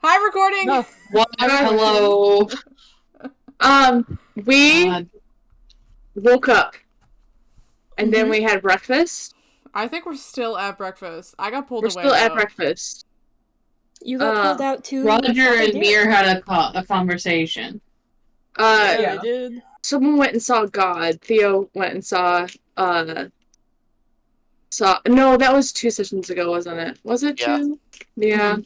Hi, recording! No. What? Hello. We God. woke up, and then we had breakfast. I think we're still at breakfast. I got pulled We're away, still at though. breakfast. You got pulled out too. Roger and Mir had a conversation. Yeah, I did. Someone went and saw God. Theo went and saw, no, that was 2 sessions ago, wasn't it? Was it 2? Yeah.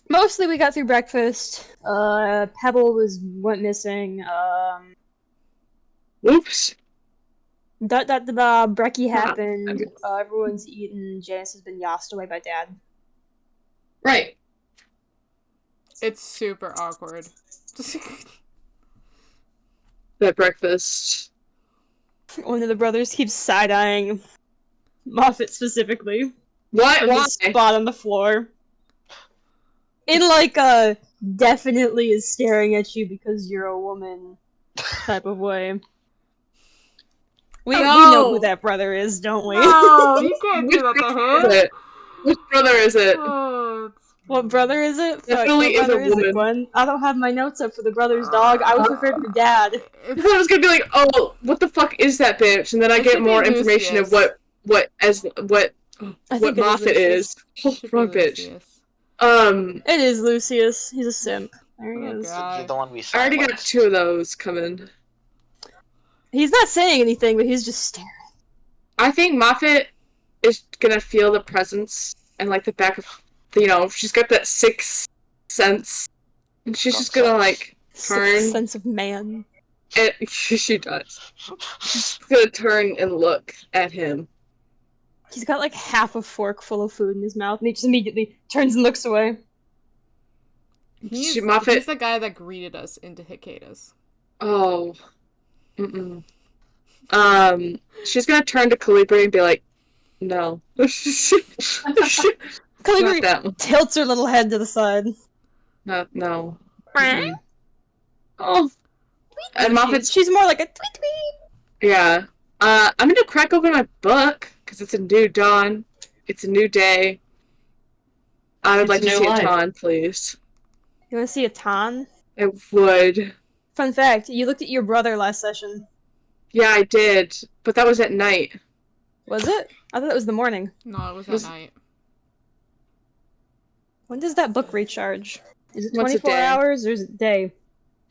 Mostly we got through breakfast. Pebble went missing. Oops. Brekkie happened. Everyone's eaten. Janice has been yassed away by Dad. Right. It's super awkward. That breakfast. One of the brothers keeps side-eyeing Moffat specifically. What? From Why? the spot on the floor. In definitely is staring at you because you're a woman type of way. We know who that brother is, don't we? No, you can't do that to him! Which brother is it? What brother is it? Definitely what is a brother is it, woman. Gwen? I don't have my notes up for the brother's dog. I was prepared for Dad. I thought I was gonna be like, oh, what the fuck is that bitch? And then I get more information of what Moffat is. Wrong bitch. It is Lucius. He's a simp. There he is. You're the one we saw. I already got 2 of those coming. He's not saying anything, but he's just staring. I think Moffat is gonna feel the presence and the back of, she's got that 6th sense, and she's just gonna turn. 6th sense of man. And she does. She's gonna turn and look at him. He's got half a fork full of food in his mouth, and he just immediately turns and looks away. He's the guy that greeted us into Hikadas. Oh. She's gonna turn to Calibri and be like, no. Calibri tilts her little head to the side. No. Oh. And Moffat's... She's more like a tweet tweet. Yeah. I'm gonna crack open my book, because it's a new dawn. It's a new day. I would like to see a Ton, please. You want to see a Ton? I would. Fun fact, you looked at your brother last session. Yeah, I did. But that was at night. Was it? I thought it was the morning. No, it was at night. When does that book recharge? Is it 24 hours or is it day?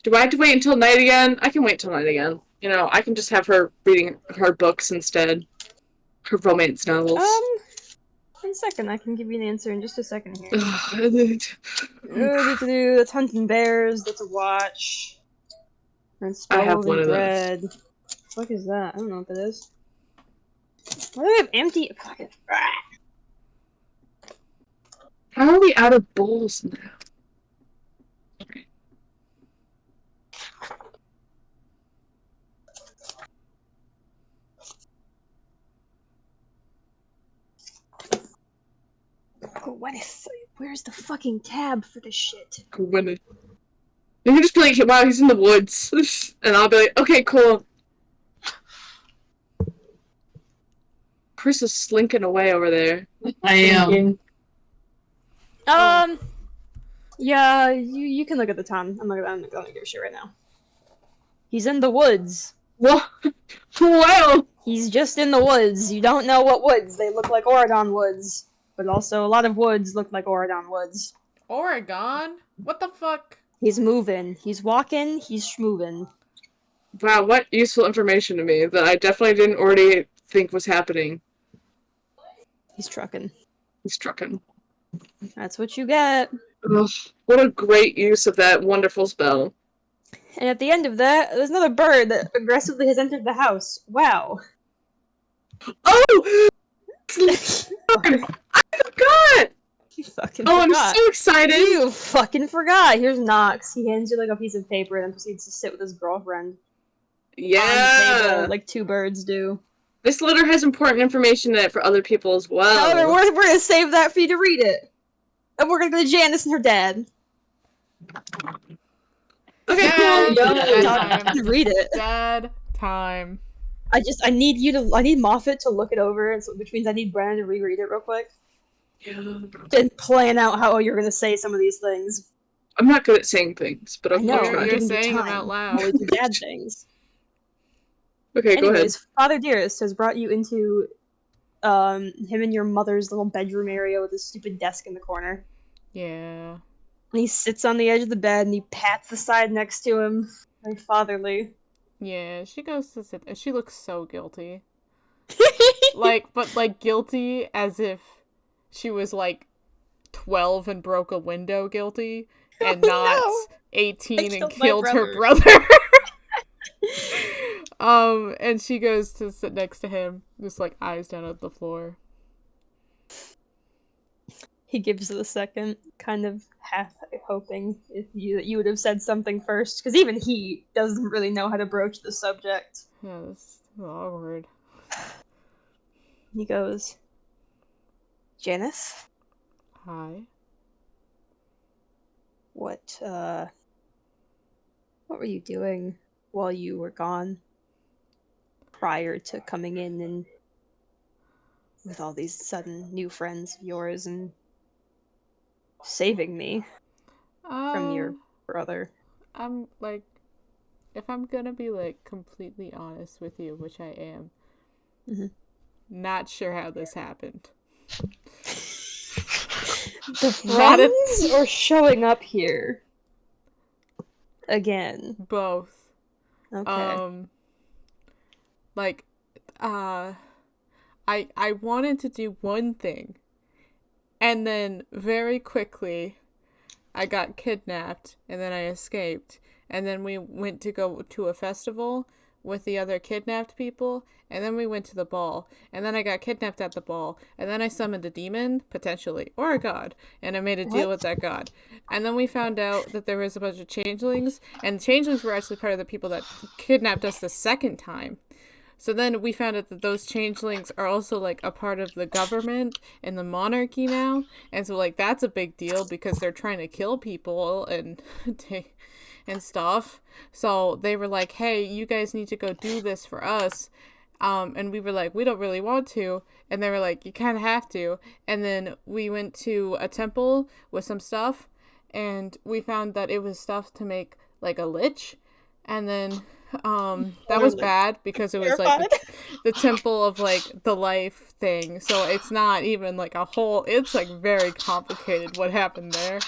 Do I have to wait until night again? I can wait till night again. I can just have her reading her books instead. Her romance novels. 1 second, I can give you an answer in just a second here. I That's hunting bears, that's a watch. I have one of bread. those. What the fuck is that? I don't know what that is. Why do we have empty fucking... How are we out of bowls now? Okay. Gwyneth, where's the fucking tab for this shit? Gwyneth. You can just be like, wow, he's in the woods. And I'll be like, okay, cool. Chris is slinking away over there. I am. Yeah, you can look at the time. I'm not gonna give a shit right now. He's in the woods. What? Well. He's just in the woods. You don't know what woods. They look like Oregon woods. But also, a lot of woods look like Oregon woods. Oregon? What the fuck? He's moving. He's walking. He's schmoving. Wow, what useful information to me that I definitely didn't already think was happening. He's trucking. He's trucking. That's what you get. Ugh, what a great use of that wonderful spell. And at the end of that, there's another bird that aggressively has entered the house. Wow. Oh! I forgot! You fucking forgot. forgot. I'm so excited! You fucking forgot! Here's Knox. He hands you a piece of paper and then proceeds to sit with his girlfriend. Yeah! On the table, like 2 birds do. This letter has important information in it for other people as well. However, we're gonna save that for you to read it. And we're gonna go to Janice and her dad. Okay, cool. Read it. Dad time. I need Moffat to look it over, which means I need Brandon to reread it real quick. Didn't plan out how you're gonna say some of these things. I'm not good at saying things, but I'm I know, gonna try. You're saying them out loud. Always do bad things. Okay, go ahead. Anyways, Father Dearest has brought you into him and your mother's little bedroom area with a stupid desk in the corner. Yeah. And he sits on the edge of the bed and he pats the side next to him. Very fatherly. Yeah, she goes to sit there. She looks so guilty. But guilty as if she was, 12 and broke a window guilty, and not 18 and killed her brother. And she goes to sit next to him, just, eyes down at the floor. He gives it a second, kind of half hoping that you would have said something first, because even he doesn't really know how to broach the subject. Yeah, that's awkward. He goes, Janice? Hi. What were you doing while you were gone? Prior to coming in and with all these sudden new friends of yours and saving me from your brother. I'm, if I'm gonna be, completely honest with you, which I am, not sure how this happened. The friends or showing up here? Again? Both. Okay. I wanted to do one thing, and then very quickly I got kidnapped, and then I escaped, and then we went to go to a festival with the other kidnapped people, and then we went to the ball, and then I got kidnapped at the ball, and then I summoned a demon, potentially, or a god, and I made a deal with that god. And then we found out that there was a bunch of changelings, and changelings were actually part of the people that kidnapped us the second time. So then we found out that those changelings are also, a part of the government and the monarchy now, and so, that's a big deal because they're trying to kill people and and stuff. So they were like, hey, you guys need to go do this for us. And we were like, we don't really want to. And they were like, you kind of have to. And then we went to a temple with some stuff, and we found that it was stuff to make, a lich. And then that was bad because it was the temple of the life thing. So it's not even a whole, it's very complicated what happened there.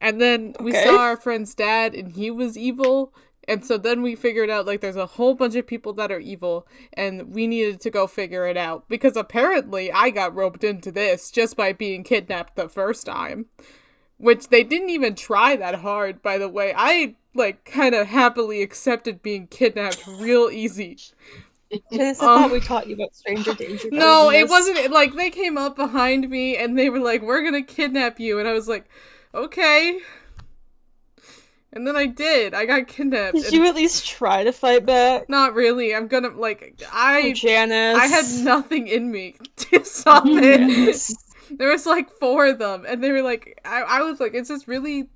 And then we saw our friend's dad, and he was evil. And so then we figured out, there's a whole bunch of people that are evil, and we needed to go figure it out. Because apparently I got roped into this just by being kidnapped the first time. Which they didn't even try that hard, by the way. I, kind of happily accepted being kidnapped real easy. I thought we taught you about stranger danger. No, it wasn't, they came up behind me, and they were like, we're gonna kidnap you. And I was like, okay. And then I did. I got kidnapped. Did you at least try to fight back? Not really. I'm gonna, Janice. I had nothing in me to stop it. There was 4 of them, and they were like, I was like, is this really,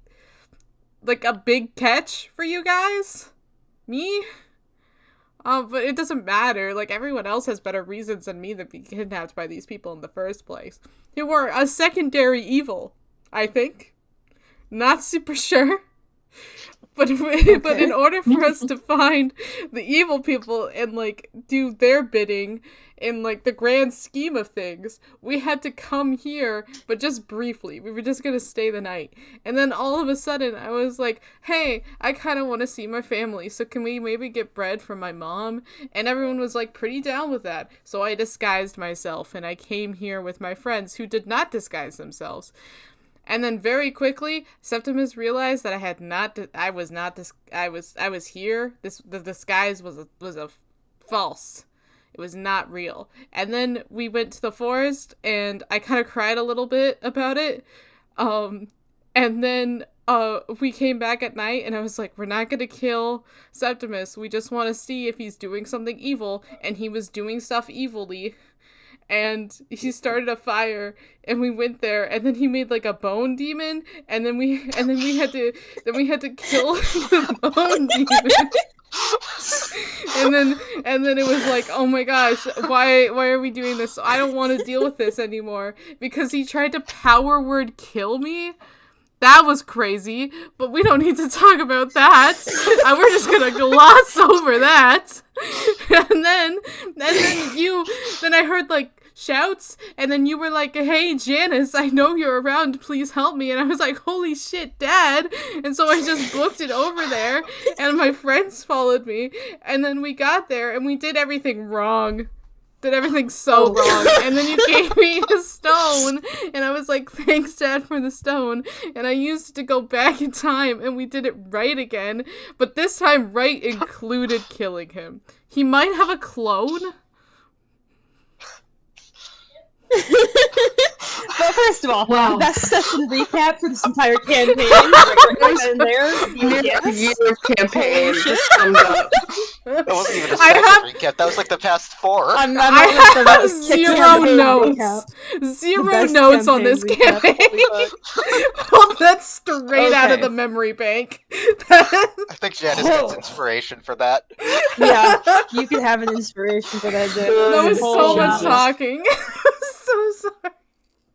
a big catch for you guys? Me? But it doesn't matter. Everyone else has better reasons than me to be kidnapped by these people in the first place. Who were a secondary evil, I think. Not super sure. But in order for us to find the evil people and, do their bidding in, the grand scheme of things, we had to come here, but just briefly. We were just gonna stay the night. And then all of a sudden, I was like, hey, I kind of want to see my family, so can we maybe get bread from my mom? And everyone was, pretty down with that. So I disguised myself, and I came here with my friends who did not disguise themselves. And then very quickly, Septimus realized that I was here. The disguise was a false. It was not real. And then we went to the forest, and I kind of cried a little bit about it. And then we came back at night, and I was like, we're not gonna kill Septimus. We just want to see if he's doing something evil. And he was doing stuff evilly. And he started a fire, and we went there, and then he made a bone demon, and then we had to kill the bone demon. And then it was like, oh my gosh, why are we doing this? I don't want to deal with this anymore because he tried to power word kill me. That was crazy, but we don't need to talk about that. We're just gonna gloss over that. And then I heard like shouts, and then you were like, hey Janice, I know you're around, please help me. And I was like, holy shit, Dad. And so I just booked it over there, and my friends followed me, and then we got there and we did everything wrong. Did everything so wrong. And then you gave me a stone, and I was like, thanks Dad for the stone. And I used it to go back in time, and we did it right again, but this time right included killing him. He might have a clone. But first of all, Wow. best session recap for this entire campaign. Right in there. A year of campaign just summed up. That wasn't even a I session recap. That was like the past 4. I have best zero campaign notes. recap. Zero best notes on this campaign campaign. Pulled that straight out of Okay. the memory bank. I think Janice gets inspiration for that. Yeah, you can have an inspiration for that. Jen. That was so Holy much shit. talking. So sorry.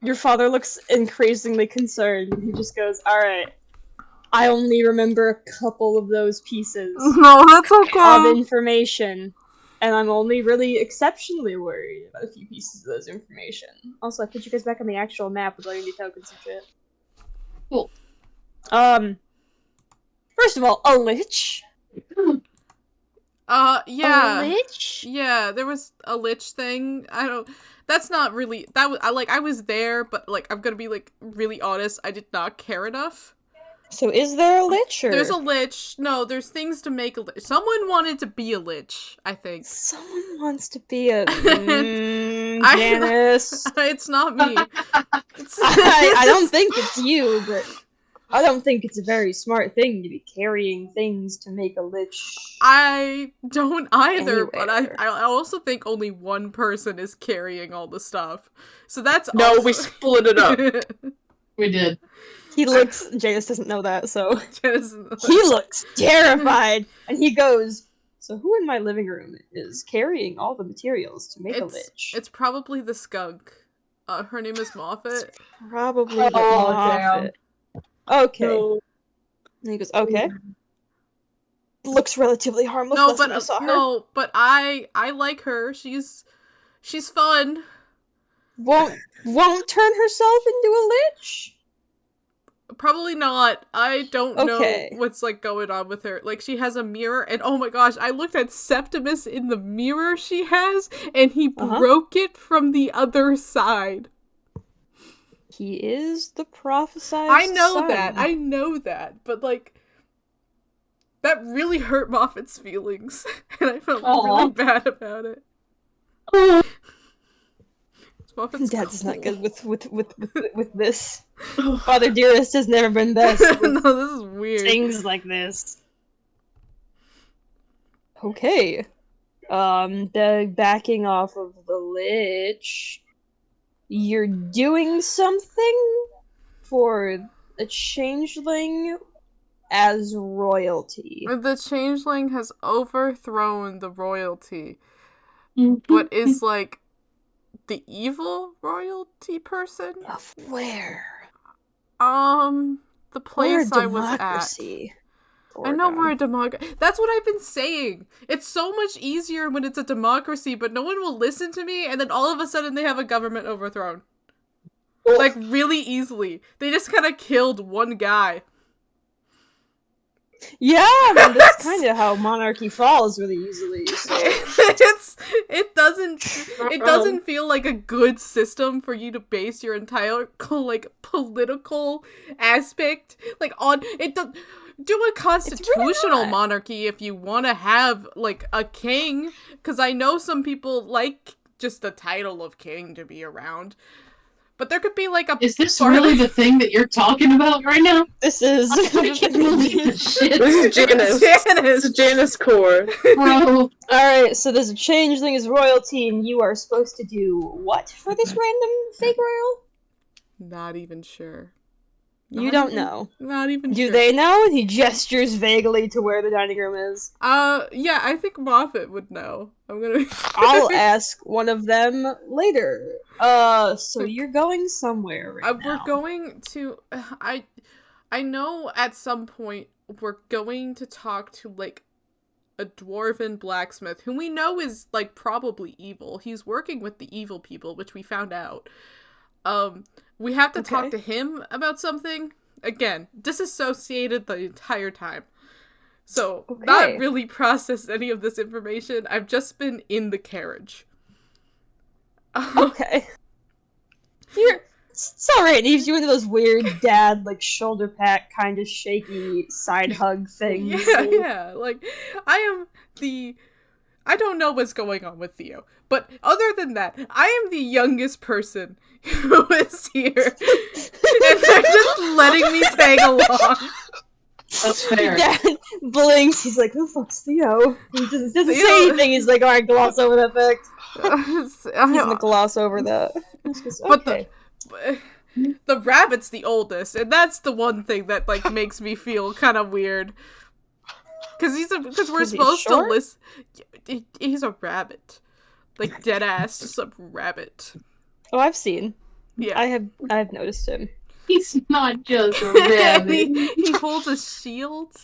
Your father looks increasingly concerned. He just goes, alright, I only remember a couple of those pieces No, that's of okay. information, and I'm only really exceptionally worried about a few pieces of those information. Also, I put you guys back on the actual map with all your new tokens and shit. Cool. First of all, a lich? Yeah. A lich? Yeah, there was a lich thing. That's not really, I was there, but, like, I'm gonna be, like, really honest, I did not care enough. So is there a lich, or? There's a lich. No, there's things to make a lich. Someone wanted to be a lich, I think. Someone wants to be a... I- Janice. It's not me. I don't think it's you, but I don't think it's a very smart thing to be carrying things to make a lich. I don't either, but Anywhere. I also think only one person is carrying all the stuff. So that's No, also... we split it up. We did. He looks... Janice doesn't know that, so... Janice- He looks terrified! And he goes, so who in my living room is carrying all the materials to make a lich? It's probably the skunk. Her name is Moffat. Probably the Oh, Moffat. Okay. No. And he goes, okay. Looks relatively harmless. No, last time I saw her. but I like her. She's fun. Won't turn herself into a lich? Probably not. I don't Okay. know what's like going on with her. Like, she has a mirror, and oh my gosh, I looked at Septimus in the mirror she has, and he broke it from the other side. He is the prophesied I know son. that, but like, that really hurt Moffat's feelings, and I felt Aw. really bad about it. Moffat's Dad's cool. not good with this. Father Dearest has never been best with No, this is weird. things like this. Okay. The backing off of the lich. You're doing something for a changeling as royalty. The changeling has overthrown the royalty, but is like the evil royalty person. Of where? The place We're a I was at. democracy. I know we're a democracy. That's what I've been saying. It's so much easier when it's a democracy, but no one will listen to me, and then all of a sudden they have a government overthrown. Like, really easily. They just kind of killed one guy. Yeah, but that's kind of how monarchy falls really easily. So. It doesn't feel like a good system for you to base your entire like political aspect like on it. Do a constitutional monarchy if you want to have like a king, because I know some people like just the title of king to be around. But there could be like a. Is this really the thing that you're talking about right now? This is. I can't believe this shit. This is Janice. This is Janice Core. Bro. Alright, so there's a changeling as royalty, and you are supposed to do what for this random fake royal? Not even sure. You don't know. Not even Do sure. they know? He gestures vaguely to where the dining room is. Yeah, I think Moffat would know. I'm gonna. I'll ask one of them later. So you're going somewhere right now. We're going to. I know at some point we're going to talk to like a dwarven blacksmith who we know is like probably evil. He's working with the evil people, which we found out. We have to talk to him about something. Again, disassociated the entire time. So, not really processed any of this information. I've just been in the carriage. Okay. It's alright, he leaves you into those weird dad, like, shoulder pat, kind of shaky side hug things. Yeah, like, I don't know what's going on with Theo, but other than that, I am the youngest person who is here, and they're just letting me tag along. That's fair. Dad blinks, he's like, who fuck's Theo? He doesn't say anything, he's like, alright, gloss over that fact. He's gonna gloss over that. But the rabbit's the oldest, and that's the one thing that like makes me feel kind of weird. Because we're supposed to listen. He's a rabbit, like dead ass, just a rabbit. Oh, I've seen. Yeah, I've noticed him. He's not just a rabbit. he holds a shield,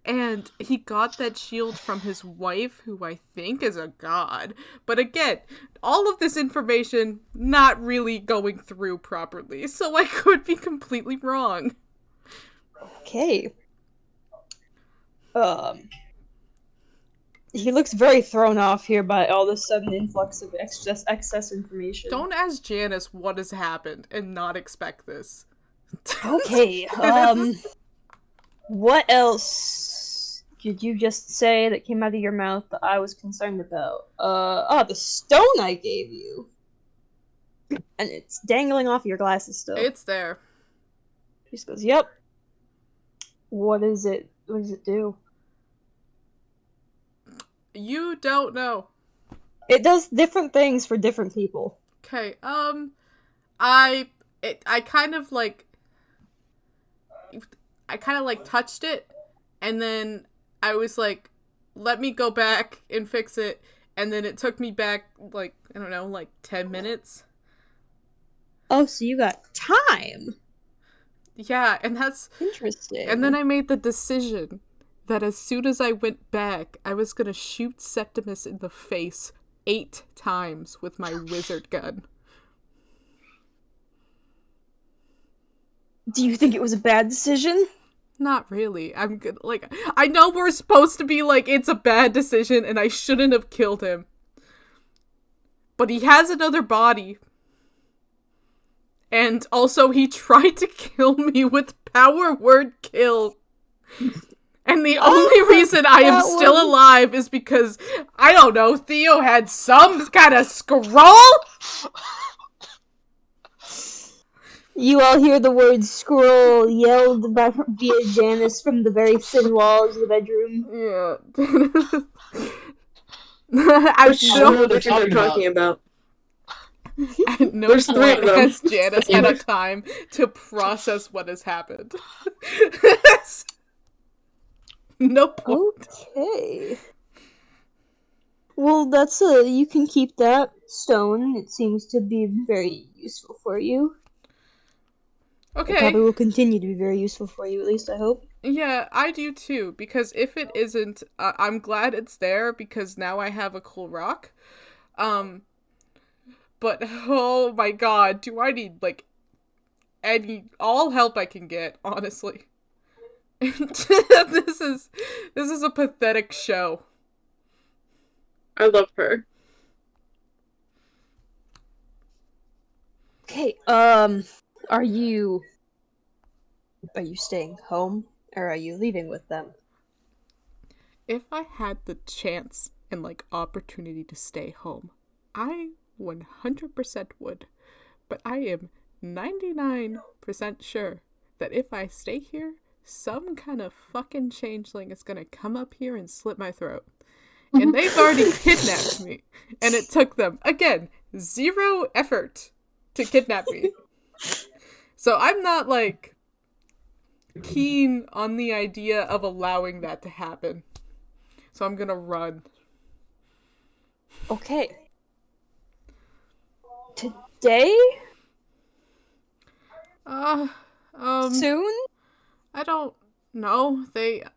and he got that shield from his wife, who I think is a god. But again, all of this information not really going through properly, so I could be completely wrong. Okay. He looks very thrown off here by all the sudden influx of excess information. Don't ask Janice what has happened and not expect this. Okay, what else did you just say that came out of your mouth that I was concerned about? The stone I gave you. And it's dangling off your glasses still. It's there. He just goes, yep. What is it? What does it do? You don't know. It does different things for different people. Okay, I kind of like touched it, and then I was like, let me go back and fix it, and then it took me back, like, I don't know, like 10 minutes. Oh, so you got time. Yeah, and that's interesting. And then I made the decision that as soon as I went back, I was gonna shoot Septimus in the face 8 times with my wizard gun. Do you think it was a bad decision? Not really. I'm good. Like, I know we're supposed to be like, it's a bad decision and I shouldn't have killed him. But he has another body. And also he tried to kill me with power word kill. And the only reason I am still alive is because, I don't know, Theo had some kind of scroll? You all hear the word scroll yelled by via Janice from the very thin walls of the bedroom. Yeah. I don't know what you're talking about. At no There's 3 of point them. has Janice had a time to process what has happened. No point. Okay. Well, that's you can keep that stone. It seems to be very useful for you. Okay. It probably will continue to be very useful for you, at least I hope. Yeah, I do too, because if it isn't, I'm glad it's there, because now I have a cool rock. But, oh my god, do I need, like, all help I can get, honestly. This is a pathetic show. I love her. Okay, are you staying home, or are you leaving with them? If I had the chance and, like, opportunity to stay home, I 100% would. But I am 99% sure that if I stay here, some kind of fucking changeling is gonna come up here and slit my throat. And they've already kidnapped me. And it took them, again, 0 effort to kidnap me. So I'm not, like, keen on the idea of allowing that to happen. So I'm gonna run. Okay. Today? Soon? I don't know.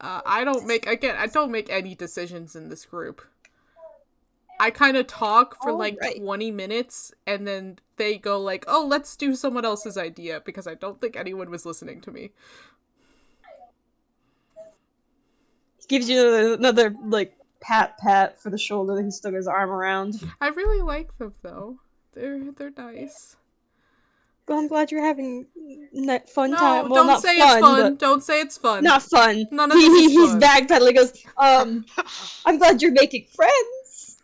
I don't make any decisions in this group. I kind of talk for like 20 minutes and then they go like, "Oh, let's do someone else's idea," because I don't think anyone was listening to me. Gives you another like pat for the shoulder that he stuck his arm around. I really like them though. They're nice. Well, I'm glad you're having fun No, time. Well, don't not say fun, it's fun. but Don't say it's fun. not fun. None of this is He's fun. backpedaling. Goes, I'm glad you're making friends.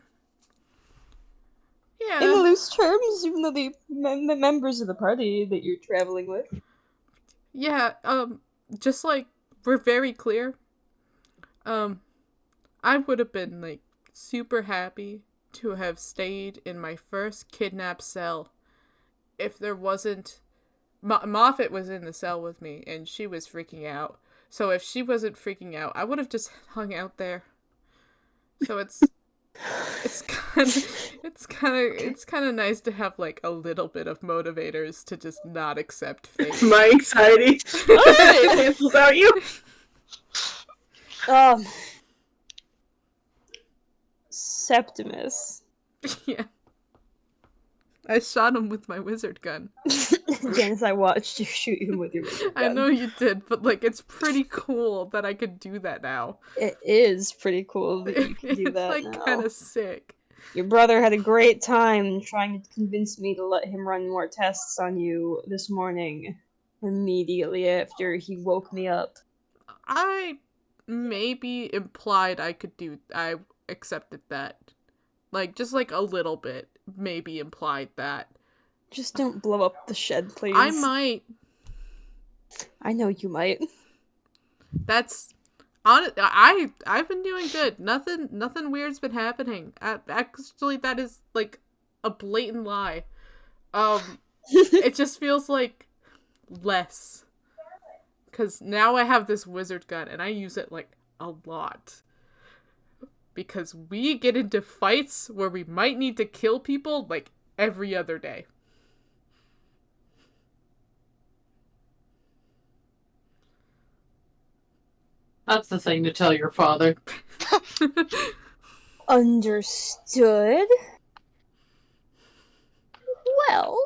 Yeah. In loose terms, even though the members of the party that you're traveling with. Yeah. Just like we're very clear. I would have been like super happy to have stayed in my first kidnapped cell if there wasn't... Moffat was in the cell with me, and she was freaking out. So if she wasn't freaking out, I would have just hung out there. So it's kind of nice to have like a little bit of motivators to just not accept fate. My anxiety cancels out you. Septimus. Yeah. I shot him with my wizard gun. Janice, I watched you shoot him with your wizard gun. I know you did, but like it's pretty cool that I could do that now. It is pretty cool that you can do that It's like now. kind of sick. Your brother had a great time trying to convince me to let him run more tests on you this morning, immediately after he woke me up. I maybe implied I accepted that. Like, just like a little bit, maybe implied that. Just don't blow up the shed, please. I might. I know you might. That's... I've been doing good. Nothing weird's been happening. Actually, that is, like, a blatant lie. It just feels like less. Because now I have this wizard gun, and I use it, like, a lot. Because we get into fights where we might need to kill people, like, every other day. That's the thing to tell your father. Understood. Well...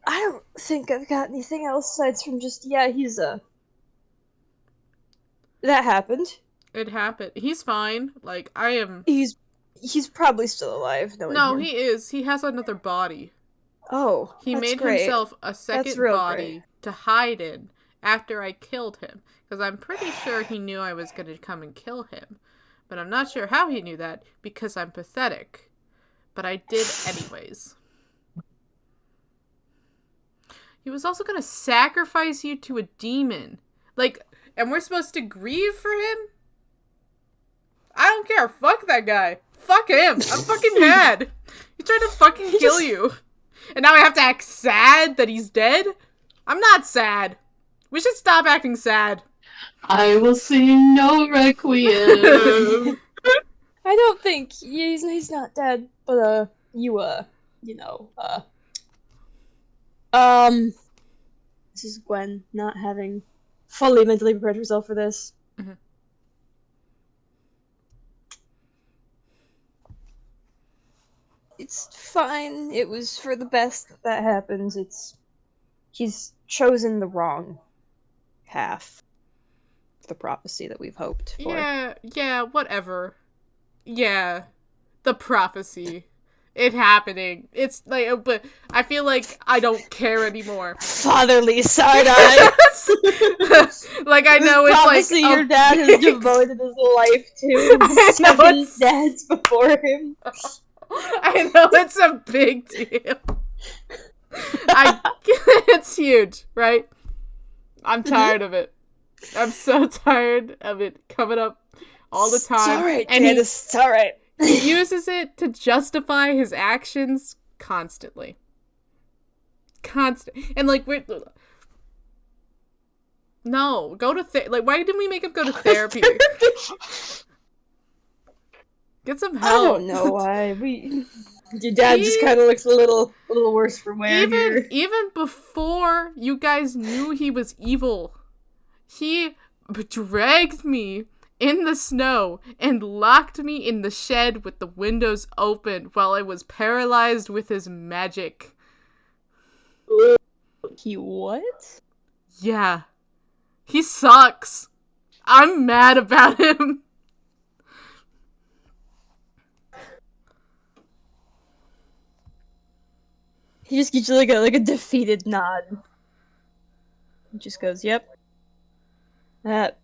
I don't think I've got anything else aside from just, yeah, he's, That happened. It happened. He's fine. Like, I am... He's probably still alive. No, him. he is. He has another body. Oh, He that's made great. himself a second real body great. to hide in after I killed him. Because I'm pretty sure he knew I was going to come and kill him. But I'm not sure how he knew that, because I'm pathetic. But I did anyways. He was also going to sacrifice you to a demon. Like, and we're supposed to grieve for him? I don't care. Fuck that guy. Fuck him. I'm fucking mad. He tried to fucking kill you. And now I have to act sad that he's dead? I'm not sad. We should stop acting sad. I will sing no requiem. I don't think he's not dead, but this is Gwen not having fully mentally prepared herself for this. Mm-hmm. It's fine. It was for the best that happens. He's chosen the wrong path. The prophecy that we've hoped for. Yeah, whatever. Yeah, the prophecy. It happening. It's like, but I feel like I don't care anymore. Fatherly side-eye. Like, I know it's prophecy like your dad has devoted his life to. I know 7 it's... dads before him. I know it's a big deal. It's huge, right? I'm tired of it. I'm so tired of it coming up all the time. It's alright, and Janice, it's alright. he uses it to justify his actions constantly. And like we're no, go to like why didn't we make him go to therapy? Get some I help. don't know why. Your dad just kind of looks a little worse for wear here. Even before you guys knew he was evil, he dragged me in the snow and locked me in the shed with the windows open while I was paralyzed with his magic. He what? Yeah. He sucks. I'm mad about him. He just gives you like a defeated nod. He just goes, "Yep, that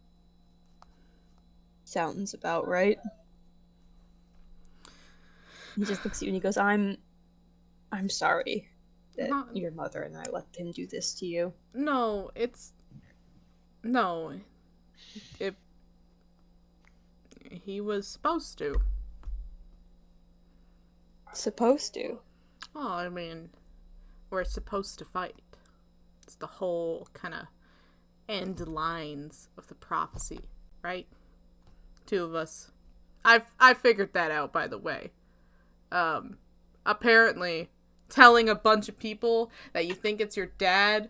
sounds about right." He just looks at you and he goes, I'm sorry that your mother and I let him do this to you." No, he was supposed to. Supposed to? Well, I mean, we're supposed to fight. It's the whole kind of end lines of the prophecy, right? Two of us. I figured that out, by the way. Apparently, telling a bunch of people that you think it's your dad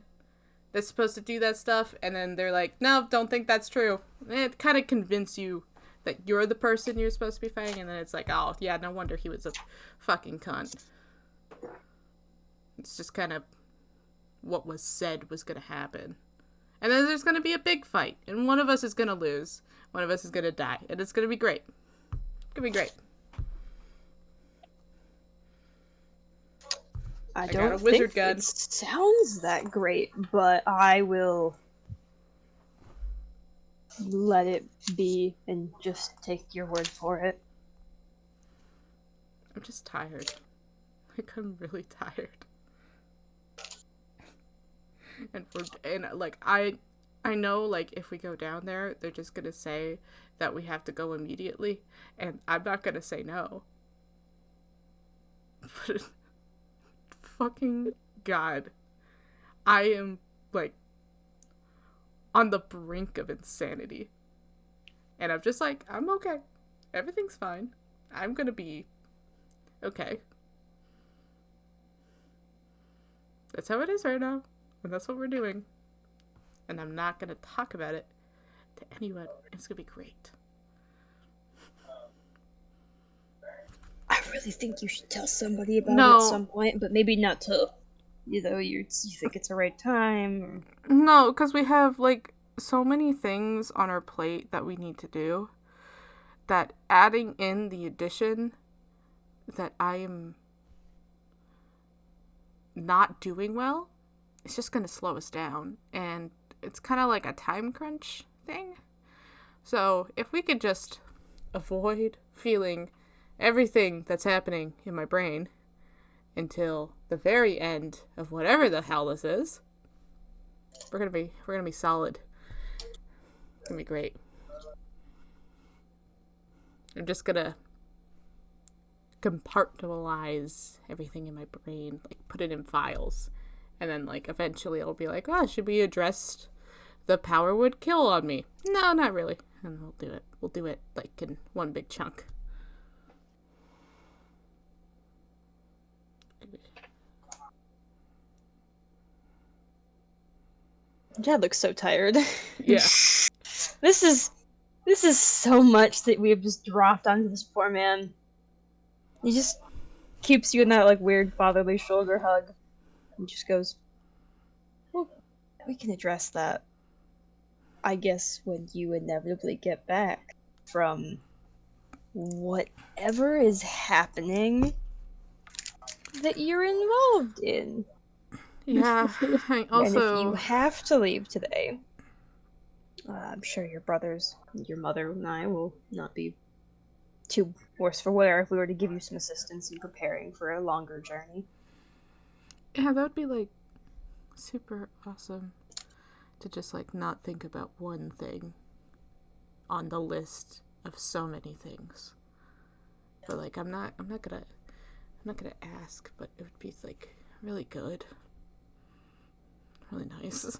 that's supposed to do that stuff, and then they're like, no, don't think that's true. It kind of convince you that you're the person you're supposed to be fighting, and then it's like, oh, yeah, no wonder he was a fucking cunt. It's just kind of what was said was going to happen. And then there's going to be a big fight, and one of us is going to lose. One of us is going to die, and it's going to be great. It's going to be great. I got don't a wizard think gun. it sounds that great, but I will let it be and just take your word for it. I'm just tired. Like, I'm really tired. And like, I know, like, if we go down there, they're just gonna say that we have to go immediately, and I'm not gonna say no. But, fucking God. I am, like, on the brink of insanity. And I'm just like, I'm okay. Everything's fine. I'm gonna be okay. That's how it is right now. And that's what we're doing. And I'm not gonna talk about it to anyone. It's gonna be great. I really think you should tell somebody about No. it at some point, but maybe not till, you think it's the right time. No, because we have, like, so many things on our plate that we need to do that adding in the addition that I am not doing well, it's just going to slow us down. And it's kind of like a time crunch thing. So if we could just avoid feeling everything that's happening in my brain until the very end of whatever the hell this is, we're gonna be solid. It's gonna be great. I'm just gonna compartmentalize everything in my brain, like put it in files, and then like eventually I'll be like, oh, should we address the power would kill on me? No, not really. And we'll do it. We'll do it like in one big chunk. Dad looks so tired. Yeah. This is so much that we have just dropped onto this poor man. He just keeps you in that like weird fatherly shoulder hug and just goes, well, we can address that, I guess, when you inevitably get back from whatever is happening that you're involved in. Yeah. I also. And if you have to leave today, I'm sure your brothers, your mother, and I will not be too worse for wear if we were to give you some assistance in preparing for a longer journey. Yeah, that would be like super awesome to just like not think about one thing on the list of so many things. But like I'm not gonna not gonna ask, but it would be, like, really good. Really nice.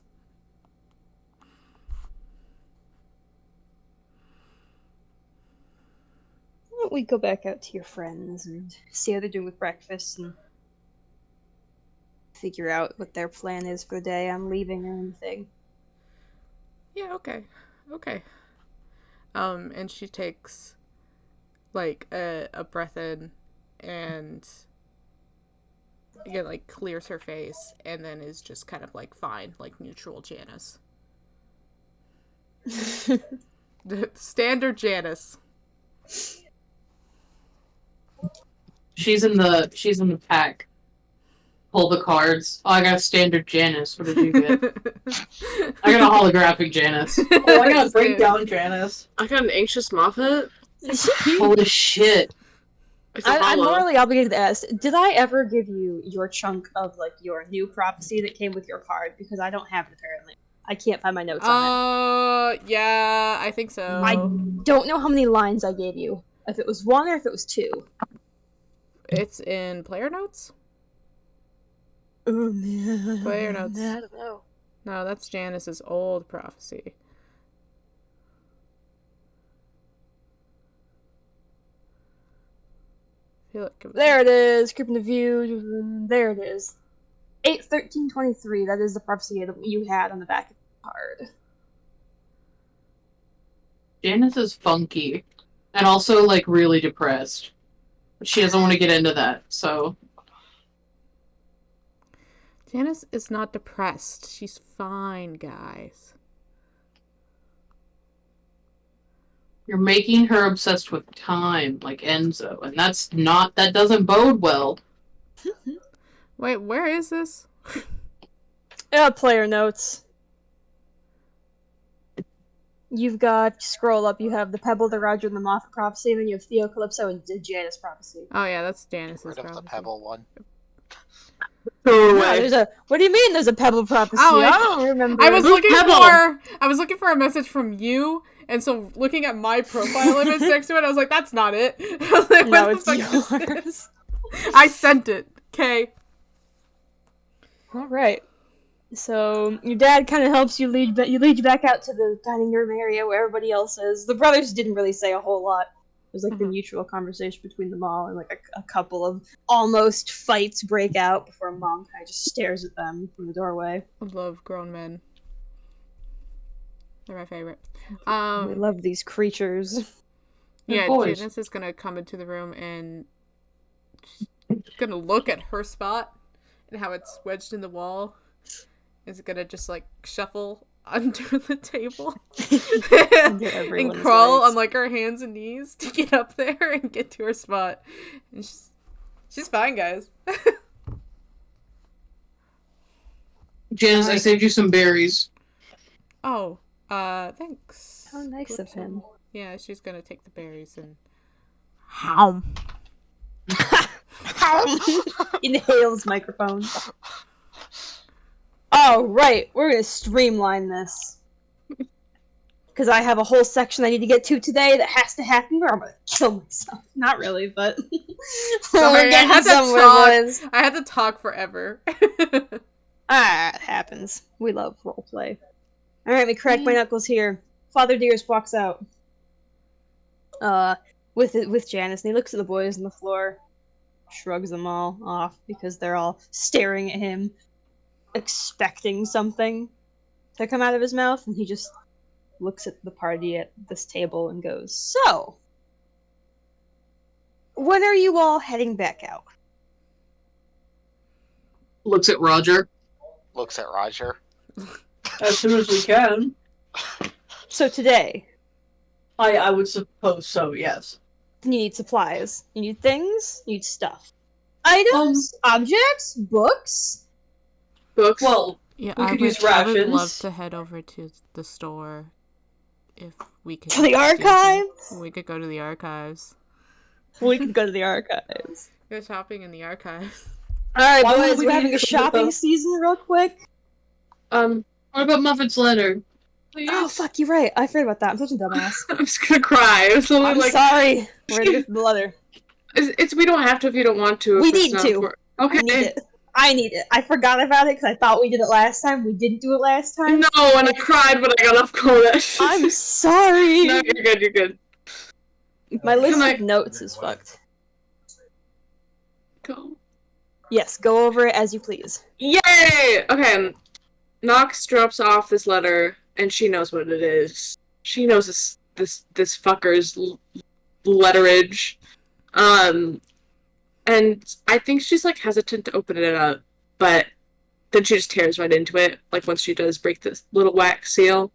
Why don't we go back out to your friends and see how they're doing with breakfast and figure out what their plan is for the day. I'm leaving or anything. Yeah, okay. Okay. And she takes, like, a breath in and, again, like, clears her face and then is just kind of, like, fine, like, neutral Janice. Standard Janice. She's in the pack. Pull the cards. Oh, I got standard Janice. What did you get? I got a holographic Janice. Oh, I got a breakdown Janice. I got an anxious Moffat. Holy shit. It's a I'm hollow. morally obligated to ask, did I ever give you your chunk of, like, your new prophecy that came with your card? Because I don't have it, apparently. I can't find my notes on it. Yeah, I think so. I don't know how many lines I gave you. If it was 1 or if it was 2. It's in player notes? Oh, man. Player notes. I don't know. No, that's Janice's old prophecy. I feel like There it is. Creeping the view. There it is. 8/13/23. That is the prophecy that you had on the back of the card. Janice is funky. And also, like, really depressed. But she doesn't want to get into that, so... Janice is not depressed. She's fine, guys. You're making her obsessed with time, like Enzo, and that doesn't bode well. Wait, where is this? Player notes. You've got, scroll up, you have the Pebble, the Roger, and the Moffat prophecy, and then you have Theo, Calypso, and the Janice prophecy. Oh yeah, that's Janice's Rid of the prophecy. Pebble one. Go No, away. there's a. What do you mean? There's a Pebble prophecy? Oh, I don't remember. I was looking Pebble? for a message from you, and so looking at my profile image next to it, I was like, that's not it. I was like, No, what it's the fuck is yours. this? I sent it. Okay. All right. So your dad kind of helps you lead you back out to the dining room area where everybody else is. The brothers didn't really say a whole lot. It was like the mutual conversation between them all, and like a couple of almost fights break out before Mom kind of just stares at them from the doorway. I love grown men. They're my favorite. We love these creatures. Yeah, boys. Janice is gonna come into the room and she's gonna look at her spot and how it's wedged in the wall. Is gonna just like shuffle under the table Under and everyone's crawl legs. on like her hands and knees to get up there and get to her spot. And she's fine, guys. Janice, I saved you some berries. Oh, thanks. How nice of him. Yeah, she's gonna take the berries and Houm. Inhales microphone. Oh, right. We're gonna streamline this. Because I have a whole section I need to get to today that has to happen or I'm gonna kill myself. Not really, but Sorry, we're getting somewhere, boys. I had to talk forever. It happens. We love roleplay. Alright, me crack my knuckles here. Father Dearest walks out. With Janice, and he looks at the boys on the floor, shrugs them all off because they're all staring at him, expecting something to come out of his mouth, and he just looks at the party at this table and goes, "So, when are you all heading back out?" Looks at Roger. Looks at Roger. As soon as we can. So today, I would suppose so, yes. you need supplies. You need things. You need stuff. Items, objects, books. Books. Well, Yeah, We could use I would rations. love to head over to the store if we could. To the do archives? something. We could go to the archives. We can go to the archives. Go shopping in the archives. Alright, Why would boys, we we're need having a to- shopping season real quick. What about Muffet's letter? Oh, fuck, you're right. I forgot about that. I'm such a dumbass. I'm just gonna cry. It was only I'm like sorry. We're gonna go to the letter. It's we don't have to if you don't want to. We if it's need not to. important. Okay. I need it. I forgot about it because I thought we did it last time. We didn't do it last time. No, and I cried when I got off Coda. I'm sorry. No, you're good. You're good. My list Can I of notes is fucked. go? Yes, go over it as you please. Yay! Okay. Nox drops off this letter, and she knows what it is. She knows this fucker's letterage. And I think she's like hesitant to open it up, but then she just tears right into it. Like once she does break this little wax seal.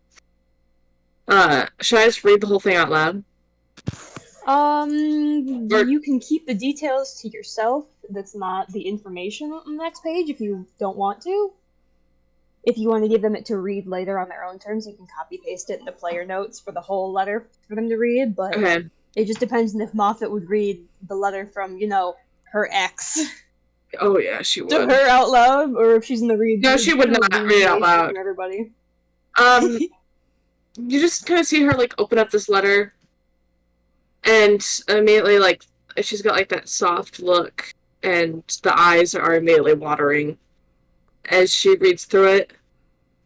Should I just read the whole thing out loud? You can keep the details to yourself. That's not the information on the next page if you don't want to. If you want to give them it to read later on their own terms, you can copy paste it into player notes for the whole letter for them to read, but Okay. it just depends on if Moffat would read the letter from, her ex Oh yeah, she would. to her out loud, or if she's gonna read. No, she would not read it out loud. From everybody. You just kind of see her like open up this letter, and immediately like she's got like that soft look, and the eyes are immediately watering as she reads through it.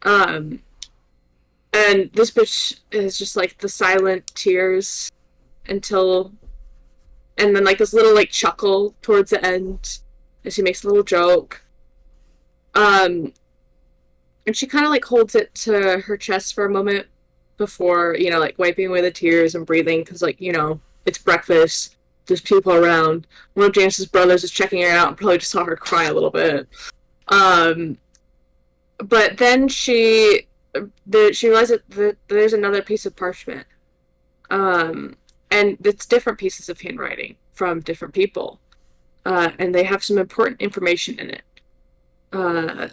And this bitch is just like the silent tears until, and then like this little like chuckle towards the end as she makes a little joke. And she kind of like holds it to her chest for a moment before, like wiping away the tears and breathing, because like, it's breakfast, there's people around. One of Janice's brothers is checking her out and probably just saw her cry a little bit. But then she realizes that there's another piece of parchment. And it's different pieces of handwriting from different people. And they have some important information in it. And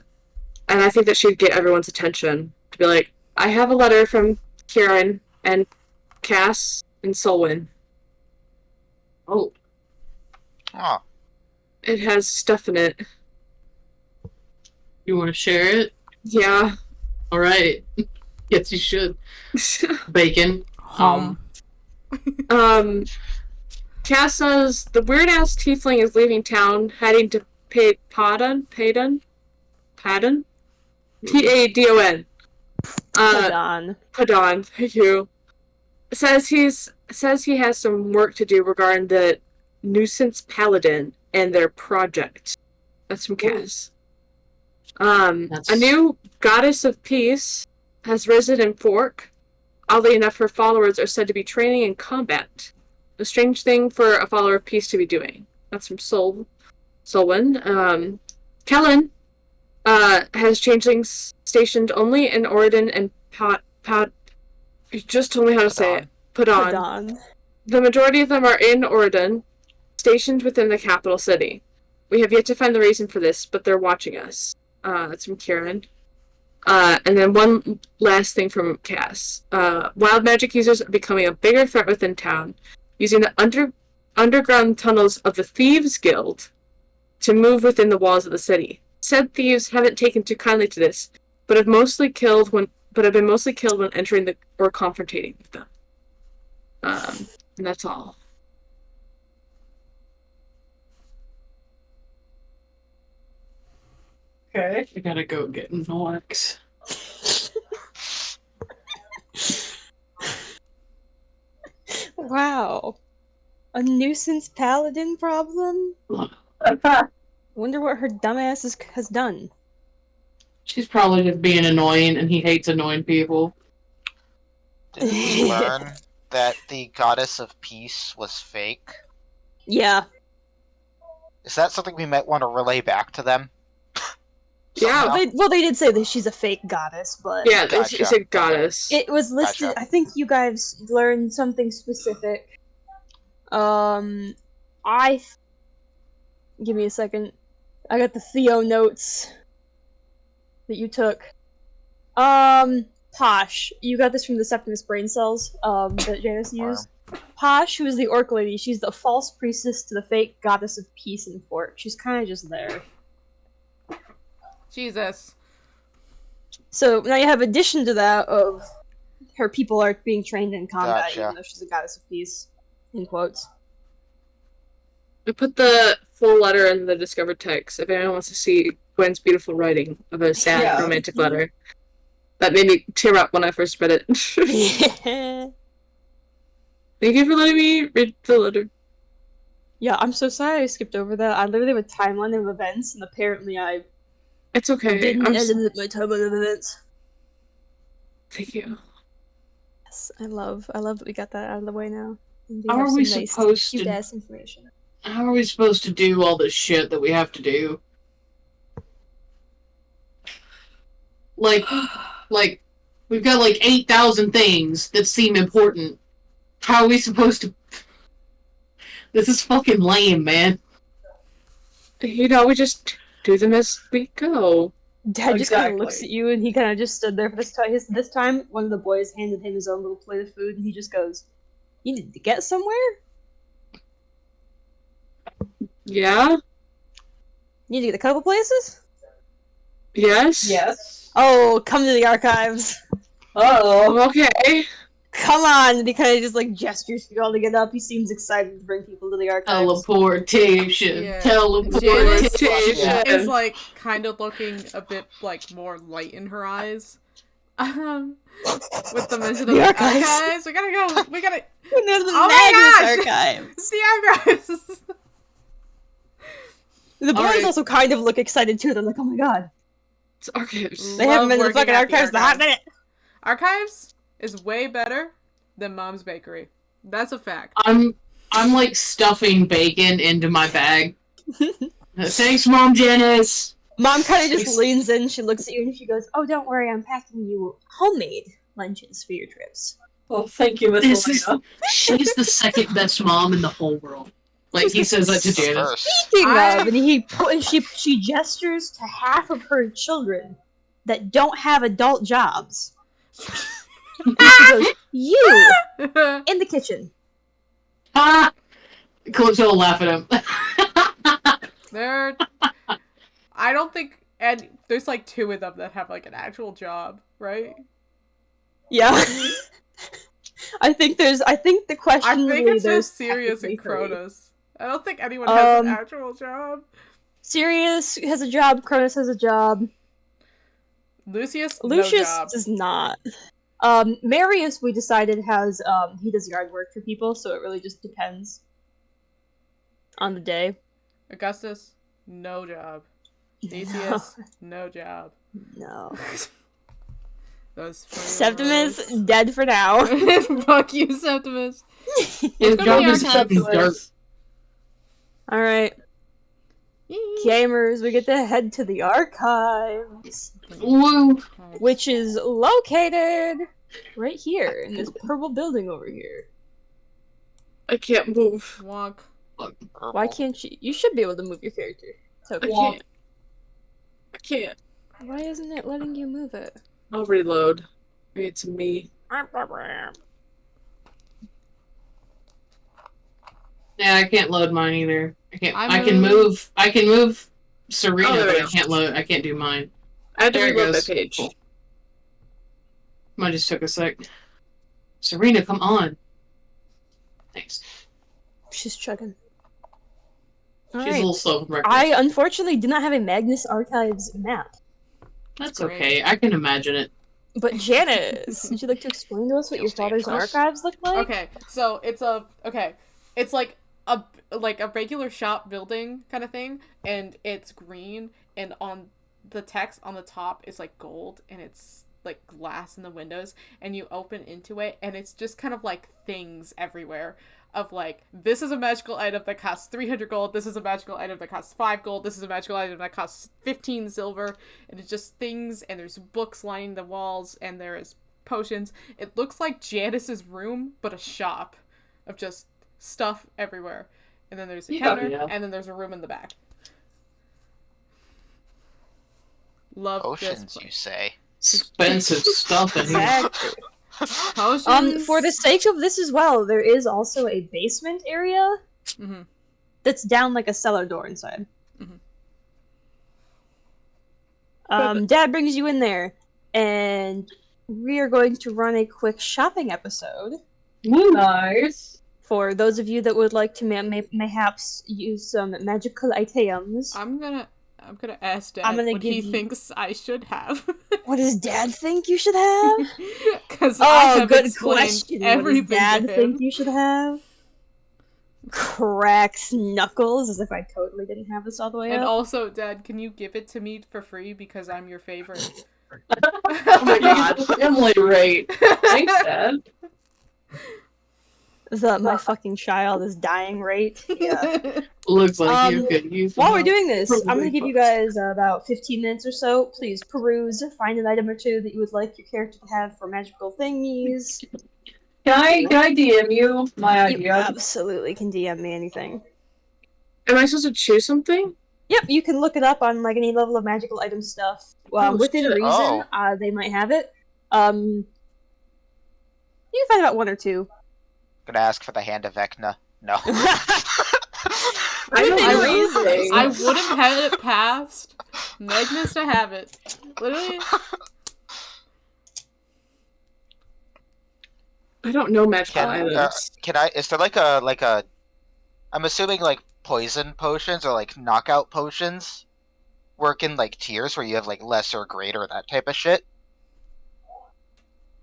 I think that she'd get everyone's attention to be like, I have a letter from Kieran and Cass and Solwyn. Oh. Oh. It has stuff in it. You want to share it? Yeah. All right. Yes, you should. Bacon. Cass says the weird-ass tiefling is leaving town, heading to Padon? Padon? Padon? Padon. Padon, thank you. Says he has some work to do regarding the nuisance paladin and their project. That's from Cass. A new goddess of peace has risen in Fork. Oddly enough, her followers are said to be training in combat. A strange thing for a follower of peace to be doing. That's from Solwyn. Kellen has changelings stationed only in Oridan and you just told me how to say it. Padon. The majority of them are in Oridan, stationed within the capital city. We have yet to find the reason for this, but they're watching us. That's from Kieran. And then one last thing from Cass. Wild magic users are becoming a bigger threat within town, using the underground tunnels of the Thieves Guild to move within the walls of the city. Said thieves haven't taken too kindly to this, but have been mostly killed when entering or confrontating with them. And that's all. Okay. I gotta go get Norks. Wow. A nuisance paladin problem? Wonder what her dumbass has done. She's probably just being annoying, and he hates annoying people. Did we learn that the goddess of peace was fake? Yeah. Is that something we might want to relay back to them? Yeah. They did say that she's a fake goddess, but Yeah, Gotcha. it's a goddess. it was listed. Gotcha. I think you guys learned something specific. Give me a second. I got the Theo notes that you took. Posh, you got this from the Septimus brain cells that Janice used. Posh, who is the orc lady, she's the false priestess to the fake goddess of peace in Fort. She's kind of just there. Jesus. So now you have addition to that of her people are being trained in combat, Gotcha. even though she's a goddess of peace, in quotes. I put the full letter in the discovered text. If anyone wants to see Gwen's beautiful writing of a sad romantic letter. That made me tear up when I first read it. Thank you for letting me read the letter. Yeah, I'm so sorry I skipped over that. I literally have a timeline of events, and apparently I It's okay. didn't edit my timeline of events. Thank you. Yes, I love that we got that out of the way now. And How have are we some nice, supposed to- cute-ass information. How are we supposed to do all this shit that we have to do? Like, we've got like 8,000 things that seem important. How are we supposed to... This is fucking lame, man. You know, we just do them as we go. Dad just kind of Exactly. looks at you, and he kind of just stood there for this time. This time, one of the boys handed him his own little plate of food, and he just goes, "You need to get somewhere? Yeah? You need to get a couple places? Yes? Yes. Oh, come to the archives. Uh-oh. Okay. Come on!" And he kind of just, like, gestures for you all to get up. He seems excited to bring people to the archives. Teleportation. Yeah. Teleportation. Is like kind of looking a bit like more light in her eyes. With the mention of The the archives. archives. We gotta go. We gotta. We're near the Oh my Magnus gosh! Archives. It's the archives. The boys Alright. also kind of look excited too. They're like, "Oh my god, It's archives. they haven't Love been to the working fucking at the archives in a hot archives. minute." Archives is way better than Mom's Bakery. That's a fact. I'm like stuffing bacon into my bag. Thanks, Mom Janice. Mom kind of just She's- leans in. She looks at you and she goes, "Oh, don't worry. I'm packing you homemade lunches for your trips." Oh, thank you, Miss This is- Elena. She's the second best mom in the whole world. Like, he says that to Janice. First. Speaking I- of, and she gestures to half of her children that don't have adult jobs. And she goes, "You in the kitchen." Ah! Calypso will laugh at him. There. I don't think. And there's like 2 of them that have like an actual job, right? Yeah. I think the question. I think really, it's there's just Sirius and technically 3. Kronos. I don't think anyone has an Um, actual job. Sirius has a job. Cronus has a job. Lucius, Lucius no job. does not. Marius, we decided, has he does yard work for people, so it really just depends on the day. Augustus, no job. Theseus, no job. No. Those Septimus Septimus. dead for now. Fuck you, Septimus. His go to job the is archives. fucking dirt. All right, gamers, we get to head to the archives, Woo! which is located right here in this purple building over here. I can't move. Walk. Why can't you? You should be able to move your character. It's I okay. can't. I can't. Why isn't it letting you move it? I'll reload. Maybe it's me. Yeah, I can't load mine either. I can't. I I can move. I can move Serena, Oh, there but we I go. can't load. I can't do mine. I had to There it reload goes. that page. Cool. Mine just took a sec. Serena, come on. Thanks. She's chugging. She's Alright. a little slow from I breakfast. unfortunately do not have a Magnus Archives map. That's Great. okay. I can imagine it. But Janice, would you like to explain to us what your Feels father's dangerous. archives look like? Okay, so it's like a regular shop building kind of thing, and it's green, and on the text on the top is like gold, and it's like glass in the windows, and you open into it, and it's just kind of like things everywhere of like, this is a magical item that costs 300 gold, this is a magical item that costs 5 gold, this is a magical item that costs 15 silver, and it's just things, and there's books lining the walls, and there is potions. It looks like Janice's room, but a shop of just stuff everywhere. And then there's a Yeah. counter, Yeah. and then there's a room in the back. Love this Potions, you place. say? Expensive stuff in here. Exactly. Potions. For the sake of this as well, there is also a basement area Mhm. that's down like a cellar door inside. Mhm. Dad brings you in there, and we are going to run a quick shopping episode Woo! Nice. For those of you that would like to mayhaps use some magical items, I'm gonna ask I'm Dad gonna what give he you- thinks I should have. what does Dad think you should have? Because I have good explained question. What does everything Dad to think him. you should have? Cracks knuckles, as if I totally didn't have this all the way And up. also, Dad, can you give it to me for free because I'm your favorite? Oh my god, family rate. Thanks, Dad. My fucking child is dying rate. Yeah. Looks like you could use While we're some doing this, I'm gonna probably give you bucks. guys about 15 minutes or so. Please peruse, find an item or two that you would like your character to have for magical thingies. Can I DM you my You idea? absolutely can DM me anything. Am I supposed to choose something? Yep, you can look it up on like any level of magical item stuff. Oh, Within shit. reason, Oh. they might have it. You can find about one or two. Gonna ask for the hand of Vecna. No. I don't I know wouldn't, anything. I wouldn't have it past Magnus to have it. Literally. I don't know magical Can items. is there like a I'm assuming like poison potions or like knockout potions work in like tiers where you have like lesser, greater, that type of shit?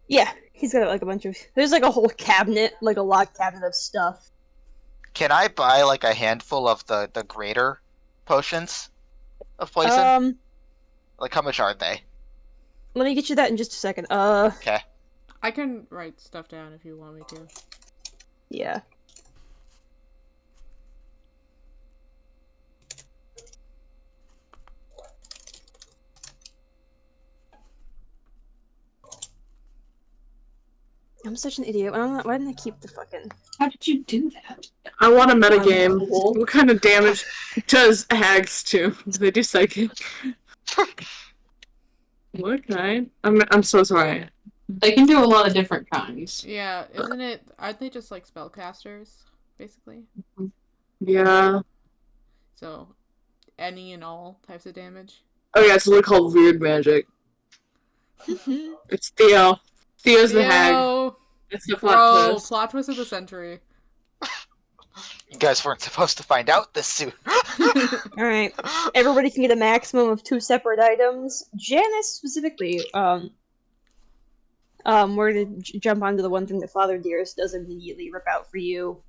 Yeah, he's got like a bunch of. There's like a whole cabinet, like a locked cabinet of stuff. Can I buy like a handful of the greater potions of poison? Like how much are they? Let me get you that in just a second. Okay. I can write stuff down if you want me to. Yeah. I'm such an idiot. Why didn't I keep the fucking... How did you do that? I want a metagame. cool. What kind of damage does hags do? Do they do psychic? What kind? I'm so sorry. They can do a lot of different kinds. Yeah, isn't it? Aren't they just like spellcasters, basically? Yeah. So, any and all types of damage. Oh yeah, it's literally called weird magic. It's Theo. Theo's the hag. Yo, It's the plot bro, twist. plot twist of the century. You guys weren't supposed to find out this soon. Alright. Everybody can get a maximum of 2 separate items. Janice, specifically, we're gonna jump onto the one thing that Father Dearest does immediately rip out for you.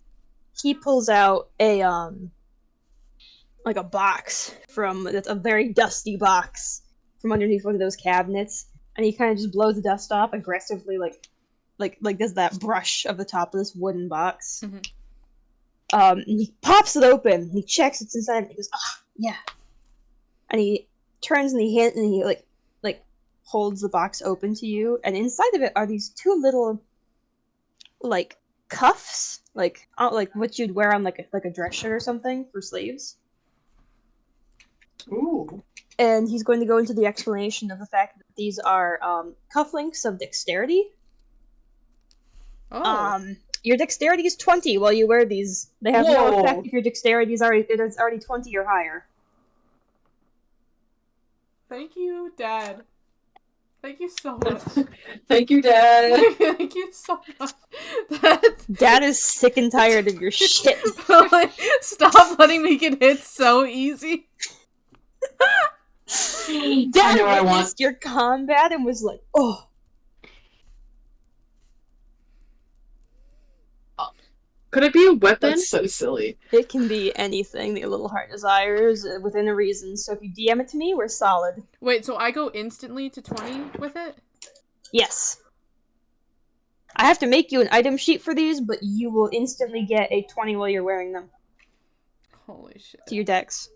He pulls out a, like a box that's a very dusty box from underneath one of those cabinets, and he kind of just blows the dust off aggressively, like does that brush of the top of this wooden box. Mhm. And he pops it open. He checks what's inside, and he goes, "Ah, yeah." And he turns and he like holds the box open to you, and inside of it are these 2 little like cuffs, like what you'd wear on like a dress shirt or something for slaves. Ooh. And he's going to go into the explanation of the fact that these are cufflinks of dexterity. Oh, Your dexterity is 20 while you wear these. They have no Whoa. effect if your dexterity is already 20 or higher. thank you, Dad. Thank you so much. Thank you, Dad. Thank you so much. That... Dad is sick and tired of your shit. Like, stop letting me get hit so easy. I Dad know what I want. witnessed your combat and was like, "Oh." Could it be a weapon? That's so silly. It can be anything that your little heart desires within a reason. So if you DM it to me, we're solid. Wait, so I go instantly to 20 with it? Yes. I have to make you an item sheet for these, but you will instantly get a 20 while you're wearing them Holy shit. to your decks.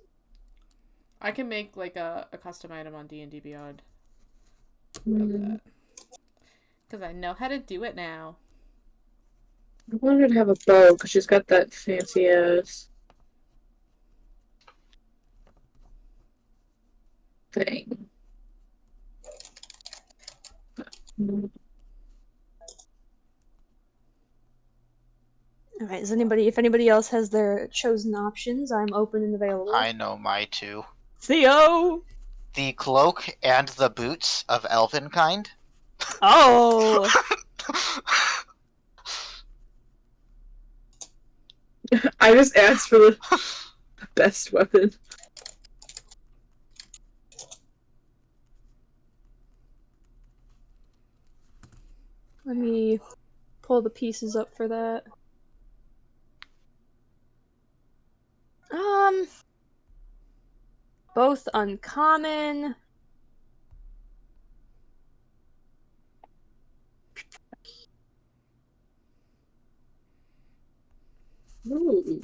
I can make like a custom item on D&D Beyond. Mm. Because I know how to do it now. I wanted her to have a bow because she's got that fancy ass thing. Alright, if anybody else has their chosen options, I'm open and available. I know my 2. Theo! The cloak and the boots of elven kind. Oh! I just asked for the best weapon. Let me pull the pieces up for that. Both uncommon. Ooh.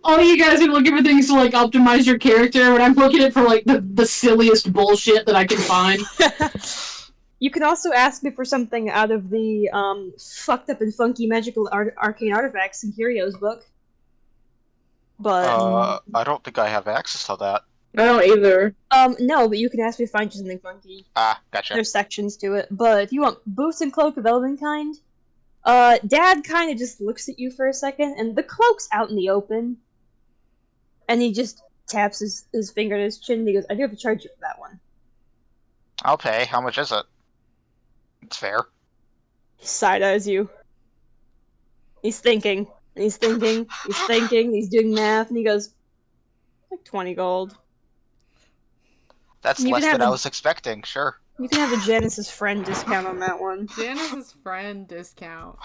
All you guys are looking for things to like optimize your character, and I'm looking at for like the silliest bullshit that I can find. You can also ask me for something out of the fucked up and funky magical arcane artifacts in Curio's book. But I don't think I have access to that. I don't either. no, but you can ask me to find you something funky. Ah, gotcha. There's sections to it. But if you want boots and cloak of Elvenkind, Dad kind of just looks at you for a second, and the cloak's out in the open. And he just taps his finger to his chin, and he goes, I do have to charge you for that one. I'll pay. How much is it? It's fair. He side-eyes you. He's thinking. He's thinking. He's thinking. He's doing math, and he goes, like 20 gold. That's You less can have than I a- was expecting, sure. You can have a Janice's friend discount on that one. Janice's friend discount.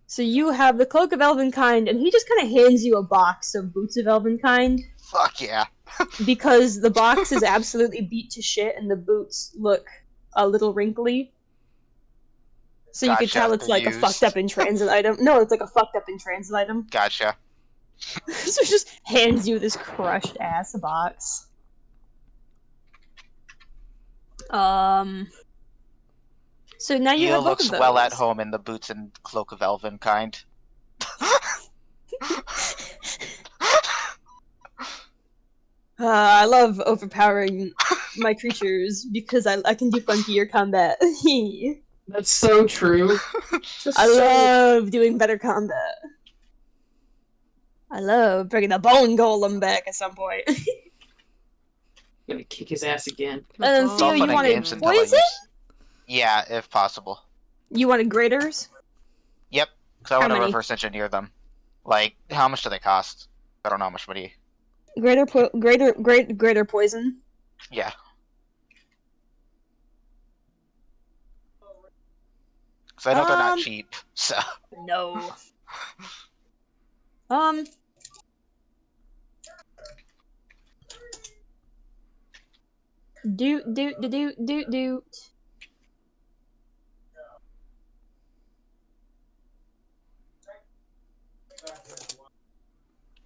So you have the Cloak of Elvenkind, and he just kind of hands you a box of Boots of Elvenkind, Fuck yeah. because the box is absolutely beat to shit, and the boots look a little wrinkly. So you could Gotcha, tell it's they're like a used. fucked up in transit item. No, it's like a fucked up in transit item. Gotcha. So he just hands you this crushed ass box. So now you Eel have both looks of those. well at home in the boots and cloak of Elvenkind. I love overpowering my creatures because I can do funkier combat. That's so true. I love doing better combat. I love bringing the bone golem back at some point. Gonna kick his ass again. And then It's all Theo, fun you and wanted games until I poison? use... Yeah, if possible. You wanted graders? Yep, because I How want to many? reverse engineer them. Like, how much do they cost? I don't know how much money. Greater poison. Yeah. Because I know they're not cheap, so... No. Do.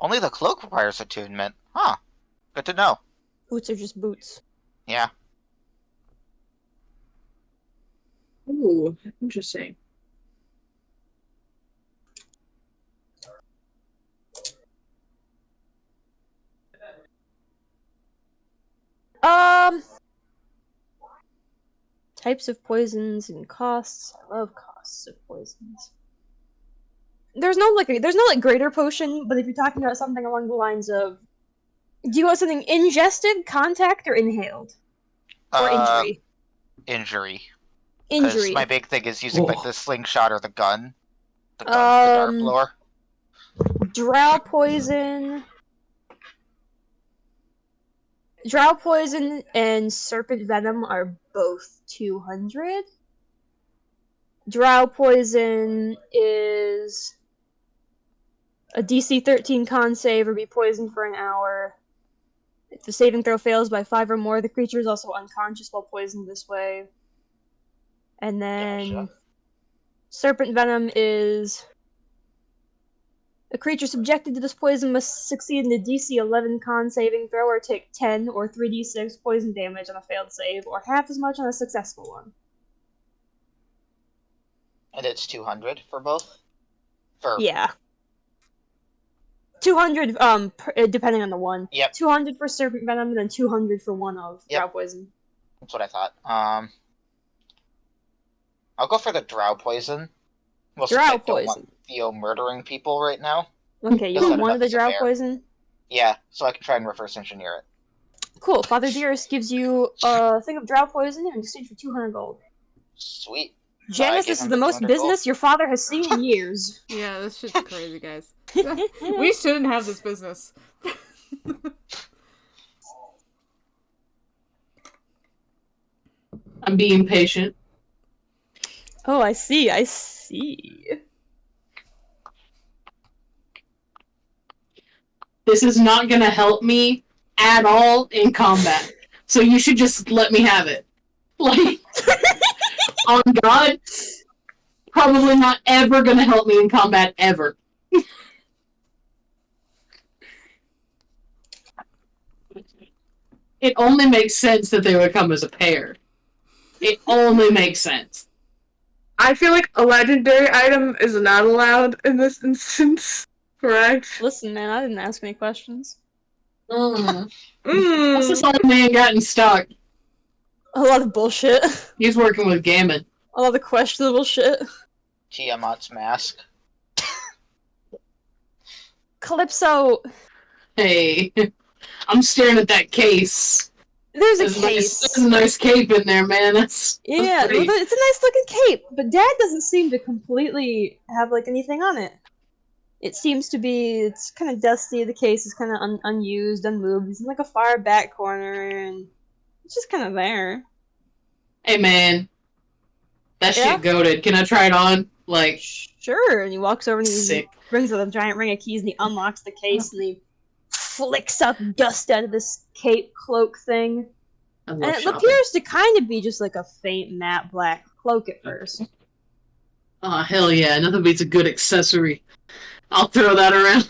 Only the cloak requires attunement. Huh. Good to know. Boots are just boots. Yeah. Ooh, interesting. Types of poisons and costs. I love costs of poisons. There's no greater potion, but if you're talking about something along the lines of, do you want something ingested, contact, or inhaled, or injury? Injury. Injury. My big thing is using like Oh. the slingshot or the gun. The dart blower. Drow poison. Drow poison and serpent venom are both 200. Drow poison is a DC 13 con save or be poisoned for an hour. If the saving throw fails by 5 or more, the creature is also unconscious while poisoned this way. And then Gotcha. serpent venom is a creature subjected to this poison must succeed in a DC 11 con saving throw or take 10 or 3d6 poison damage on a failed save, or half as much on a successful one. And it's 200 for both? Yeah. 200, depending on the one. Yep. 200 for serpent venom, and then 200 for one of Yep. drow poison. That's what I thought. I'll go for the drow poison. Mostly Drow I don't poison. want Theo murdering people right now. Okay, you Just want set it one up of the as a drow bear. poison? Yeah, so I can try and reverse engineer it. Cool. Father Dearest gives you a thing of drow poison in exchange for 200 gold. Sweet. Janice, give this is him the the most 200 gold. business your father has seen in years. Yeah, this shit's crazy, guys. We shouldn't have this business. I'm being patient. Oh, I see. I see. This is not gonna help me at all in combat. So you should just let me have it. Like, on God, probably not ever gonna help me in combat ever. It only makes sense that they would come as a pair. It only makes sense. I feel like a legendary item is not allowed in this instance. Correct? Listen, man, I didn't ask any questions. What's Mm. this old man got in stock? A lot of bullshit. He's working with Gammon. A lot of questionable shit. Tiamat's mask. Calypso, Hey, I'm staring at that case. there's a There's case. a nice cape in there, man. That's Yeah, great. well, it's a nice looking cape, but Dad doesn't seem to completely have like anything on it. It seems to be, it's kind of dusty. The case is kind of unused, unmoved. It's in like a far back corner, and it's just kind of there. Hey, man. That Yeah? shit goated. Can I try it on? Like, Sure. And he walks over and he sick. brings out a giant ring of keys and he unlocks the case and he flicks up dust out of this cape cloak thing. I And love it shopping. appears to kind of be just like a faint matte black cloak at first. Oh, hell yeah. Nothing beats a good accessory. I'll throw that around.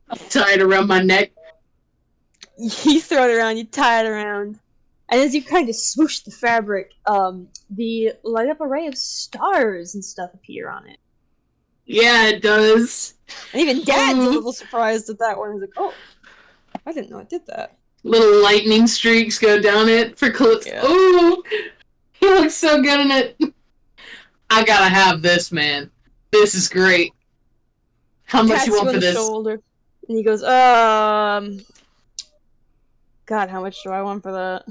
I'll tie it around my neck. You throw it around, you tie it around. And as you kind of swoosh the fabric, the light up array of stars and stuff appear on it. Yeah, it does. And even Dad's a little surprised at that one. He's like, oh, I didn't know it did that. Little lightning streaks go down it for clips. Yeah. Ooh! He looks so good in it. I gotta have this, man. This is great. How much Pats you want on for the this? shoulder. And he goes, God, how much do I want for that?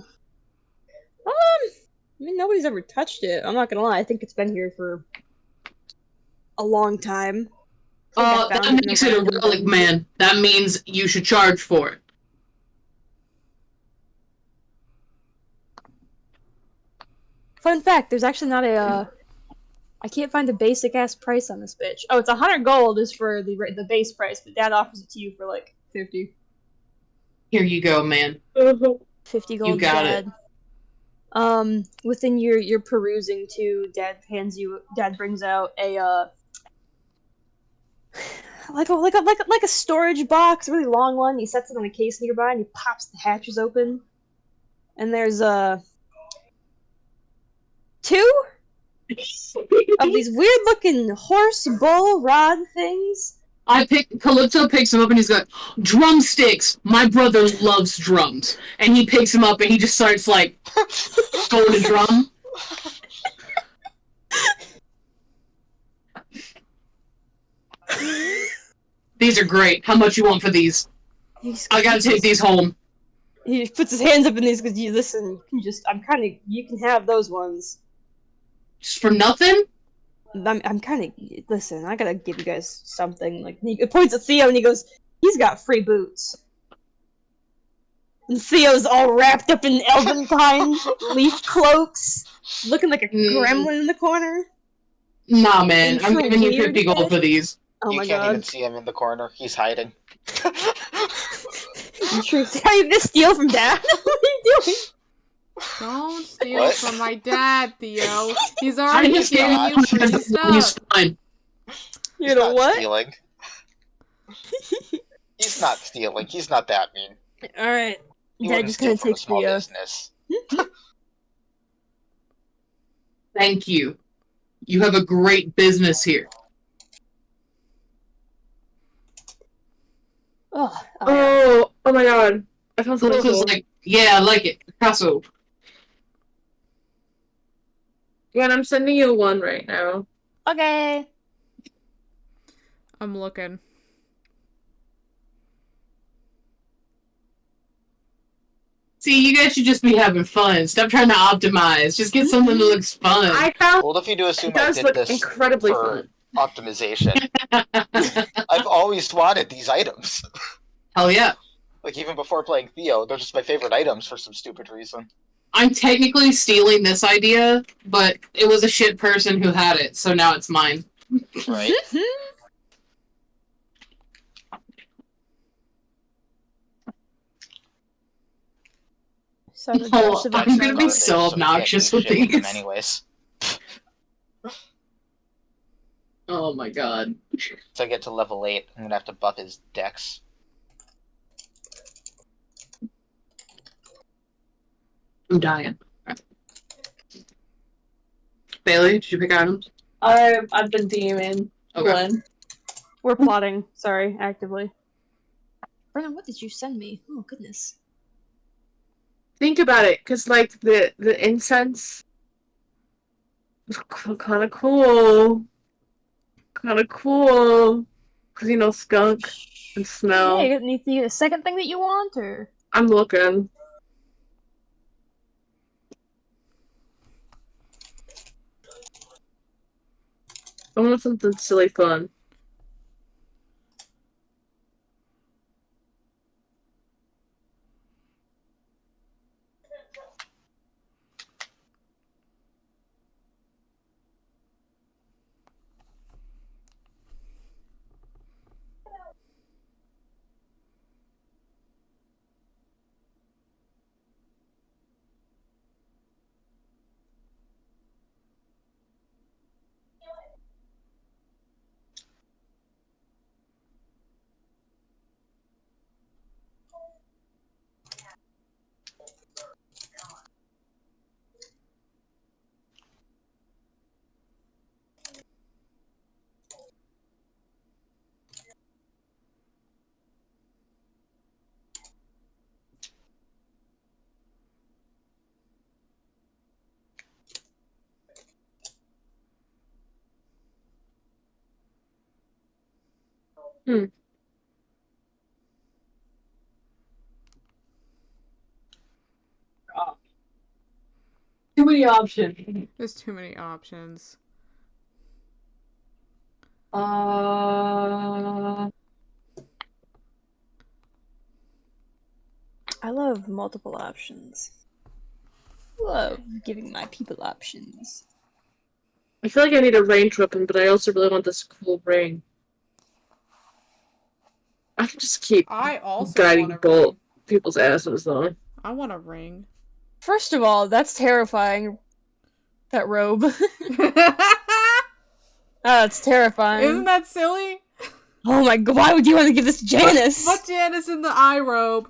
I mean, nobody's ever touched it. I'm not gonna lie, I think it's been here for a long time. I think I That found it in makes it a random relic, bin. man. That means you should charge for it. Fun fact, there's actually not a, I can't find a basic ass price on this bitch. Oh, it's 100 gold is for the base price, but Dad offers it to you for like 50. Here you go, man. 50 gold, got Dad. Within your perusing too, Dad brings out a like a storage box, a really long one. He sets it on a case nearby and he pops the hatches open. And there's two of these weird looking horse bull rod things. Calypso picks him up and he's like, drumsticks! My brother loves drums. And he picks him up and he just starts like going to drum. These are great. How much you want for these? I gotta take these home. He puts his hands up in these because you listen. You can have those ones. Just for nothing? I'm kind of listen. I gotta give you guys something. Like he points at Theo and he goes, "He's got free boots." And Theo's all wrapped up in Elventine leaf cloaks, looking like a gremlin in the corner. Nah, man. I'm Intro giving you weird 50 gold head. for these. Oh You my can't god! even see him in the corner. He's hiding. You are you gonna steal from Dad? What are you doing? Don't steal What? from my dad, Theo. He's I already just gave giving him you free 100 gold. He's stuff. fine. You're He's the not what? stealing. He's not stealing. He's not that mean. All right. He Dad wouldn't just steal kind of from a takes small the. business. Thank you. You have a great business here. Oh, yeah. Oh my god. I found something Calypso's cool. like, yeah, I like it. Picasso. Gwen, I'm sending you one right now. Okay. I'm looking. See, you guys should just be having fun. Stop trying to optimize. Just get something that looks fun. I found Well, if you do assume it I does did look this incredibly for fun. optimization, I've always wanted these items. Hell yeah. Like, even before playing Theo, they're just my favorite items for some stupid reason. I'm technically stealing this idea, but it was a shit person who had it, so now it's mine. Right? So the Oh, Josh of I'm gonna be Exile. so we can't obnoxious do with shit them these. anyways. Oh my god. So I get to level 8, I'm gonna have to buff his dex. I'm dying. Bailey, did you pick items? I've been DMing Okay. Glenn. We're plotting. Sorry, actively. Brennan, what did you send me? Oh, goodness. Think about it, because, like, the incense was kind of cool. Kind of cool. Because, you know, skunk and smell. Yeah, you need a second thing that you want, or? I'm looking. I want something silly fun. Too many options. There's too many options. Uh, I love multiple options. Love giving my people options. I feel like I need a range weapon, but I also really want this cool ring. I can just keep I also guiding want a bolt ring. people's asses, though. I want a ring. First of all, that's terrifying. That robe. That's terrifying. Isn't that silly? Oh my god, why would you want to give this to Janice? Put Janice in the eye robe.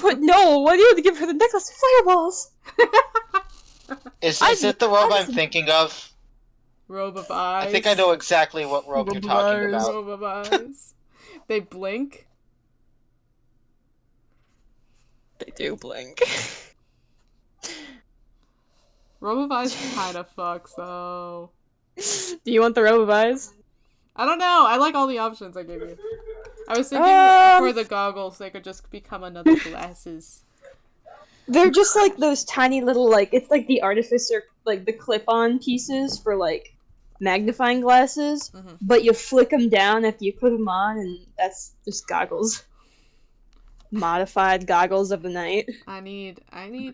But no, why do you want to give her the necklace of fireballs? Is I- it the robe I- I'm thinking of? Robe of eyes. I think I know exactly what robe you're Robe of talking eyes. about. Robe of eyes. They blink. They do blink. Robe of eyes kind of fucks though. Do you want the robe of eyes? I don't know. I like all the options I gave you. I was thinking for the goggles, they could just become another glasses. They're just like those tiny little, like, it's like the artificer, like the clip-on pieces for, like, magnifying glasses, Mhm. but you flick them down after you put them on, and that's just goggles. Modified goggles of the night. I need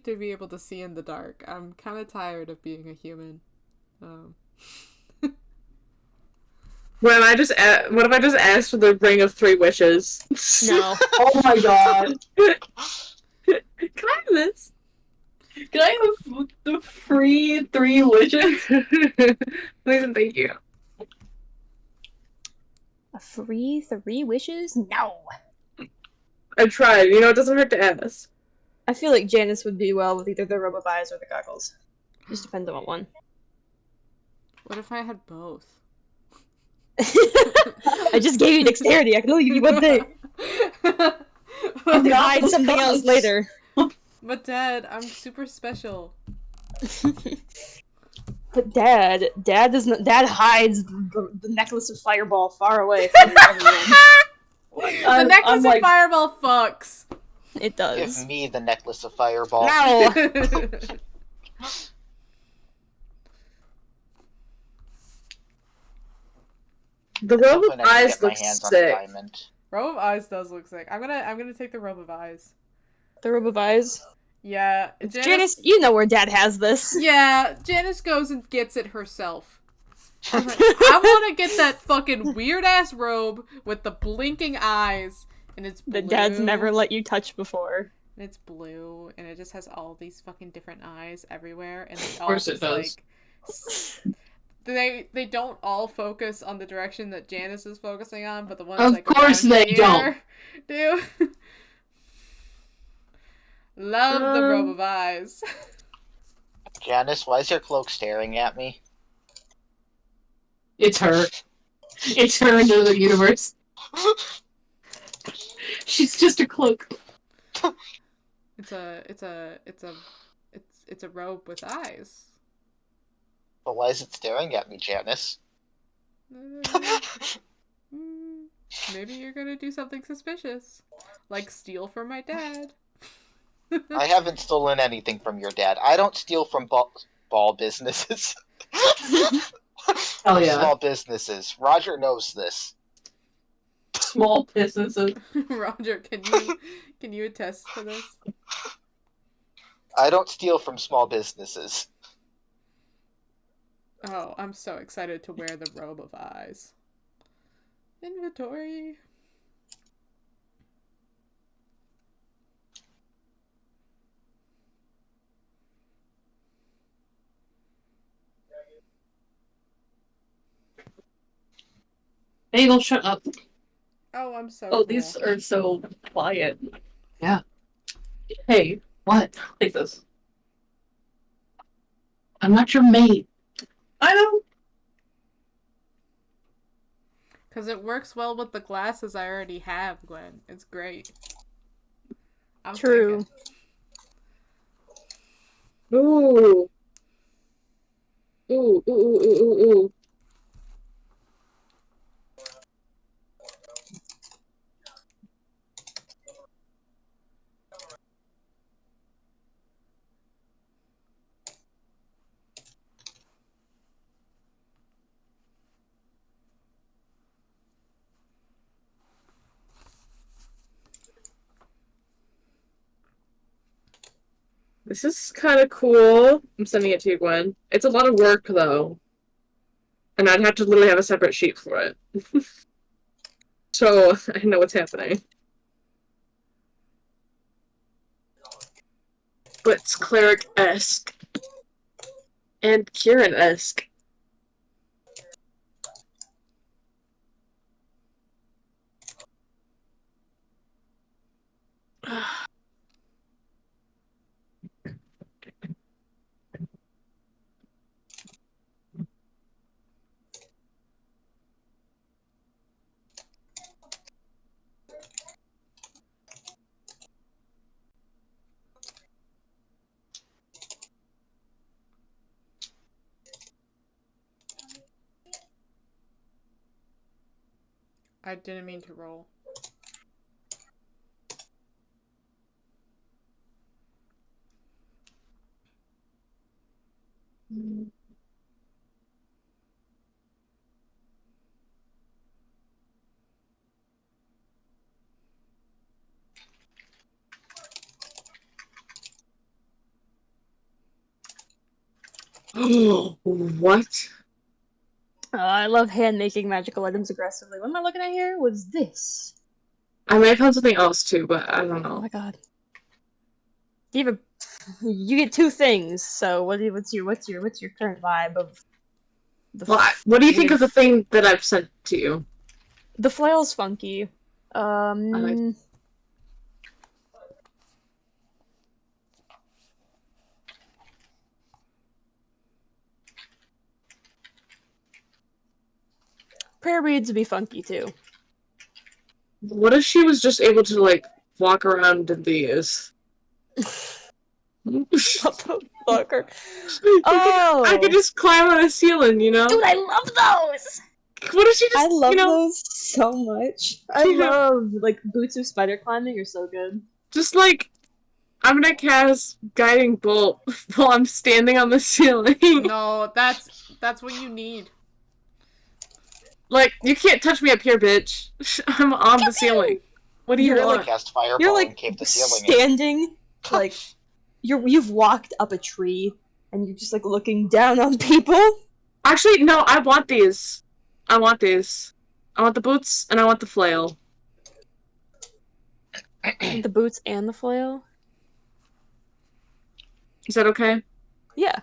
to be able to see in the dark. I'm kind of tired of being a human. What if I just asked for the ring of 3 wishes? No. oh my god. Can I have this? Can I have the free 3 wishes? Please and thank you. A free 3 wishes? No. I tried. You know, it doesn't hurt to ask. I feel like Janice would do well with either the robe of eyes or the goggles. Just depends on what one. What if I had both? I just gave you dexterity. I can only give you one thing. You can hide something else later. But Dad, I'm super special. But Dad does not. Dad hides the necklace of fireball far away from everyone. The necklace of like, fireball fucks. It Give does. me the necklace of fireball. No! The At robe some of point, I should eyes get my looks hands on the sick. diamond. Robe of Eyes does look sick. I'm gonna take the Robe of Eyes. The robe of eyes. Yeah, Janice, you know where Dad has this. Yeah, Janice goes and gets it herself. I was like, I want to get that fucking weird ass robe with the blinking eyes, and it's blue. That Dad's never let you touch before. And it's blue, and it just has all these fucking different eyes everywhere, and Of course it does. They don't all focus on the direction that Janice is focusing on, but the ones Of like course around they here don't. do. Love the Robe of Eyes. Janice, why is your cloak staring at me? It's her. It's her in another universe. She's just a cloak. It's a robe with eyes. But why is it staring at me, Janice? Maybe you're gonna do something suspicious, like steal from my dad. I haven't stolen anything from your dad. I don't steal from ball businesses. Oh yeah. Small businesses. Roger knows this. Small businesses. Roger, can you attest to this? I don't steal from small businesses. Oh, I'm so excited to wear the Robe of Eyes. Inventory. Hey, don't shut up. Oh, I'm so Oh, cool. these are so quiet. Yeah. Hey, what? Take this. I'm not your mate. I know. Because it works well with the glasses I already have, Gwen. It's great. I'm True. thinking. Ooh. Ooh, ooh, ooh, ooh, ooh, ooh. This is kind of cool. I'm sending it to you, Gwen. It's a lot of work, though. And I'd have to literally have a separate sheet for it. So, I know what's happening. But it's cleric-esque. And Kieran-esque. I didn't mean to roll. What? I love hand making magical items aggressively. What am I looking at here? What's this? I might have found something else, too, but I don't Oh know. my god. You get two things, so what's your current vibe of the Well, what do you think of the thing that I've sent to you? The flail's funky. like- Prayer beads would be funky too. What if she was just able to, like, walk around in these? What the fucker? Oh! I could just climb on a ceiling, you know? Dude, I love those! What if she just, I love you know, those so much. I You know- love, like, boots of spider climbing are so good. Just like, I'm gonna cast Guiding Bolt while I'm standing on the ceiling. No, that's what you need. Like, you can't touch me up here, bitch. I'm on the ceiling. What do you Really want? cast Fireball You're and like cave the ceiling in. standing, like you've walked up a tree, and you're just like looking down on people. Actually, no, I want these. I want these. I want the boots, and I want the flail. The boots and the flail. Is that okay? Yeah,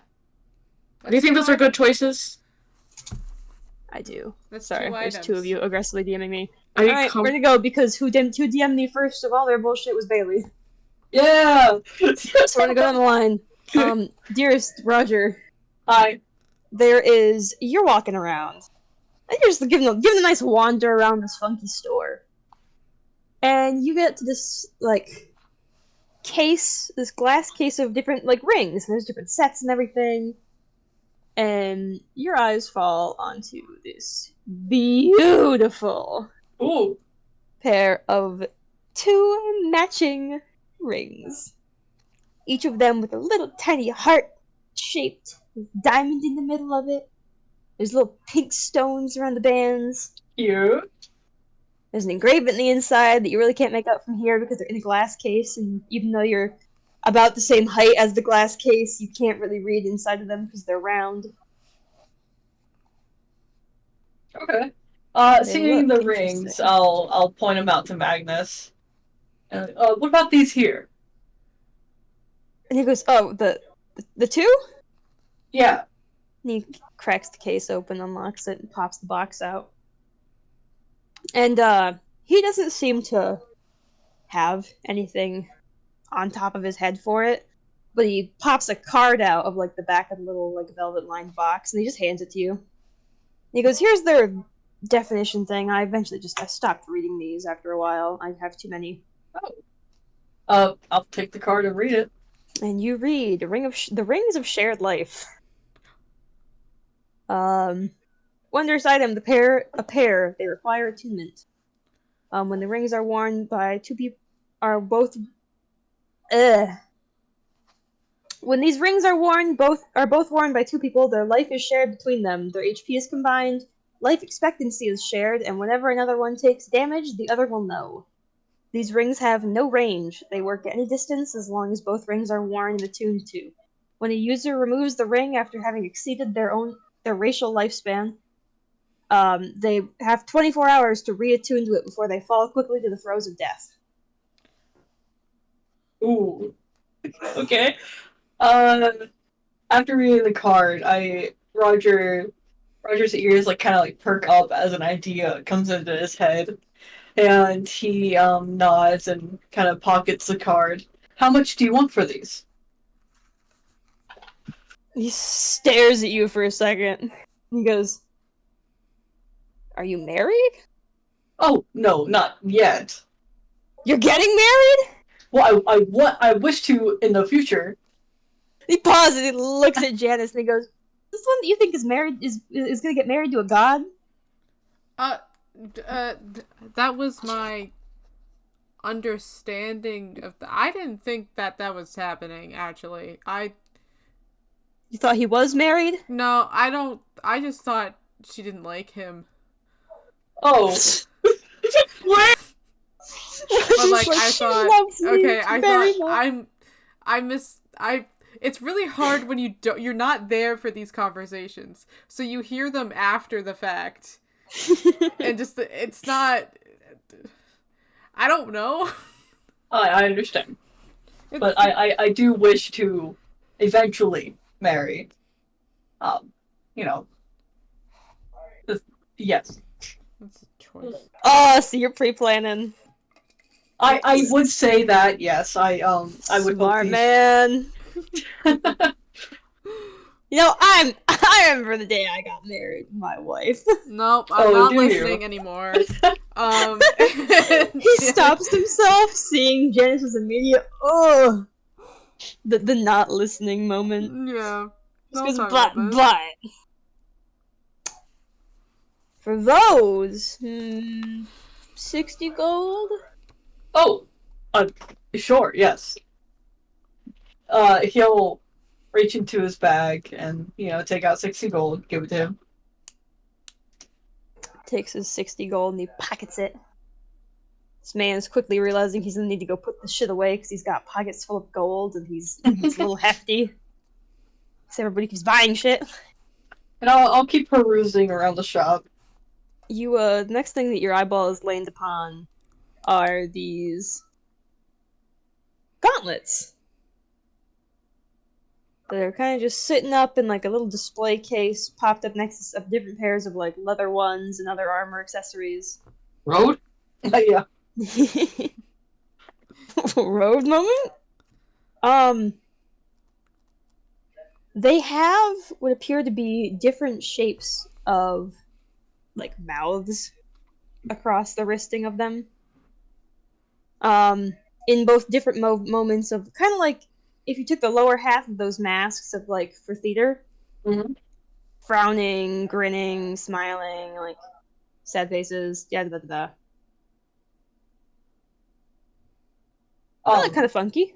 Do you think those are good choices? I do. That's Sorry, two there's items. two of you aggressively DMing me. Are you Alright, we're gonna go because who DM'd me first of all their bullshit was Bailey. Yeah! So we're gonna go down the line. Dearest Roger, Hi. you're walking around. And you're just giving a nice wander around this funky store. And you get to this, like, case, this glass case of different, like, rings. There's different sets and everything. And your eyes fall onto this beautiful Ooh. pair of 2 matching rings. Each of them with a little tiny heart-shaped diamond in the middle of it. There's little pink stones around the bands. Cute. There's an engraving in the inside that you really can't make out from here because they're in a glass case, and even though you're about the same height as the glass case, you can't really read inside of them because they're round. Okay. They Seeing look the rings, interesting. I'll point them out to Magnus. What about these here? And he goes, "Oh, the 2?" Yeah. And he cracks the case open, unlocks it, and pops the box out. And he doesn't seem to have anything on top of his head for it, but he pops a card out of like the back of the little like velvet lined box, and he just hands it to you. He goes, "Here's their definition thing. I stopped reading these after a while. I have too many." I'll take the card and read it. And you read the rings of shared life. Wondrous item, a pair. They require attunement. When the rings are worn by 2 people, when these rings are both worn by 2 people, their life is shared between them. Their HP is combined, life expectancy is shared, and whenever another one takes damage, the other will know. These rings have no range. They work at any distance as long as both rings are worn and attuned to. When a user removes the ring after having exceeded their racial lifespan, they have 24 hours to reattune to it before they fall quickly to the throes of death. Ooh. Okay. After reading the card, Roger's ears like kind of like perk up as an idea comes into his head, and he nods and kind of pockets the card. How much do you want for these? He stares at you for a second. He goes, "Are you married?" Oh no, not yet. "You're getting married?" Well, I wish to in the future. He pauses and he looks at Janice and he goes, "This one that you think is married is gonna get married to a god?" That was my understanding of I didn't think that was happening, actually. You thought he was married? No, I don't. I just thought she didn't like him. Oh. What? But like I thought, okay, it's really hard when you're not there for these conversations. So you hear them after the fact. And just it's not I don't know. I understand. But I do wish to eventually marry. You know. Yes. That's a choice. Oh, so you're pre-planning. I would say that, yes. I would Smart hope man. You know, I remember the day I got married to my wife. Nope, I'm not do you? listening anymore. He stops himself, seeing Janice's immediate the not listening moment. Yeah. Just goes, but for those, 60 gold? Oh, Sure, yes. He'll reach into his bag and, take out 60 gold, give it to him. Takes his 60 gold and he pockets it. This man is quickly realizing he's gonna need to go put this shit away because he's got pockets full of gold and he's a little hefty. So everybody keeps buying shit. And I'll keep perusing around the shop. You, the next thing that your eyeball is landed upon are these gauntlets. They're kind of just sitting up in like a little display case, popped up next to different pairs of like leather ones and other armor accessories. Road? Yeah. Road moment? They have what appear to be different shapes of like mouths across the wristing of them. In both different moments of kind of like if you took the lower half of those masks of like for theater, frowning, grinning, smiling, like sad faces, da. Kind of funky.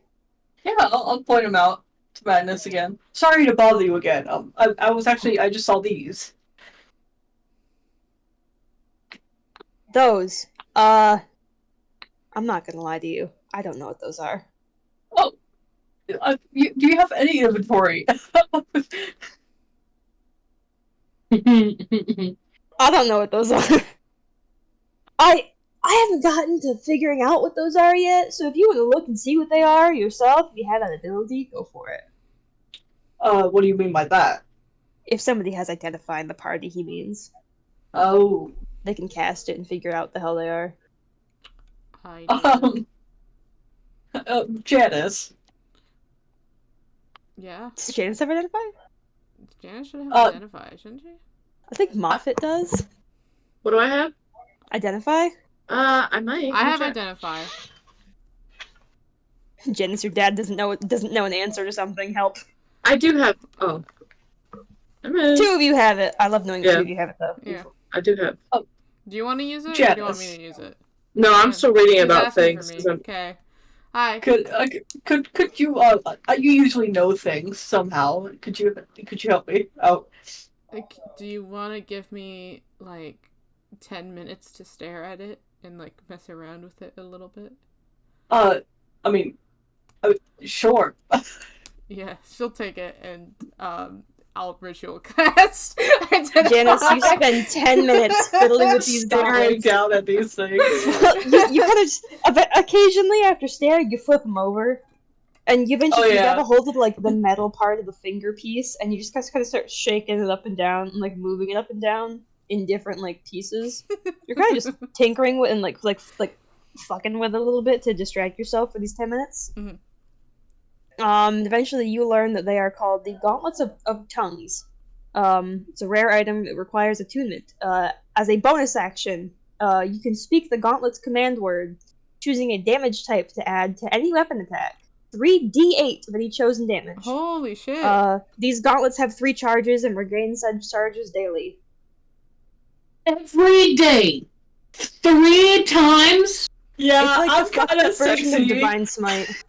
Yeah, I'll point him out to Magnus again. Sorry to bother you again. I just saw these. Those. I'm not gonna lie to you. I don't know what those are. Oh, do you have any inventory? I don't know what those are. I haven't gotten to figuring out what those are yet, so if you want to look and see what they are yourself, if you have that ability, go for it. What do you mean by that? If somebody has identified the party he means. Oh. They can cast it and figure out the hell they are. Janice. Yeah? Does Janice have identify? Janice should have identify, shouldn't she? I think Moffat does. What do I have? Identify? I might. I have identify. Janice, your dad doesn't know an answer to something. Help. I do have. Oh. Two of you have it. I love knowing two of you have it, though. Yeah. I do have. Oh. Do you want to use it, Janice. or do you want me to use it? No, I'm still reading He's about asking things. for me. Okay. Hi. Could you you usually know things somehow. Could you help me out? Do you want to give me like 10 minutes to stare at it and like mess around with it a little bit? I mean, sure. Yeah, she'll take it and I'll ritual cast. Janice, you spend 10 minutes fiddling with these staring gauntlets. down at these things. you kind of just, occasionally after staring, you flip them over, and you eventually grab a hold of like the metal part of the finger piece, and you just kind of start shaking it up and down, and like moving it up and down in different like pieces. You're kind of just tinkering with and like fucking with it a little bit to distract yourself for these 10 minutes. Mm-hmm. Eventually you learn that they are called the Gauntlets of Tongues. It's a rare item that requires attunement. As a bonus action, you can speak the Gauntlet's command word, choosing a damage type to add to any weapon attack. 3d8 of any chosen damage. Holy shit. These gauntlets have 3 charges and regain such charges daily. Every day. 3 times? Yeah, it's like I'm kind of version sexy. of Divine Smite.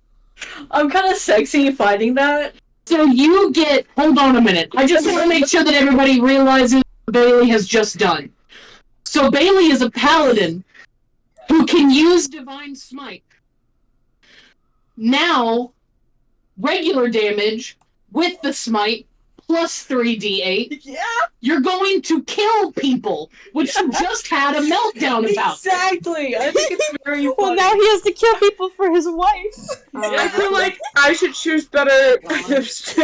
I'm kind of sexy fighting that. So you get... Hold on a minute. I just want to make sure that everybody realizes what Bailey has just done. So Bailey is a paladin who can use Divine Smite. Now, regular damage with the smite plus 3d8. Yeah. You're going to kill people, which you just had a meltdown about. Exactly. I think it's very funny. Well, now he has to kill people for his wife. I feel like I should choose better. This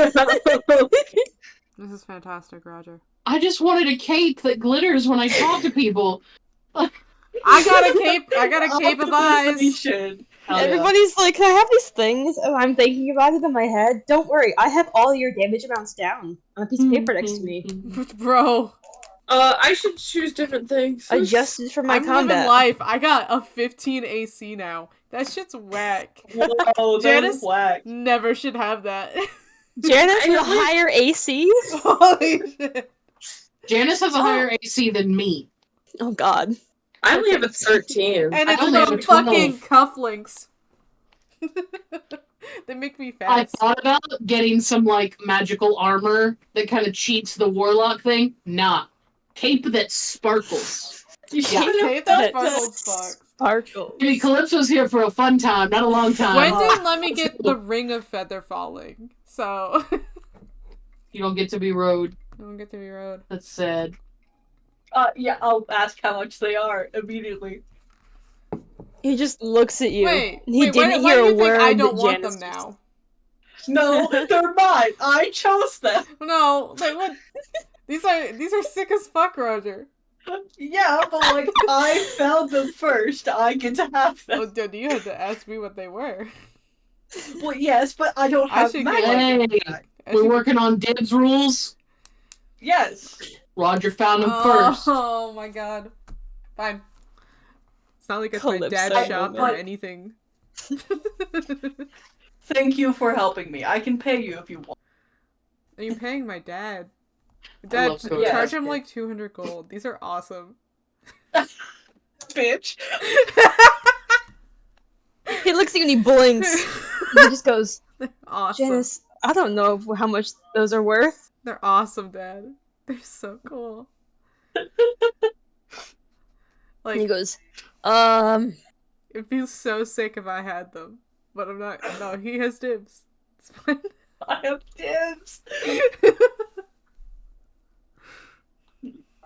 is fantastic, Roger. I just wanted a cape that glitters when I talk to people. I got a cape of eyes. Everybody's like, can I have these things? And I'm thinking about it in my head. Don't worry, I have all your damage amounts down on a piece of paper next to me. Bro. I should choose different things. Adjusted for my I'm combat. living life. I got a 15 AC now. That shit's whack. Whoa, Janice whack. never should have that. Janice with a higher AC? Holy shit. Janice has a higher AC than me. Oh god. I only have a 13. And it's only have from a 12. fucking cufflinks. They make me I fast. thought about getting some like magical armor that kind of cheats the warlock thing. Nah, cape that sparkles. Yeah, Kate, that sparkles fucks. Sparkles. I mean, Calypso's here for a fun time, not a long time. Gwen didn't let me get the ring of feather falling, so You don't get to be rode. I don't get to be rode. That's sad. Yeah, I'll ask how much they are immediately. He just looks at you. Wait, he why didn't do hear you a think word I don't that want Janice them now? No, they're mine. I chose them. No, like what? These are sick as fuck, Roger. Yeah, but like I found them first. I get to have them. Oh, dude, you had to ask me what they were. Well, yes, but I don't I have should magic. get- Hey, I we're should- working on dibs rules. Yes. Roger found them first. Oh my god. Fine. It's not like it's my Calypso dad's shop or moment. anything. Thank you for helping me. I can pay you if you want. Are you paying my dad? I Dad, love Cody. charge Yeah. him like 200 gold. These are awesome. Bitch. He looks at you and he blinks. He just goes, Awesome. Janice, I don't know how much those are worth. They're awesome, Dad. They're so cool. And he Like, goes, it'd be so sick if I had them. But I'm not. No, he has dibs. It's fine. I have dibs.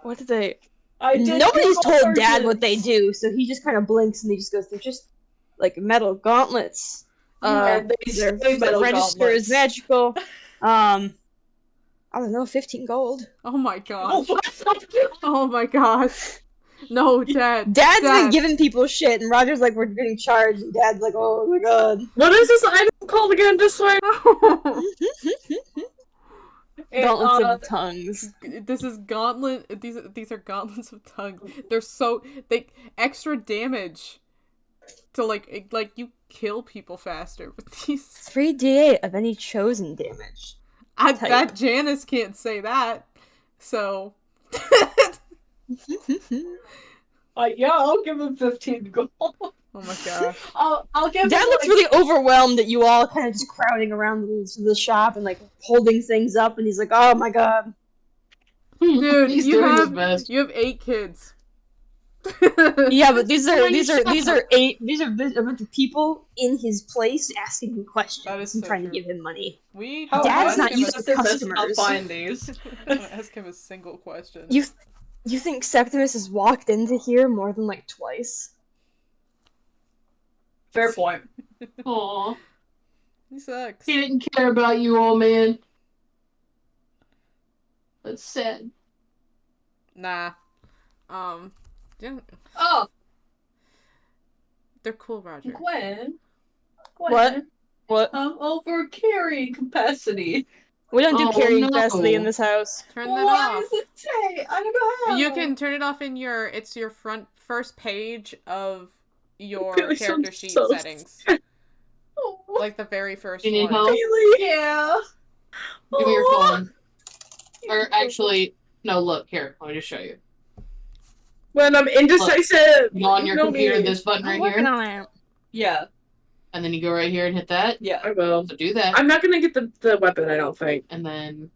what did they... I did Nobody's Google told Dad searches. what they do, so he just kind of blinks and he just goes, they're just like metal gauntlets. And they Their say metal register gauntlets. is magical. I don't know, 15 gold. Oh my Oh, gosh. what the Oh my gosh. No, Dad. Dad's been Dad. giving people shit, and Roger's like, we're getting charged, and Dad's like, oh my god. What is this item called again? Just like Gauntlets of tongues. This is gauntlet. These are gauntlets of tongue. They're so they extra damage to like you kill people faster with these. 3d8 of any chosen damage. Type. That Janice can't say that. So yeah, I'll give him 15 gold. oh my gosh. I'll give Dad him looks like, really overwhelmed at you all kind of just crowding around the shop and like holding things up, and he's like, oh my god. Dude, He's you doing his have best. 8 kids. Yeah, but these are Shut a bunch of people in his place asking him questions That is and so trying true. to give him money. We how Dad's don't not ask used him to a- customers. I'll find these. I don't ask him a single question. You think Septimus has walked into here more than like twice? Fair point. Aw, He sucks. he didn't care about you, old man. That's sad. Nah. Yeah, Oh, they're cool, Roger. Gwen. What? Over carrying capacity. We don't do Oh, carrying no. capacity in this house. Turn that Why off. does it say? I don't know how. You can turn it off in your first page of your Really character sounds sheet so settings. Oh, Like the very first You need one. help? really? Yeah. Give me your Aw. phone. Or actually, no, look, here, let me just show you. when I'm indecisive. You go on your No computer, need. this button I'm right working here, on it. Yeah. and then you go right here and hit that. Yeah. I will. So do that, I'm not gonna get the weapon, I don't think. and then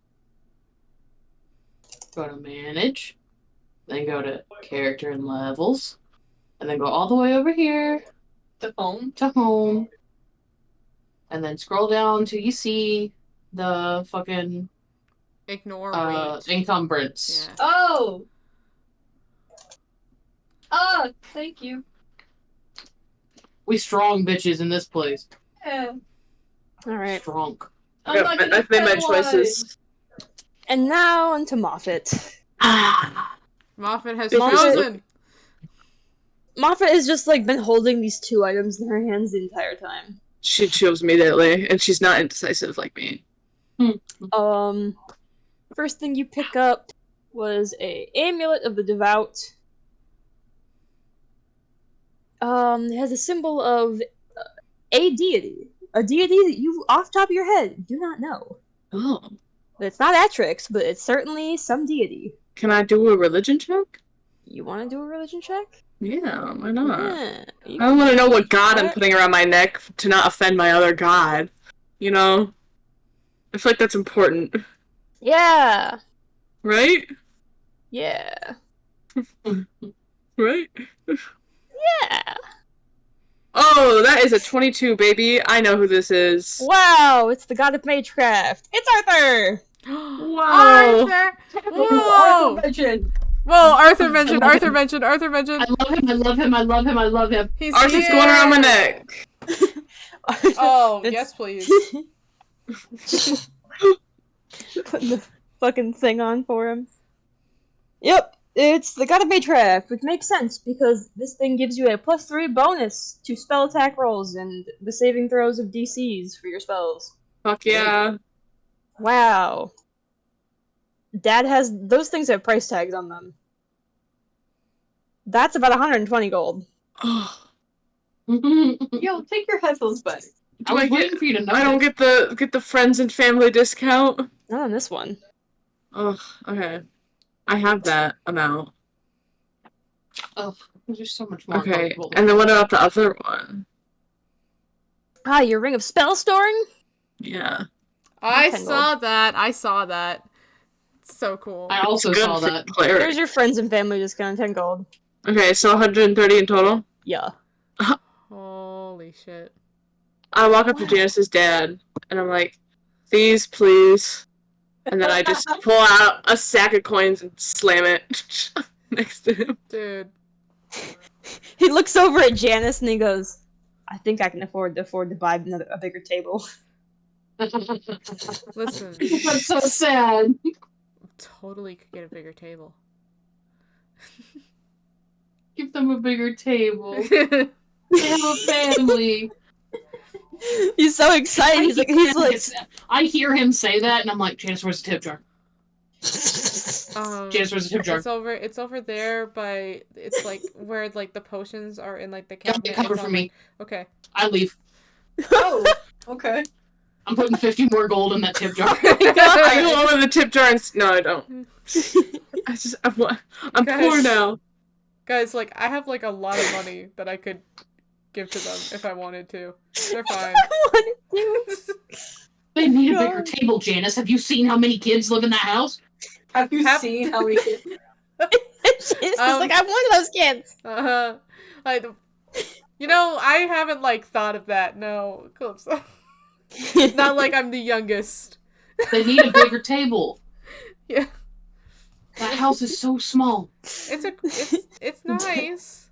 go to manage, then go to character and levels, and then go all the way over here The phone. to home, and then scroll down till you see the fucking Ignore weight. encumbrance. Yeah. Oh. Thank you. We strong bitches in this place. Yeah. Alright. Strong. I'm not gonna I've made my tell lies. choices. And now onto Moffat. Ah. Moffat has Moffat- chosen. Moffat has just like been holding these 2 items in her hands the entire time. She chose immediately, and she's not indecisive like me. First thing you pick up was a amulet of the devout. It has a symbol of a deity that you, off the top of your head, do not know. Oh. It's not Atrix, but it's certainly some deity. Can I do a religion check? You want to do a religion check? Yeah, why not? Yeah, you I want to know what god I'm What? putting around my neck to not offend my other god. You know? I feel like that's important. Yeah. Right? Yeah. Right? Yeah. Oh, that is a 22, baby. I know who this is. Wow, it's the god of magecraft. It's Arthur! Whoa. Arthur! Arthur Whoa! mentioned. Whoa, Arthur mentioned, I love Arthur him. mentioned, Arthur mentioned. I love him. I love him. I love him. I love him. He's Arthur's here! going around my neck. Oh, It's- yes, please. Putting the fucking thing on for him. Yep, it's the god of magecraft, which makes sense because this thing gives you a +3 bonus to spell attack rolls and the saving throws of DCs for your spells. Fuck yeah. Wow. Dad has those things have price tags on them. That's about 120 gold. Oh. Yo, take your headphones back. I was waiting for you to know. I don't get the friends and family discount. Not on this one. Oh, okay. I have that amount. Oh, there's so much more. Okay, gold. and then what about the other one? Ah, your ring of spell storing? Yeah. I 10 saw that. I saw that. It's so cool. I also Good saw for that. cleric. There's your friends and family discount, 10 gold. Okay, so 130 in total. Yeah. Holy shit. I walk up to Janice's dad, and I'm like, "These, please." And then I just pull out a sack of coins and slam it next to him. Dude. He looks over at Janice and he goes, I think I can afford to buy a bigger table. Listen. That's so sad. Totally could get a bigger table. Give them a bigger table. They have a family. He's so excited. He's like I hear him say that, and I'm like, Janice, where's the tip jar? Um, Janice, where's the tip jar? It's over there by, it's like where like the potions are in like the Don't cabinet. be covered It's for on, me. Okay. I leave. Oh, okay. I'm putting 50 more gold in that tip jar. I go over the tip jar and no, I don't. I'm poor now. Guys, like, I have like a lot of money that I could give to them if I wanted to. They're fine. They need a bigger table, Janice. Have you seen how many kids live in that house? Have you seen how many kids? It's like, I'm one of those kids. You know, I haven't like thought of that. No, Calypso. Not like I'm the youngest. They need a bigger table. Yeah. That house is so small. It's nice.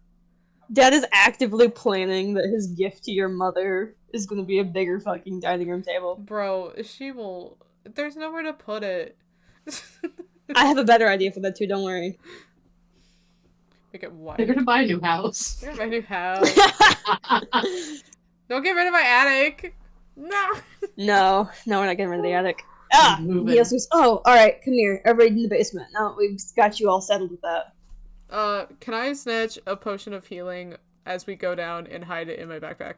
Dad is actively planning that his gift to your mother is going to be a bigger fucking dining room table. Bro, she will. There's nowhere to put it. I have a better idea for that too, don't worry. Make it white. They're gonna buy a new house. Get my new house. Don't get rid of my attic. No. No, we're not getting rid of the attic. Ah! Moving. He also goes, oh, alright, come here. Everybody in the basement. Now we've got you all settled with that. Can I snatch a potion of healing as we go down and hide it in my backpack?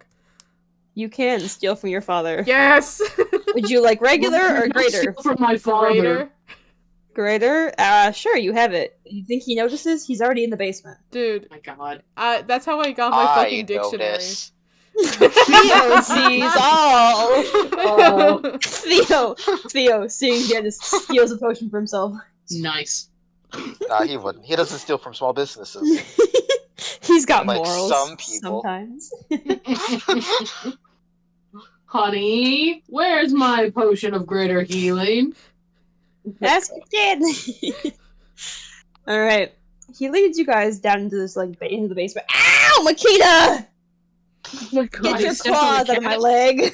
You can steal from your father. Yes! Would you like regular or greater? From my father. Greater? Greater? Sure, you have it. You think he notices? He's already in the basement. Dude, Oh my god. that's how I got my I fucking dictionary. notice. Theo sees all! Theo, seeing Janice, steals a potion for himself. Nice. Nah, he wouldn't. He doesn't steal from small businesses. He's got Like morals. some people. Sometimes. Honey, where's my potion of greater healing? Ask your kid! Alright. He leads you guys down into this, like, into the basement. Ow, Makita! Oh my god. Get your stepped on claws the out of my cat. leg!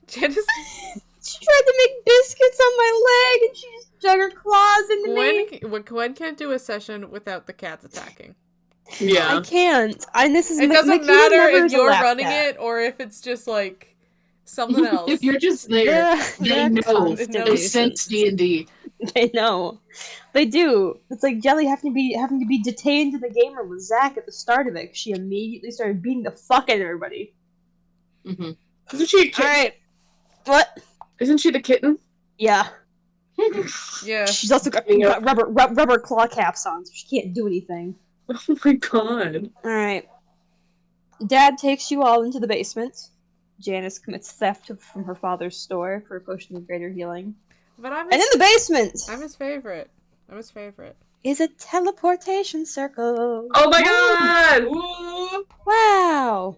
Janice, She tried to make biscuits on my leg, and she just dug her claws into me. Gwen can't do a session without the cats attacking. Yeah. I can't. This is It doesn't Makita matter never if is a you're lap running cat. it or if it's just like something else. If you're just there, they They're know. constant They They nuisance. sense D&D. They know. They do. It's like Jelly having to be detained in the game room with Zach at the start of it. 'Cause she immediately started beating the fuck out of everybody. Mm-hmm. Isn't she a kitten? Alright. What? Isn't she the kitten? Yeah. Yeah. She's also got rubber claw caps on, so she can't do anything. Oh my god. Alright. Dad takes you all into the basement. Janice commits theft from her father's store for a potion of greater healing. But I'm And in the basement I'm his favorite. I'm his favorite. is a teleportation circle. Oh my god! Ooh. Wow.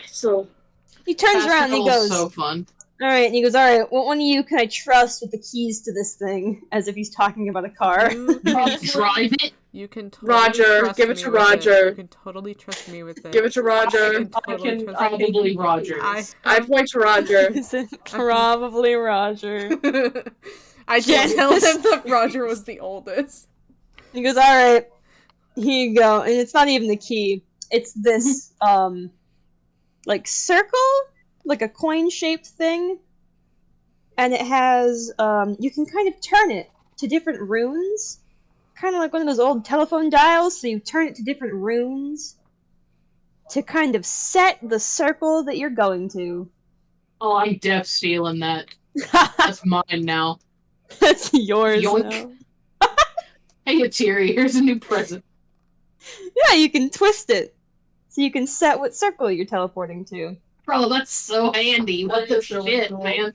So, He turns Fast around and he travel's goes, so fun. alright, and he goes, alright, what one of you can I trust with the keys to this thing? As if he's talking about a car. You Can can, you drive it? you can totally Roger, trust give it me to with Roger. You can totally trust me with it. give it to I Roger. can totally trust me. Probably Rogers. I point to Roger. Is it probably Roger? I did tell him that Roger was the oldest. He goes, alright, here you go. And it's not even the key. It's this, like, circle? Like a coin-shaped thing. And it has, you can kind of turn it to different runes. Kind of like one of those old telephone dials, so you turn it to different runes to kind of set the circle that you're going to. Oh, I'm def stealing that. That's mine now. That's yours Yoink. now. Hey, Atiri, here's a new present. Yeah, you can twist it. So you can set what circle you're teleporting to. Bro, that's so handy. What That the is really shit, cool. man?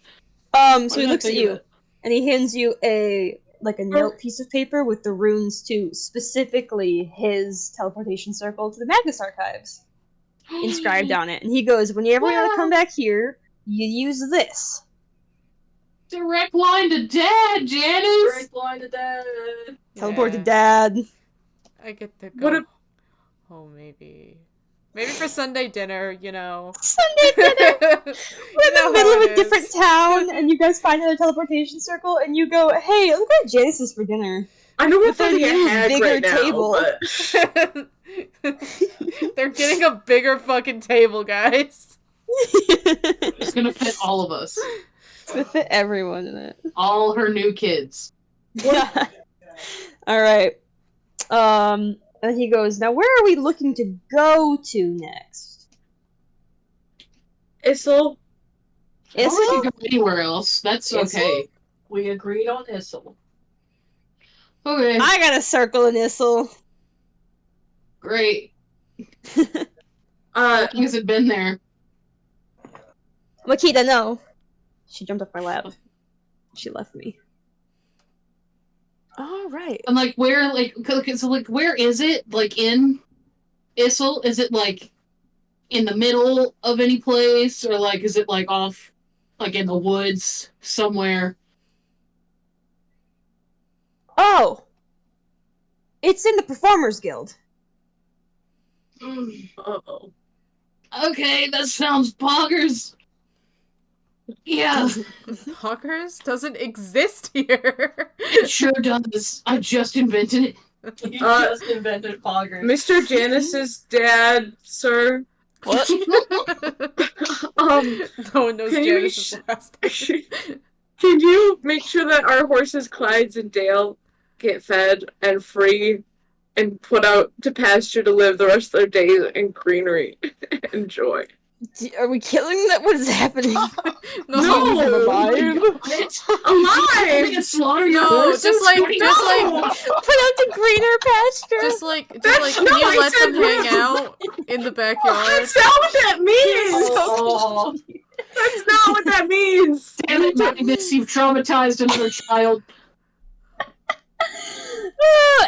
So Why he didn't I looks at think of you, it? and he hands you a note piece of paper with the runes to specifically his teleportation circle to the Magnus Archives inscribed on it. And he goes, whenever you want to come back here, you use this. Direct line to Dad, Janice! Direct line to Dad. Teleport to Yeah. Dad. I get to What go a- home, maybe. Maybe for Sunday dinner, you know. Sunday dinner! We're in the know middle how of it a different is. town, and you guys find another teleportation circle, and you go, hey, look at Janice's for dinner. I know we're With their fighting a new, hag bigger right now, table. but They're getting a bigger fucking table, guys. It's gonna fit all of us. It's gonna fit everyone in it. All her new kids. Alright. And he goes, now where are we looking to go to next? Issel, Or we Issel? can go anywhere else. That's Issel? okay. We agreed on Issel. Okay, I got a circle in Issel. great. How long has it been there? Makita, no. She jumped off my lap. She left me. Alright. And like where, so where is it? Like in Issel? Is it like in the middle of any place, or like is it like off, like in the woods somewhere? Oh! It's in the Performers Guild. uh-oh. Okay, that sounds bonkers. Yeah, Poggers doesn't exist here. it sure does. I just invented it. You just invented poggers. Mr. Janice's dad, sir. What? No one knows Can you Janice's last name. Can you make sure that our horses Clyde's and Dale get fed and free and put out to pasture to live the rest of their days in greenery and joy? Are we killing them? What is happening? No! Them alive? Alive! Slaughter your No, horses? just like Put out to greener pasture. just like, can you let them hang out in the backyard? That's not what that means! Oh, That's not what that means! Damn it, Magnus, you've traumatized another child.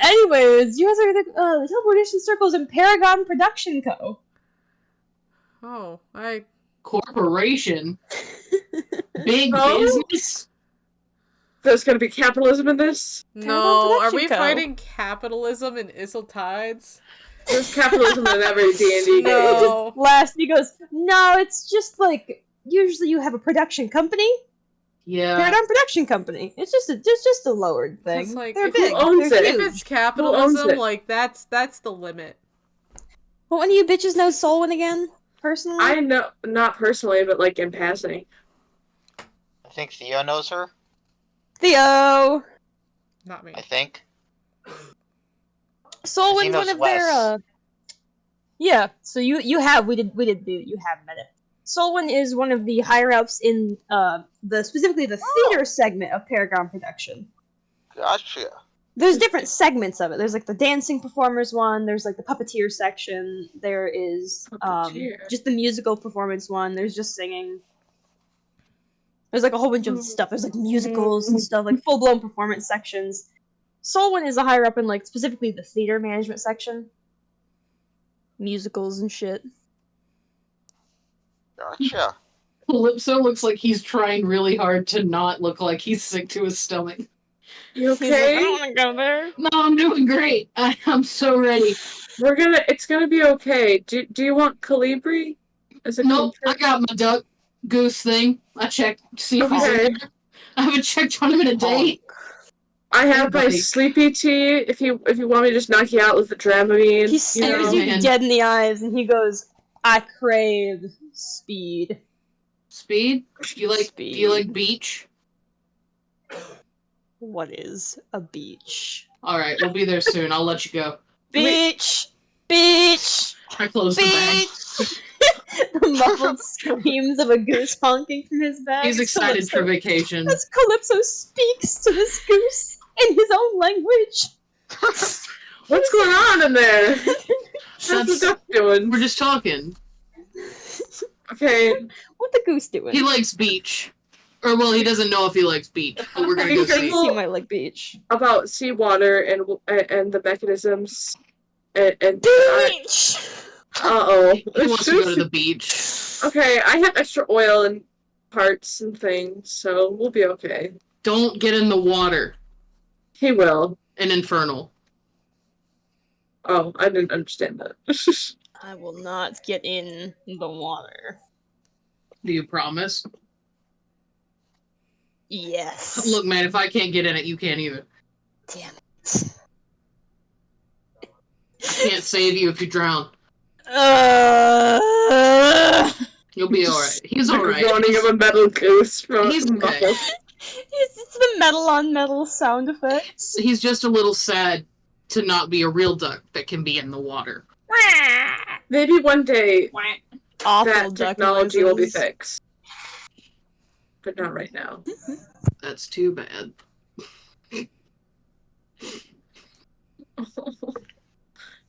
Anyways, you guys are the teleportation circles in Paragon Production Co. Oh, Corporation? Big Oh? business? There's gonna be capitalism in this? no. Are we Production Co. fighting capitalism in Issel Tides? There's capitalism in every D&D game. No. Last, he goes, no, it's just like usually you have a production company, Yeah. Paragon Production Company. It's just a lowered thing. It's like, They're if big. who owns They're it? If huge. it's capitalism, it? like that's the limit. Well, one of you bitches know Solwyn again, personally. I know, not personally, but like in passing. I think Theo knows her. Theo. Not me. I think. Solwyn's knows one of Wes. their. Yeah. So you have we did you have met it. Solwyn is one of the higher ups in specifically the theater segment of Paragon Production. Gotcha. There's different segments of it. There's like the dancing performers one. There's like the puppeteer section. There is Puppeteer. just the musical performance one. There's just singing. There's like a whole bunch of stuff. There's like musicals and stuff, like full blown performance sections. Soul one is a higher up in like specifically the theater management section. Musicals and shit. Gotcha. Calypso looks like he's trying really hard to not look like he's sick to his stomach. You He's like, okay? I don't want to go there. No, I'm doing great. I'm so ready. It's gonna be okay. Do you want Calibri? As a Nope, I comfort? got my duck goose thing. I checked to see if he's Okay. in there. I haven't checked on him in a day. I have my Buddy. sleepy tea. If you want me to just knock you out with the Dramamine. He stares know. you Man. dead in the eyes and he goes, I crave speed. Speed? Do you like beach? What is a beach? Alright, we'll be there soon. I'll let you go. Beach! Beach! I closed the bag. Beach! The muffled screams of a goose honking from his bag. He's excited for vacation. As Calypso speaks to this goose in his own language. What's going on in there? What's the duck doing? We're just talking. Okay. What the goose doing? He likes beach. Or, well, he doesn't know if he likes beach, but we're gonna Be go He see. careful. might like beach. About seawater and the mechanisms and Beach! uh-oh. He wants to go to the beach. Okay, I have extra oil and parts and things, so we'll be okay. Don't get in the water. He will. An infernal. Oh, I didn't understand that. I will not get in the water. Do you promise? Yes. Look, man, if I can't get in it, you can't either. Damn it. I can't save you if you drown. You'll be alright. He's alright. Groaning of a metal goose from He's okay. muffled. It's the metal on metal sound effects. He's just a little sad to not be a real duck that can be in the water. Maybe one day Awful that duck technology will be noises. fixed. But not right now. That's too bad.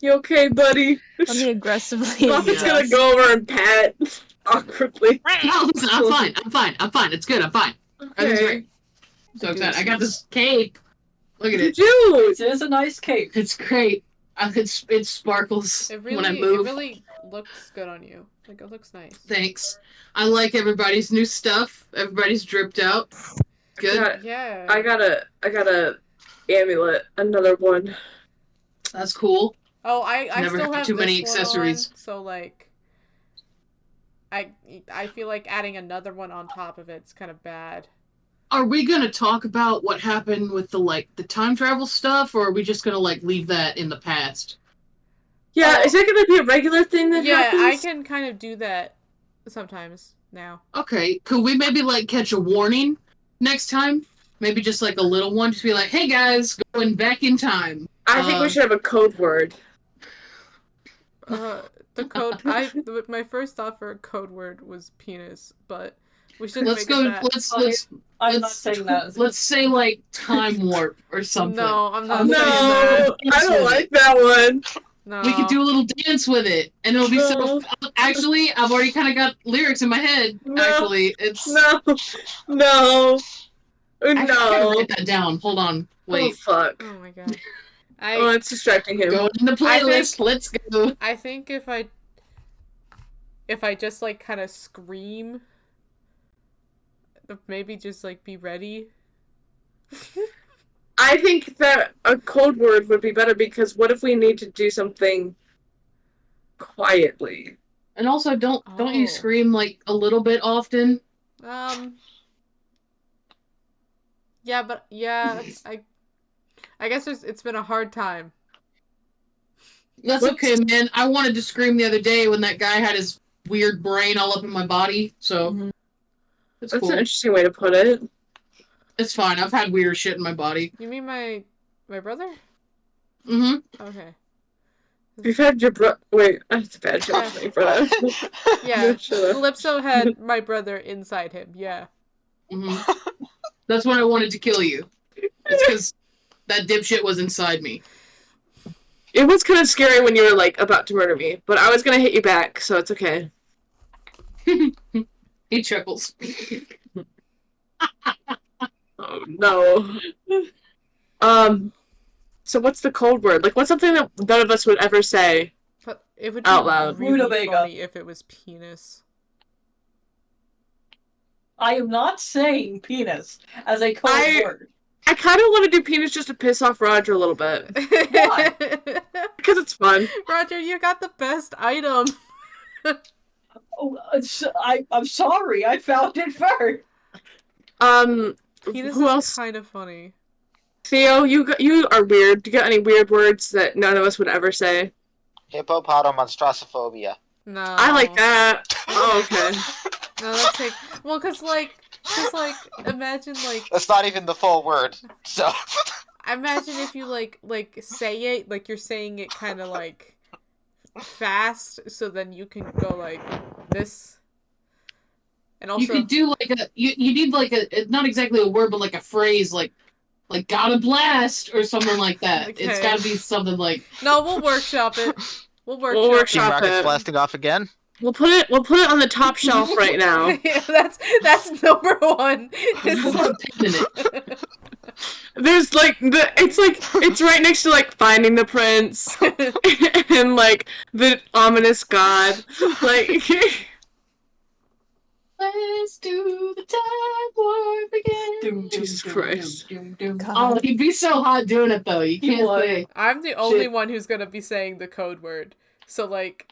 You okay, buddy? Let me aggressively. Muffet's Yeah. gonna go over and pat awkwardly. No, listen, I'm fine. It's good, I'm fine. Everything's Okay. great. So excited. I got this cape. Look at You it. do! It is a nice cape. It's great. It sparkles It when I really, move. it really looks good on you. Like, it looks nice. Thanks. I like everybody's new stuff. Everybody's dripped out. Good. Yeah. I got a amulet, another one. That's cool. Oh, I Never still had have too many this one accessories. on, so like, I feel like adding another one on top of it's kind of bad. Are we gonna talk about what happened with the time travel stuff, or are we just gonna leave that in the past? Yeah, Oh. is that gonna be a regular thing that Yeah, happens? I can kind of do that sometimes now. Okay, could we maybe catch a warning next time? Maybe just a little one, just be like, "Hey guys, going back in time." I think we should have a code word. The code. My first thought for a code word was penis, but we shouldn't Let's make go. it that. Let's I'm not Let's- saying that. let's say time warp or something. No, I'm not No, saying that. No, I don't like that one. No. We could do a little dance with it, and it'll be No. so. Actually, I've already kind of got lyrics in my head. No. Actually, it's. No, I gotta no. write that down. Hold on. Oh Wait. fuck! Oh my god. Oh, it's distracting him. Go in the I playlist. think- Let's go. I think if I just kind of scream, maybe just be ready. I think that a code word would be better because what if we need to do something quietly? And also, don't you Oh. scream a little bit often? Yeah, but yeah, I guess it's been a hard time. That's What's- okay, man. I wanted to scream the other day when that guy had his weird brain all up in my body. So it's That's cool. an interesting way to put it. It's fine. I've had weird shit in my body. You mean my brother? Mm-hmm. Okay. You've had your Wait, that's a bad joke, Yeah. saying, bro. Yeah. Shut up. Calypso had my brother inside him. Yeah. Mm-hmm. That's when I wanted to kill you. It's because That dipshit was inside me. It was kind of scary when you were, like, about to murder me, but I was gonna hit you back, so it's okay. He chuckles. Oh, no. So what's the code word? Like, what's something that none of us would ever say? But it would be Out loud. really Rutabaga. funny if it was penis. I am not saying penis as a code word. I kind of want to do penis just to piss off Roger a little bit. Why? Because it's fun. Roger, you got the best item. Oh, I'm sorry. I found it first. Penis who is else? kind of funny. Theo, you are weird. Do you got any weird words that none of us would ever say? Hippopotamonstrosophophobia. No. I like that. Oh, okay. No, that's like, well, cause like, imagine like, That's not even the full word. So imagine if you like say it like you're saying it kind of like fast, so then you can go like this. And also, You could do like a you need like a not exactly a word but like a phrase like gotta blast or something like that. Okay. It's gotta be something like no, we'll workshop it. We'll We'll workshop workshop Team it. Rocket's it. blasting off again. We'll put it on the top shelf right now. Yeah, that's number one. put a pin in it. There's like it's right next to like Finding the Prince and like the ominous god. Like Let's do the time warp again. Jesus Christ. Oh, he'd be so hot doing it though. You can't would. say. I'm the only one who's gonna be saying the code word. So like,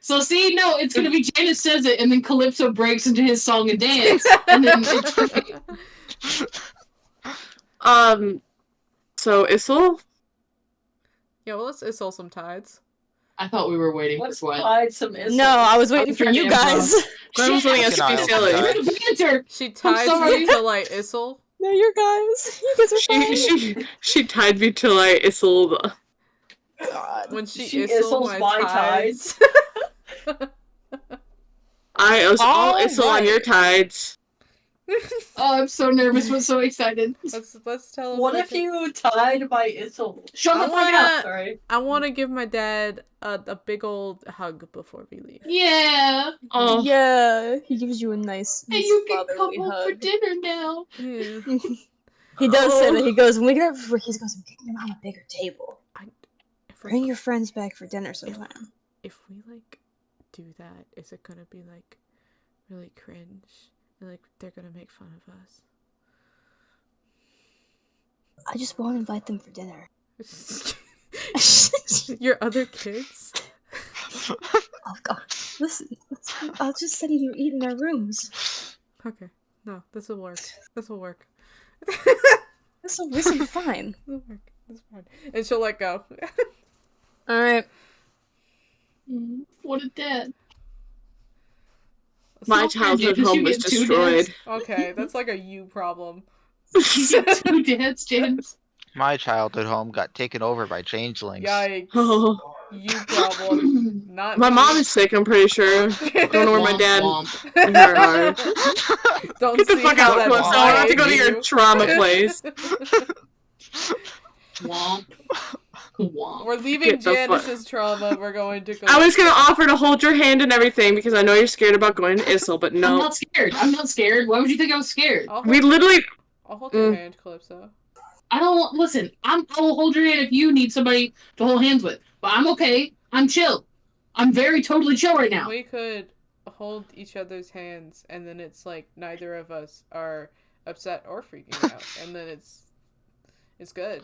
So see, no, it's gonna be Janice says it, and then Calypso breaks into his song and dance, and then it's great. So Issel? yeah, well, let's issel some tides. I thought we were waiting Let's for one. hide some insults. No, I was waiting for trying to you improv. guys. I was letting us be silly. Banter. She tides sorry. me till I issel. No, you guys. You guys are fine. She tied me till I Issel. God. When she She issel issels my my tides. I'll All Issel on right. your tides. Oh, I'm so nervous, but so excited. Let's tell. What if you tied my Issel? Shut the I fuck wanna- up. Sorry. I want to give my dad a big old hug before we leave. Yeah, Oh, Yeah, he gives you a nice, and you can fatherly come home for hug. dinner now. Yeah. He does say that. He goes, when we get up for he goes, I'm kicking him on a bigger table. If we, Bring your friends back for dinner sometime. if we like do that, is it gonna be like really cringe? And like they're gonna make fun of us. I just won't invite them for dinner. Your other kids? Oh god. Listen, I'll just send you to eat in our rooms. Okay. No, this will work. This will work. This'll be fine. This will work. This is fine. And she'll let go. Alright. What a dad. my So childhood Janice, you home was get two destroyed. Okay, that's like a you problem. dads? You get two dads, Janice. My childhood home got taken over by changelings. Yikes. Oh, You problem. Not my me. mom is sick, I'm pretty sure. Don't know where my Womp, dad womp. and her are. Don't Get the see fuck how out, that Calypso. I have to go to divides your you. trauma place. Womp. Womp. We're leaving Get the fuck- Janice's trauma. We're going to go. I was gonna offer to hold your hand and everything because I know you're scared about going to Issel, but I'm no. not scared. I'm not scared. Why would you think I was scared? We literally. I'll hold your hand, Calypso. I don't listen. I will hold your hand if you need somebody to hold hands with. But I'm okay. I'm chill. I'm very totally chill right now. We could hold each other's hands, and then it's like neither of us are upset or freaking out, and then it's good.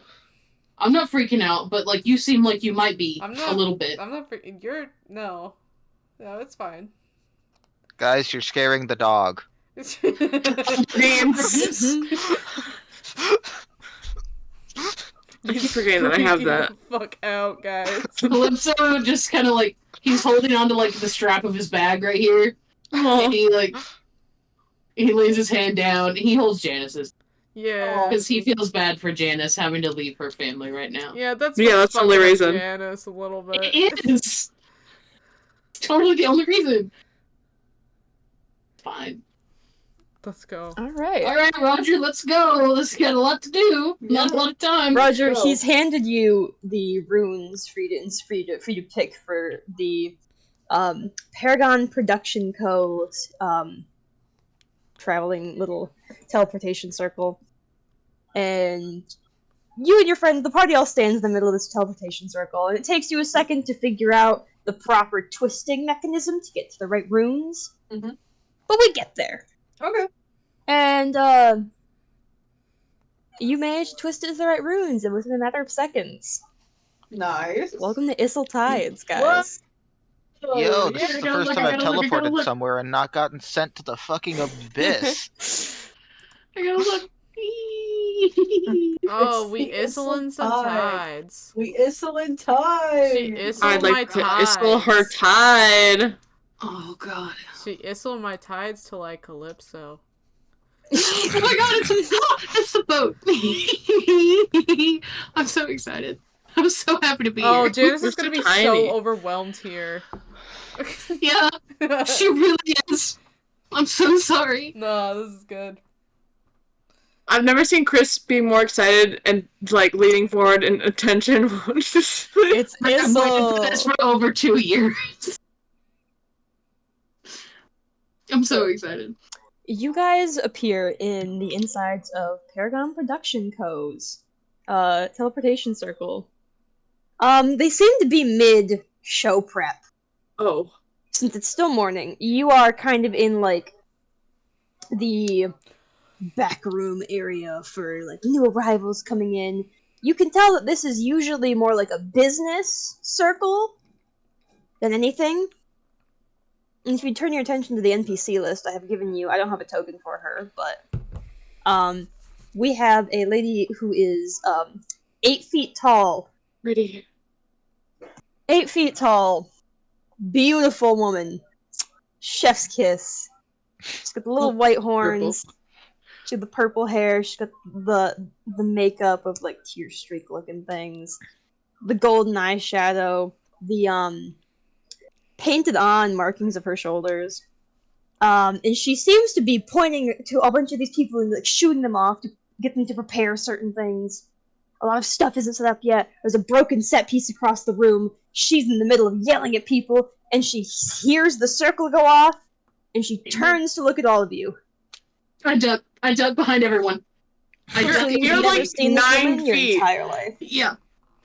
I'm not freaking out, but like you seem like you might be I'm not a little bit. I'm not freaking. No, it's fine. Guys, you're scaring the dog. Names. I keep forgetting that I have Freaking that. the fuck out, guys. Calypso just kind of like he's holding onto like the strap of his bag right here, and Oh, he lays his hand down. He holds Janice's Yeah. because he feels bad for Janice having to leave her family right now. Yeah, that's Yeah, what's that's the only fucking up reason. Janice a little bit. It is totally the only reason. Fine. Let's go. Alright. Alright, Roger, let's go. Let's get a lot to do. Not a lot of time. Roger, Go. he's handed you the runes for you to pick for the Paragon Production Co. Traveling little teleportation circle. And you and your friend, the party all stands in the middle of this teleportation circle, and it takes you a second to figure out the proper twisting mechanism to get to the right runes. Mhm. But we get there. Okay. And, you managed to twist it to the right runes, and within a matter of seconds. Nice. Welcome to Issel Tides, guys. Yo, this yeah, is I the gotta first look, time I I've gotta look, I gotta teleported look. somewhere and not gotten sent to the fucking abyss. I gotta look. Oh, It's we the Issel in some Issel tide. tides. We Issel in time. She Issel I'd my like to tides. issel her tide. Oh god. She Issel my tides to like Calypso. Oh my god, it's the boat. I'm so excited. I'm so happy to be Oh, here. Janice We're is gonna so be tiny. so overwhelmed here. Yeah, she really is. I'm so sorry. No, this is good. I've never seen Chris be more excited and like leaning forward in attention. It's I've waited for this Issel. for over 2 years. I'm so excited. You guys appear in the insides of Paragon Production Co.'s teleportation circle. They seem to be mid show prep. Oh. Since it's still morning, you are kind of in like the back room area for like new arrivals coming in. You can tell that this is usually more like a business circle than anything. And if you turn your attention to the NPC list I have given you, I don't have a token for her, but we have a lady who is 8 feet tall. Pretty. 8 feet tall. Beautiful woman. Chef's kiss. She's got the little white horns. She's got the purple hair. She's got the makeup of like tear streak looking things. The golden eyeshadow. The painted on markings of her shoulders. And she seems to be pointing to a bunch of these people and like shooting them off to get them to prepare certain things. A lot of stuff isn't set up yet. There's a broken set piece across the room. She's in the middle of yelling at people, and she hears the circle go off, and she turns to look at all of you. I duck behind everyone. I So duck. you've You're never like seen this 9 woman your feet. entire life. Yeah,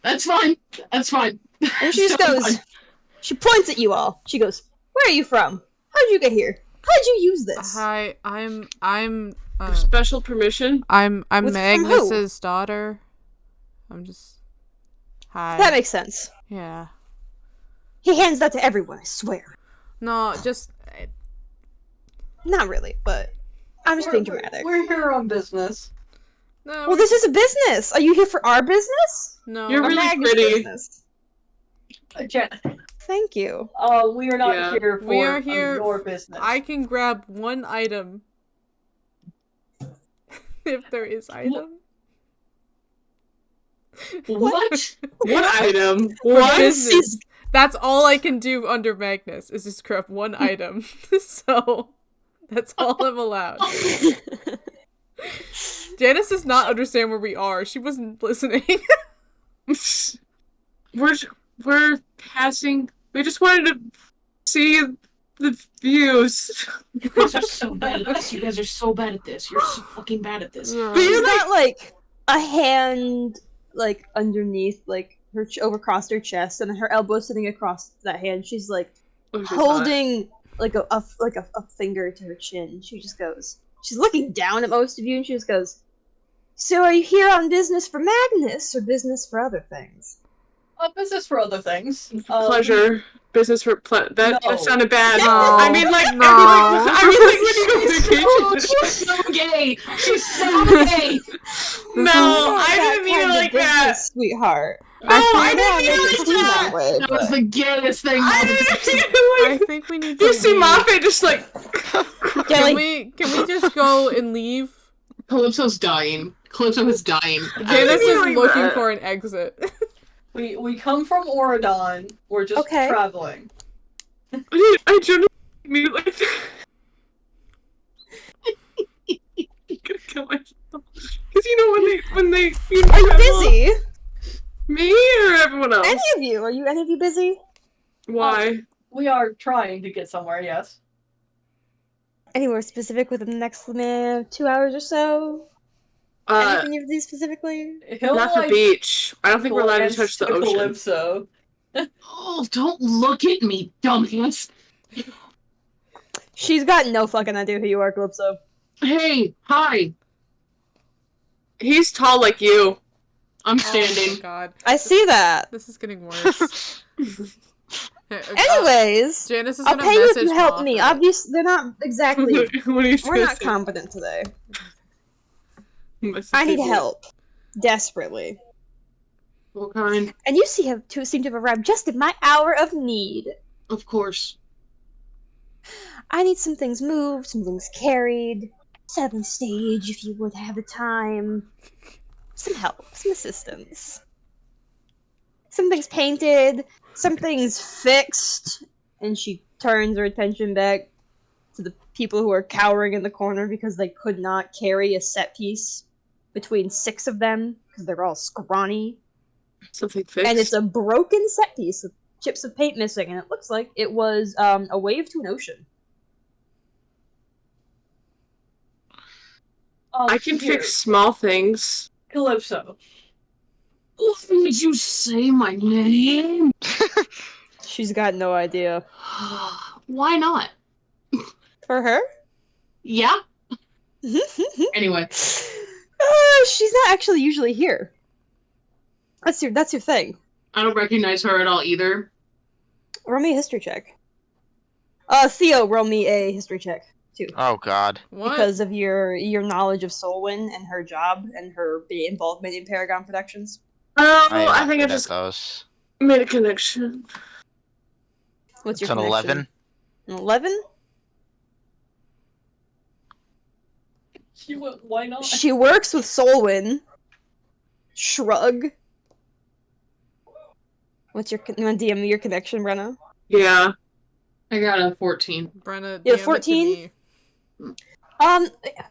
that's fine. That's fine. And she just goes, she points at you all. She goes, "Where are you from? How'd you get here? How'd you use this?" Hi, I'm Special permission? I'm From who? Magnus's daughter. I'm just hi. That makes sense. Yeah. He hands that to everyone, I swear. No, just Not really, but I'm just being dramatic. We're here on business. no. Well, this is a business. Are you here for our business? no. You're Or really Magnus' pretty. business? Thank you. we are not Yeah. here for We are here your business. I can grab one item. If there is item. What? What item? For What? business. That's all I can do under Magnus is just grab one item. So that's all I'm allowed. Janice does not understand where we are. She wasn't listening. We're passing. We just wanted to see the views. You guys are so bad at this. You guys are so bad at this. You're so fucking bad at this. She's got like a hand like underneath like her over across her chest, and then her elbow sitting across that hand. She's like holding like a finger to her chin. She just goes. She's looking down at most of you, and she just goes, "So are you here on business for Magnus or business for other things?" Business for other things. Pleasure. Business for that No. sounded bad. No. I mean like No. I mean like when you go on vacation. She's so gay. She's so gay. No, I didn't mean it like that. Sweetheart. No, I didn't mean it like that. way, That was the gayest thing. I didn't mean it I like. think we need to You see leave. Moffat just like. Can we just go and leave? Calypso's dying. Calypso is dying. Janice is like looking that. for an exit. We come from Oridon. We're just Okay. traveling. I generally mean it like that. kill myself. Because you know when they Are you busy? Me or everyone else? Any of you? Are you any of you busy? Why? We are trying to get somewhere, yes. Anywhere specific within the next 2 hours or so? Anything you have to do specifically? He'll Not the beach. I don't think we're allowed to glance touch the to ocean. Calypso. Oh, don't look at me, dumbass. She's got no fucking idea who you are, Calypso. Hey, hi. He's tall like you. I'm Oh standing. my god. I see that. This is getting worse. Anyways, Janice is I'll gonna pay you if message you help me. Moffat. Obviously, they're not exactly. What are you We're not supposed to competent today. say? I need help. Desperately. What kind? And you seem to have arrived just in my hour of need. Of course. I need some things moved, some things carried, set up on stage if you would have the time. Some help, some assistance. Some things painted, some things fixed. And she turns her attention back to the people who are cowering in the corner because they could not carry a set piece between 6 of them because they're all scrawny. Something fixed. And it's a broken set piece with chips of paint missing, and it looks like it was a wave to an ocean. I can fix small things. Calypso. Why did you say my name? She's got no idea. Why not? For her? Yeah? Anyway. She's not actually usually here. That's your thing. I don't recognize her at all either. Roll me a history check. Theo, roll me a history check too. Oh god. What? Because of your knowledge of Solwyn and her job and her involvement in Paragon Productions. Oh, I am I think I good at just those. made a connection. What's your It's an connection? 11. An 11? Why not? She works with Solwyn. Shrug. What's your you want to DM me your connection, Brenna? Yeah. I got a 14. Brenna, Yeah, DM it to 14? me.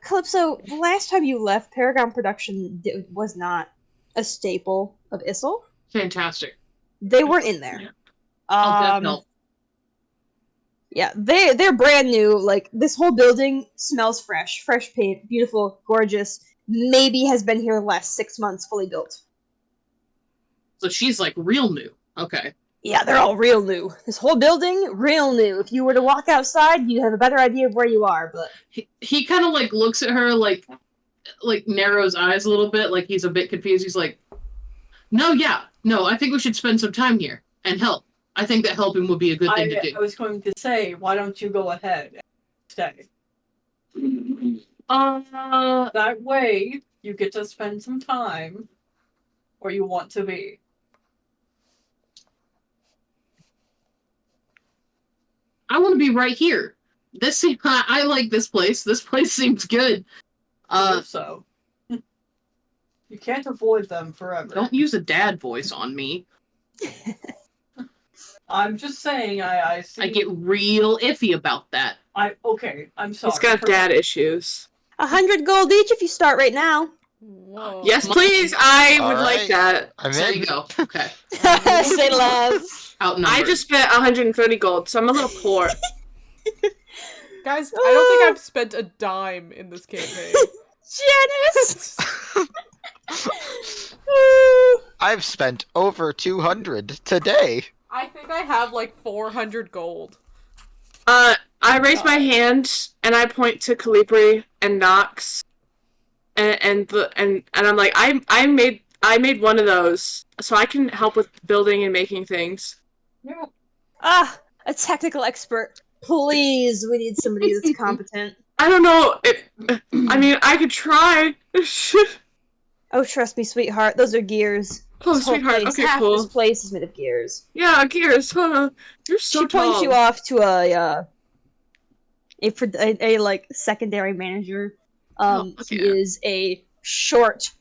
Calypso, the last time you left, Paragon Production was not a staple of Issel. Fantastic. They weren't in there. I'll definitely help. Yeah, they're brand new. Like, this whole building smells fresh paint, beautiful, gorgeous. Maybe has been here the last 6 months, fully built. So she's like real new. Okay. Yeah, they're all real new. This whole building, real new. If you were to walk outside, you'd have a better idea of where you are, but... He kind of like looks at her like narrows eyes a little bit, like he's a bit confused. He's like, no, I think we should spend some time here and help. I think that helping would be a good thing to do. I was going to say, why don't you go ahead and stay? That way, you get to spend some time where you want to be. I want to be right here. I like this place. This place seems good. So you can't avoid them forever. Don't use a dad voice on me. I'm just saying, I see. I get real iffy about that. Okay, I'm sorry. He's got dad issues. 100 gold each if you start right now. Whoa. Yes, please. I would Alright. like that. There you go. Okay. Say less. Outnumbered. I just spent 130 gold, so I'm a little poor. Guys, I don't think I've spent a dime in this campaign. Janice! I've spent over 200 today. I think I have like 400 gold. I raise my hand and I point to Calibri and Nox, and I'm like, I made one of those, so I can help with building and making things. Yeah. A technical expert. Please, we need somebody that's competent. I don't know. I mean, I could try. Oh, trust me, sweetheart. Those are gears. Oh, This whole sweetheart. place, Okay, half cool. this place is made of gears. Yeah, gears. Huh? You're so She points tall. you off to a like secondary manager. He yeah. is a short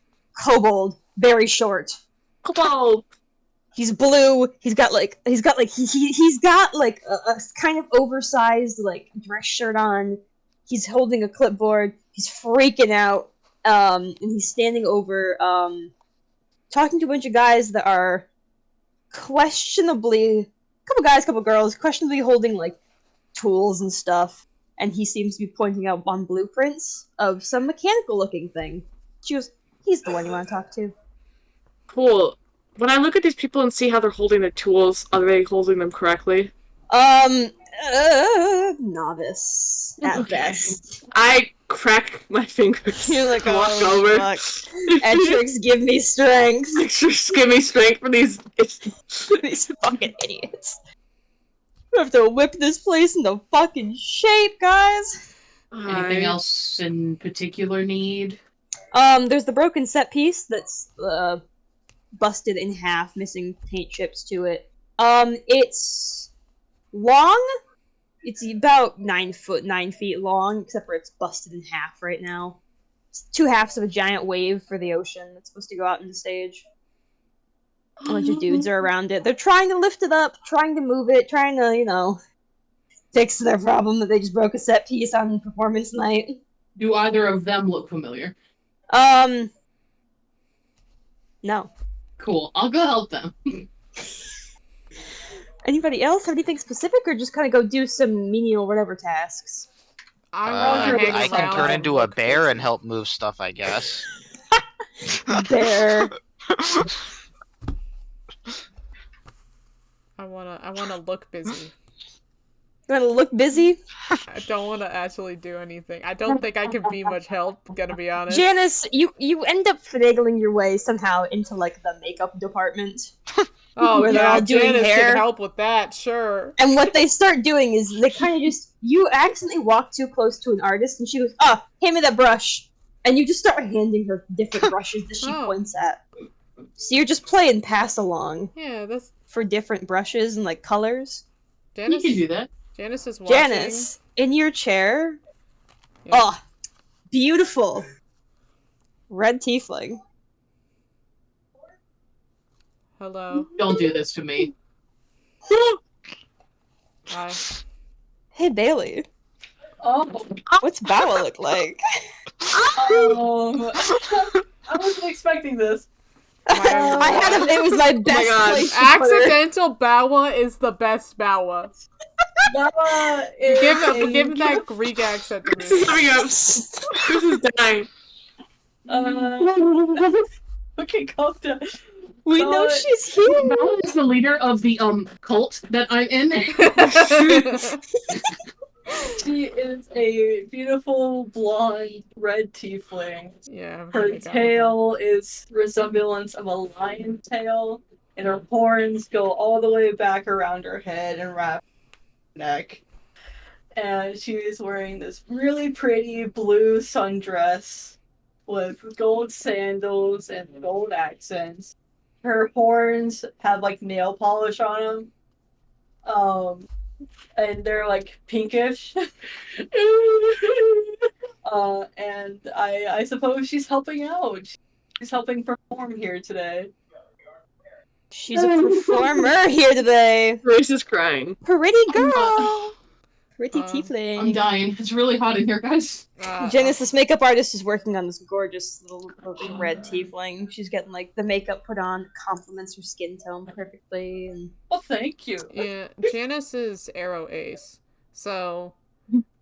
kobold, very short. Kobold. He's blue. He's got like a kind of oversized like dress shirt on. He's holding a clipboard. He's freaking out. and he's standing over, talking to a bunch of guys that are questionably, couple guys, couple girls, questionably holding like tools and stuff, and he seems to be pointing out on blueprints of some mechanical looking thing. She goes, he's the one you want to talk to. Cool. When I look at these people and see how they're holding their tools, are they holding them correctly? Novice at best. I crack my fingers. You're like, walk oh, over. fuck. Etrix, give me strength. Just give me strength for these. These fucking idiots. We have to whip this place into fucking shape, guys. Anything else in particular need? There's the broken set piece that's busted in half, missing paint chips to it. It's long. It's about 9 feet long, except for it's busted in half right now. It's 2 halves of a giant wave for the ocean that's supposed to go out into stage. A bunch of dudes are around it. They're trying to lift it up, trying to move it, trying to, fix their problem that they just broke a set piece on performance night. Do either of them look familiar? No. Cool. I'll go help them. Anybody else have anything specific, or just kind of go do some menial whatever tasks? I can turn into a bear and help move stuff, I guess. Bear. I wanna look busy. You want to look busy? I don't want to actually do anything. I don't think I can be much help, gotta be honest. Janice, you end up finagling your way somehow into like the makeup department. Oh where they're all yeah, doing Janice hair. can help with that, sure. And what they start doing is they kind of just, you accidentally walk too close to an artist and she goes, hand me that brush. And you just start handing her different brushes that she points at. So you're just playing pass along. Yeah, that's... For different brushes and like colors. Janice, you can do that. Janice is watching. Janice, in your chair. Yeah. Oh, beautiful. Red tiefling. Hello. Don't do this to me. Hi. Hey, Bailey. Oh. What's Bawa look like? I wasn't expecting this. It was my best place to Accidental Bawa is the best Bawa. Bawa is Give him that Greek accent to me. This is coming up. This is dying. Okay, calm down. We know she's here. Bella is the leader of the cult that I'm in. She is a beautiful blonde red tiefling. Yeah. Her tail is resemblance of a lion tail, and her horns go all the way back around her head and wrap her neck. And she is wearing this really pretty blue sundress with gold sandals and gold accents. Her horns have like nail polish on them. And they're like pinkish. And I suppose she's helping out. She's helping perform here today. She's a performer here today. Grace is crying. Pretty girl. Pretty tiefling. I'm dying. It's really hot in here, guys. Janice, this makeup artist, is working on this gorgeous little red tiefling. She's getting like the makeup put on, complements her skin tone perfectly. And... Well, thank you. Yeah, Janice is Arrow Ace. So,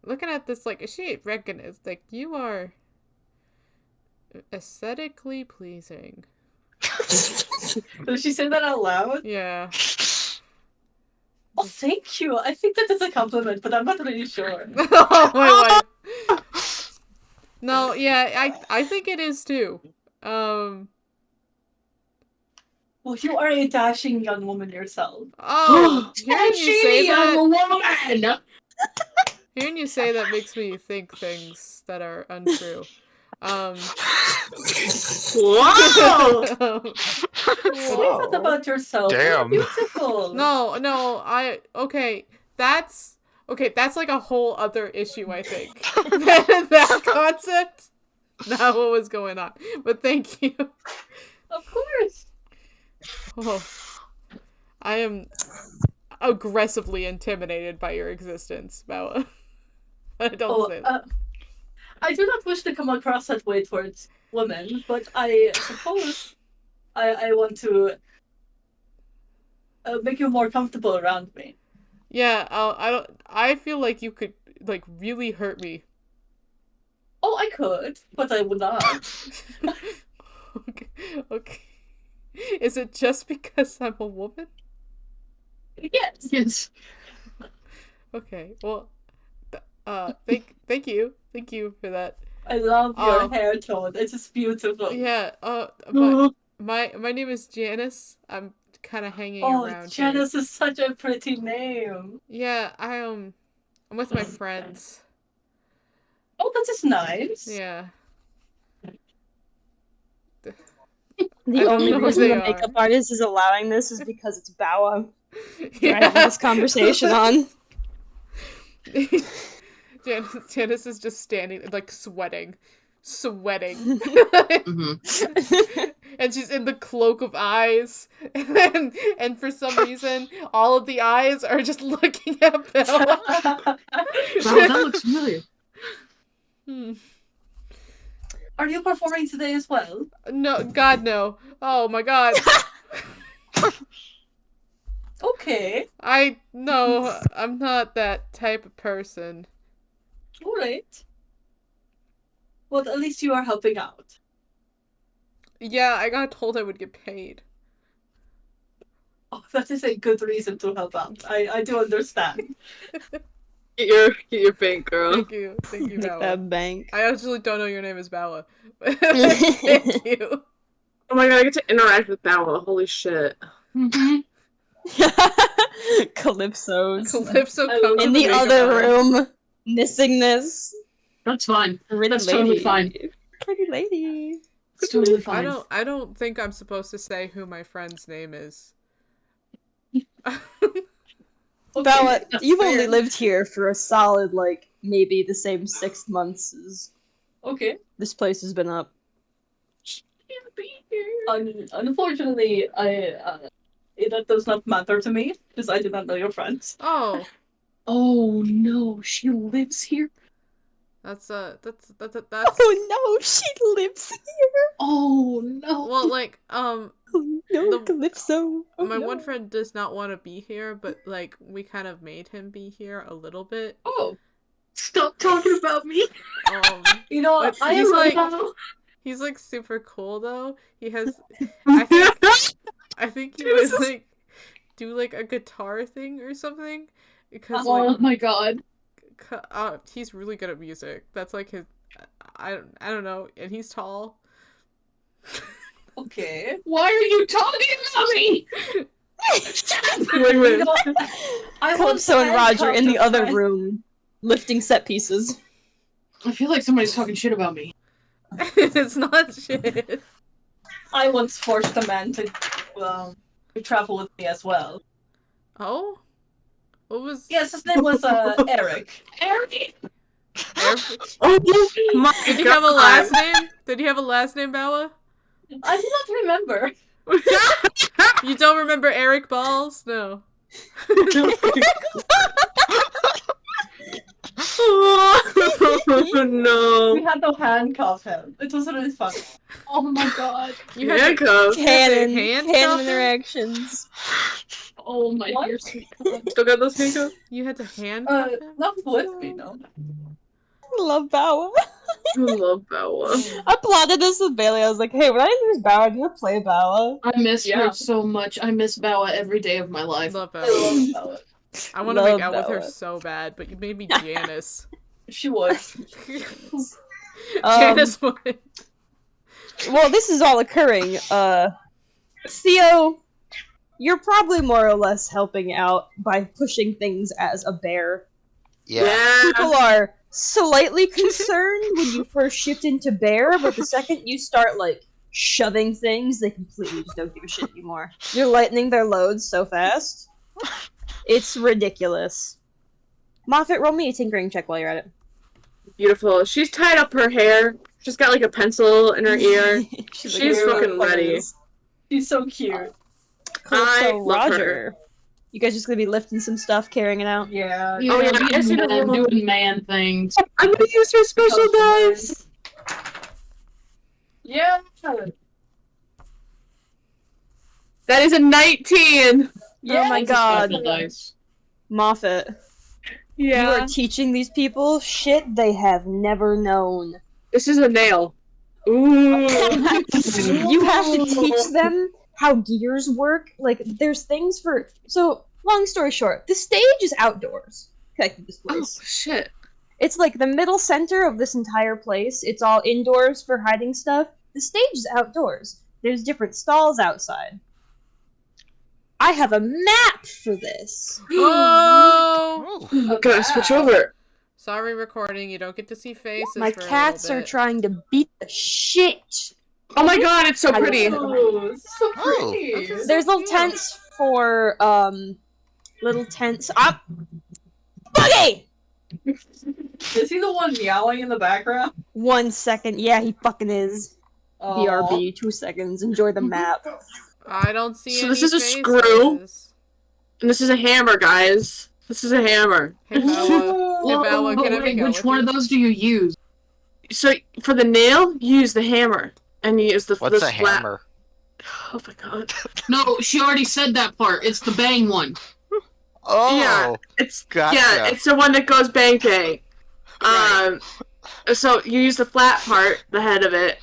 looking at this, like, she recognized, like, you are aesthetically pleasing. Did she say that out loud? Yeah. Well, thank you. I think that is a compliment, but I'm not really sure. Oh my life. No, yeah, I think it is too. Well, you are a dashing young woman yourself. Oh, hearing you say young that, woman! hearing you say that makes me think things that are untrue. Wow! Say that about yourself. Damn. You're beautiful. No, okay, that's like a whole other issue, I think. that concept, not what was going on. But thank you. Of course. Oh, I am aggressively intimidated by your existence, Bella. Don't say that. I do not wish to come across that way towards women, but I suppose I want to make you more comfortable around me. Yeah, I feel like you could like really hurt me. Oh, I could, but I would not. Okay. Okay. Is it just because I'm a woman? Yes. Yes. Okay. Well, thank you for that. I love your hair tone. It is beautiful. Yeah. My name is Janice. I'm kind of hanging around. Janice is such a pretty name. Yeah, I'm with my friends. Oh, that is nice. Yeah. The only reason the makeup artist is allowing this is because it's Bawa driving this conversation on. Janice is just standing, like, sweating. Mm-hmm. And she's in the cloak of eyes. And for some reason, all of the eyes are just looking at Bella. Wow, that looks familiar. Are you performing today as well? No, God, no. Oh my God. Okay. No, I'm not that type of person. Alright. Well, at least you are helping out. Yeah, I got told I would get paid. Oh, that is a good reason to help out. I do understand. Get your bank, girl. Thank you, Make Bawa. that bank. I actually don't know your name is Bawa. Thank you. Oh my god, I get to interact with Bawa. Holy shit. Mm-hmm. Calypso's. Calypso comes In with the makeup other on. room, missing this. That's fine. Pretty That's lady. totally fine. Pretty lady. It's totally fine. I don't think I'm supposed to say who my friend's name is. Bawa, that's you've fair. only lived here for a solid, like, maybe the same 6 months as Okay. this place has been up. Unfortunately, that does not matter to me because I do not know your friends. Oh, Oh no, she lives here? that's Oh no, she lives here! Oh no. well, like, Oh no, The- Calypso! Oh, my no. one friend does not want to be here, but like we kind of made him be here a little bit. Oh, Stop talking about me. you know what? But I he's am like- he's like super cool though. He has, I think he would like do like a guitar thing or something because Oh like my god. he's really good at music. That's like his. I don't know, and he's tall. okay. Why are you talking about me? Wait, You know, I want Calypso and to Roger in the handcuff other friends. room, lifting set pieces. I feel like somebody's talking shit about me. It's not shit. I once forced a man to travel with me as well. Oh, what was? Yes, his name was Eric. Eric! Oh my Did he god. have a last name? Did he have a last name, Bella? I do not remember. You don't remember Eric Balls? No. Oh no. We had to handcuff him. It was really fun. Oh my god. You had to, Handcuffs. Canon handcuff canon him? interactions. Oh my What? dear sweet god. Still got those handcuffs? you had to handcuff him? Not with me, no. I love Bawa. I love Bawa. I plotted this with Bailey. I was like, hey, when I introduce Bawa, I'm gonna play Bawa. I miss Yeah. her so much. I miss Bawa every day of my life. Love I Bella. love Bella. I want to make Love out with her Bella. so bad, but you made me Janice. She would. Janice would. Well, this is all occurring. Theo, you're probably more or less helping out by pushing things as a bear. Yeah. People are slightly concerned when you first shift into bear, but the second you start, like, shoving things, they completely just don't give a shit anymore. You're lightening their loads so fast. It's ridiculous. Moffat, roll me a tinkering check while you're at it. Beautiful. She's tied up her hair. She's got like a pencil in her ear. She's She's like, fucking ready. She's so cute. Cool, I so love Roger. You guys just gonna be lifting some stuff, carrying it out? Yeah. Yeah, Oh, yeah, being I see the man, roll. doing man things. I'm gonna use your special dice! Yeah. That is a 19! Oh my That's a god. special dice. Moffat, you Yeah. are teaching these people shit they have never known. This is a nail. Ooh. You have to teach them how gears work. Like, there's things for. So, long story short, the stage is outdoors. Connected to this Oh, place. shit. It's like the middle center of this entire place. It's all indoors for hiding stuff. The stage is outdoors. There's different stalls outside. I have a map for this. Oh! Ooh. Gotta switch over. Sorry, recording. You don't get to see faces. My for a cats little are bit. trying to beat the shit. Oh my god, it's so I pretty. love Oh, so Oh, pretty. that's There's little cute. tents for little tents. Up, Buggy. Is he the one meowing in the background? 1 second. Yeah, he fucking is. Aw. BRB. 2 seconds. Enjoy the map. I don't see So any this is a faces. screw. And this is a hammer, guys. This is a hammer. Hey, Bella. Hey, Well, Bella, but can I wait, make out which with one you? of those do you use? So, for the nail, you use the hammer. And you use the What's this a flat- hammer? Oh my god. No, she already said that part. It's the bang one. Oh, Yeah, it's gotcha. yeah, it's the one that goes bang bang. So you use the flat part, the head of it,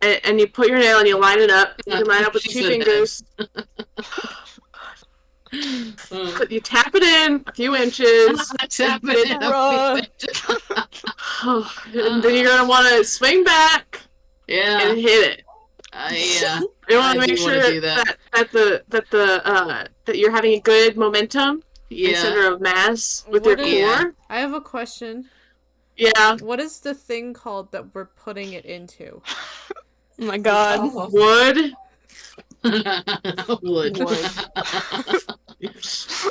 and you put your nail and you line it up. You can line it up with She 2 said fingers. You tap it in a few inches. Tap it in Bruh. And then you're gonna want to swing back Yeah. and hit it. Yeah. You want I to do make wanna sure do that. that you're having a good momentum and Yeah. center of mass with your What core. is- Yeah. I have a question. Yeah. What is the thing called that we're putting it into? Oh my god. Oh. Wood. Wood. Wood.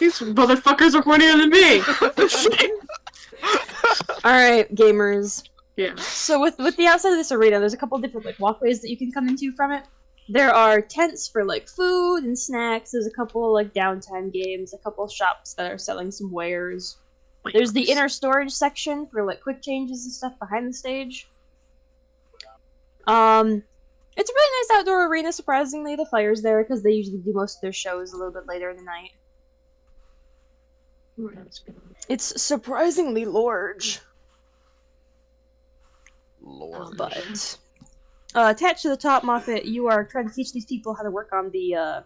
These motherfuckers are hornier than me. Alright, gamers. Yeah. So with the outside of this arena, there's a couple different like walkways that you can come into from it. There are tents for like food and snacks. There's a couple like downtime games, a couple shops that are selling some wares. There's the inner storage section for like quick changes and stuff behind the stage. It's a really nice outdoor arena. Surprisingly, the fire's there because they usually do most of their shows a little bit later in the night. It's surprisingly large. Lord. But attached to the top, Moffat, you are trying to teach these people how to work on the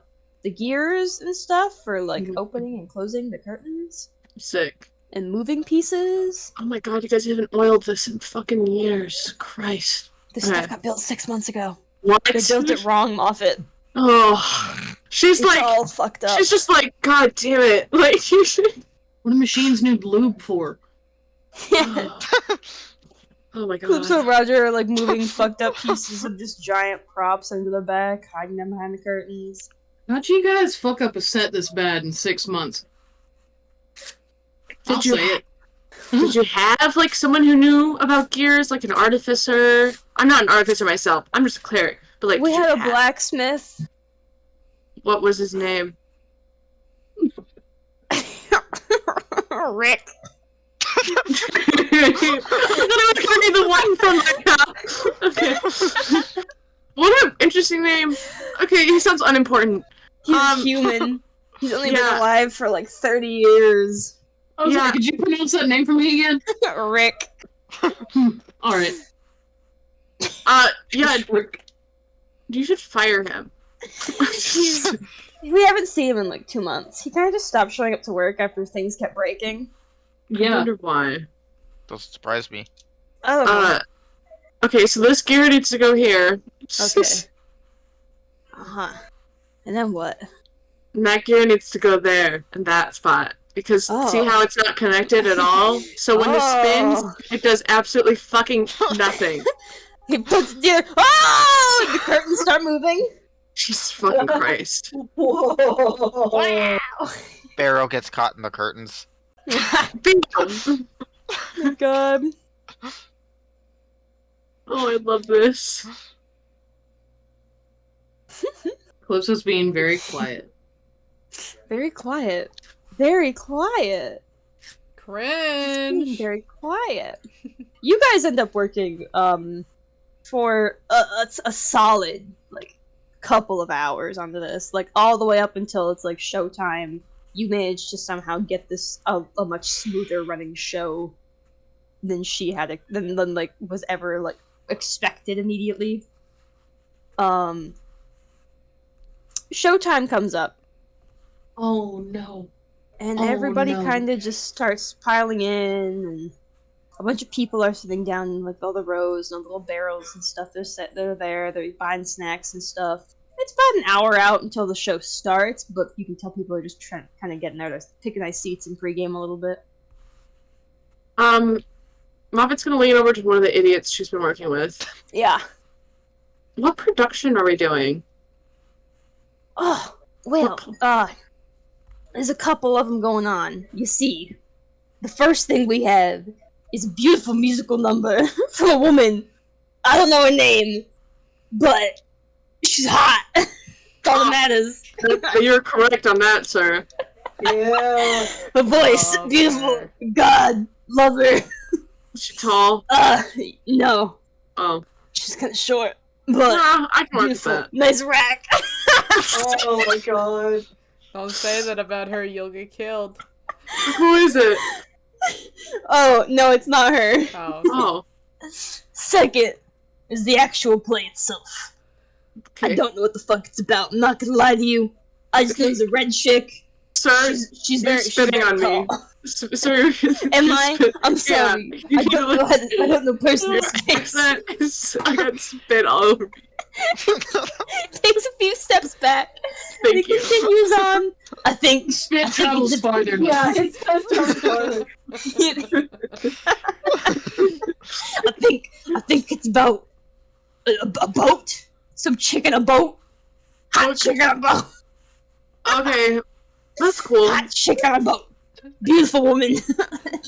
gears and stuff for like opening and closing the curtains Sick. and moving pieces. Oh my god, you guys haven't oiled this in fucking years. Christ. This Okay. stuff got built 6 months ago. What? They built it wrong, Moffat. Oh. She's It's like, all fucked up. she's just like, god damn it. Like, you should. What do machines need lube for? Oh my god. Clips of Roger are like moving fucked up pieces of just giant props into the back, hiding them behind the curtains. How'd you guys fuck up a set this bad in 6 months? I'll you- say it. Did you have, like, someone who knew about gears, like an artificer? I'm not an artificer myself. I'm just a cleric. But, like, We did you had a have- blacksmith. What was his name? Rick. I thought it was gonna be the one from my house. Okay. What an interesting name. Okay, he sounds unimportant. He's human. He's only been yeah. alive for like 30 years. I was Yeah. like, could you pronounce that name for me again? Rick. Alright. Yeah, Rick. you should fire him. We haven't seen him in like 2 months. He kind of just stopped showing up to work after things kept breaking. I Yeah. wonder why. Doesn't surprise me. I don't know. Okay, so this gear needs to go here. Okay. Uh-huh. And then what? And that gear needs to go there, in that spot. Because see Oh. how it's not connected at all? So when this spins, Oh. it does absolutely fucking nothing. He puts the oh! The curtains start moving. Jesus fucking Christ. Whoa. Wow. Barrow gets caught in the curtains. Bingo! Oh god. Oh, I love this. Calypso's being very quiet. Very quiet. very quiet. It's being Cringe. very quiet. You guys end up working for a solid like couple of hours onto this, like all the way up until it's like showtime. You managed to somehow get this a much smoother running show than she had than like was ever like expected immediately. Showtime comes up. Oh no. And Oh, everybody no. kind of just starts piling in, and a bunch of people are sitting down in like all the rows and all the little barrels and stuff. They're there. They're buying snacks and stuff. It's about an hour out until the show starts, but you can tell people are just trying, kind of getting there to pick nice seats and pregame a little bit. Moffat's gonna lean over to one of the idiots she's been working with. Yeah. What production are we doing? Oh, well, there's a couple of them going on. You see, the first thing we have is a beautiful musical number from a woman. I don't know her name, but she's hot. That's all that matters. You're correct on that, sir. Yeah. Her voice, Oh, beautiful. fair. God, love her. Is she tall? No, Oh. she's kind of short, but Nah, I can work with beautiful. that. Nice rack. Oh my god. Don't say that about her, you'll get killed. Who is it? Oh, no, it's not her. Oh. Oh. Second is the actual play itself. Okay. I don't know what the fuck it's about. I'm not gonna lie to you. I just know there's a red chick. Sir, She's you're very spitting very on me. tall. Sir, Am I? I'm sorry. Yeah, I don't know personal space. I got spit all over me. Takes a few steps back. Thank He you. continues on. I think Spit travels farther. Yeah, it's just I think it's about a boat. Some chick in a boat. Hot chick on a boat. Okay, that's cool. Hot chick on a boat. Beautiful woman.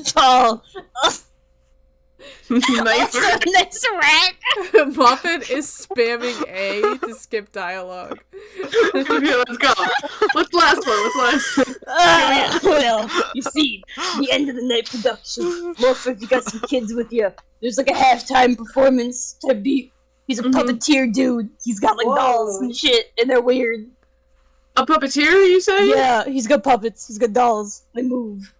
Tall. Nice. Nice rack. Muffet is spamming A to skip dialogue. Okay, let's go. What's the last one? What's the last one? Well, you see, the end of the night production. Morphin, you got some kids with you. There's like a halftime performance type beat. He's a puppeteer dude. He's got like dolls and shit, and they're weird. A puppeteer, you say? Yeah, he's got puppets. He's got dolls. They move.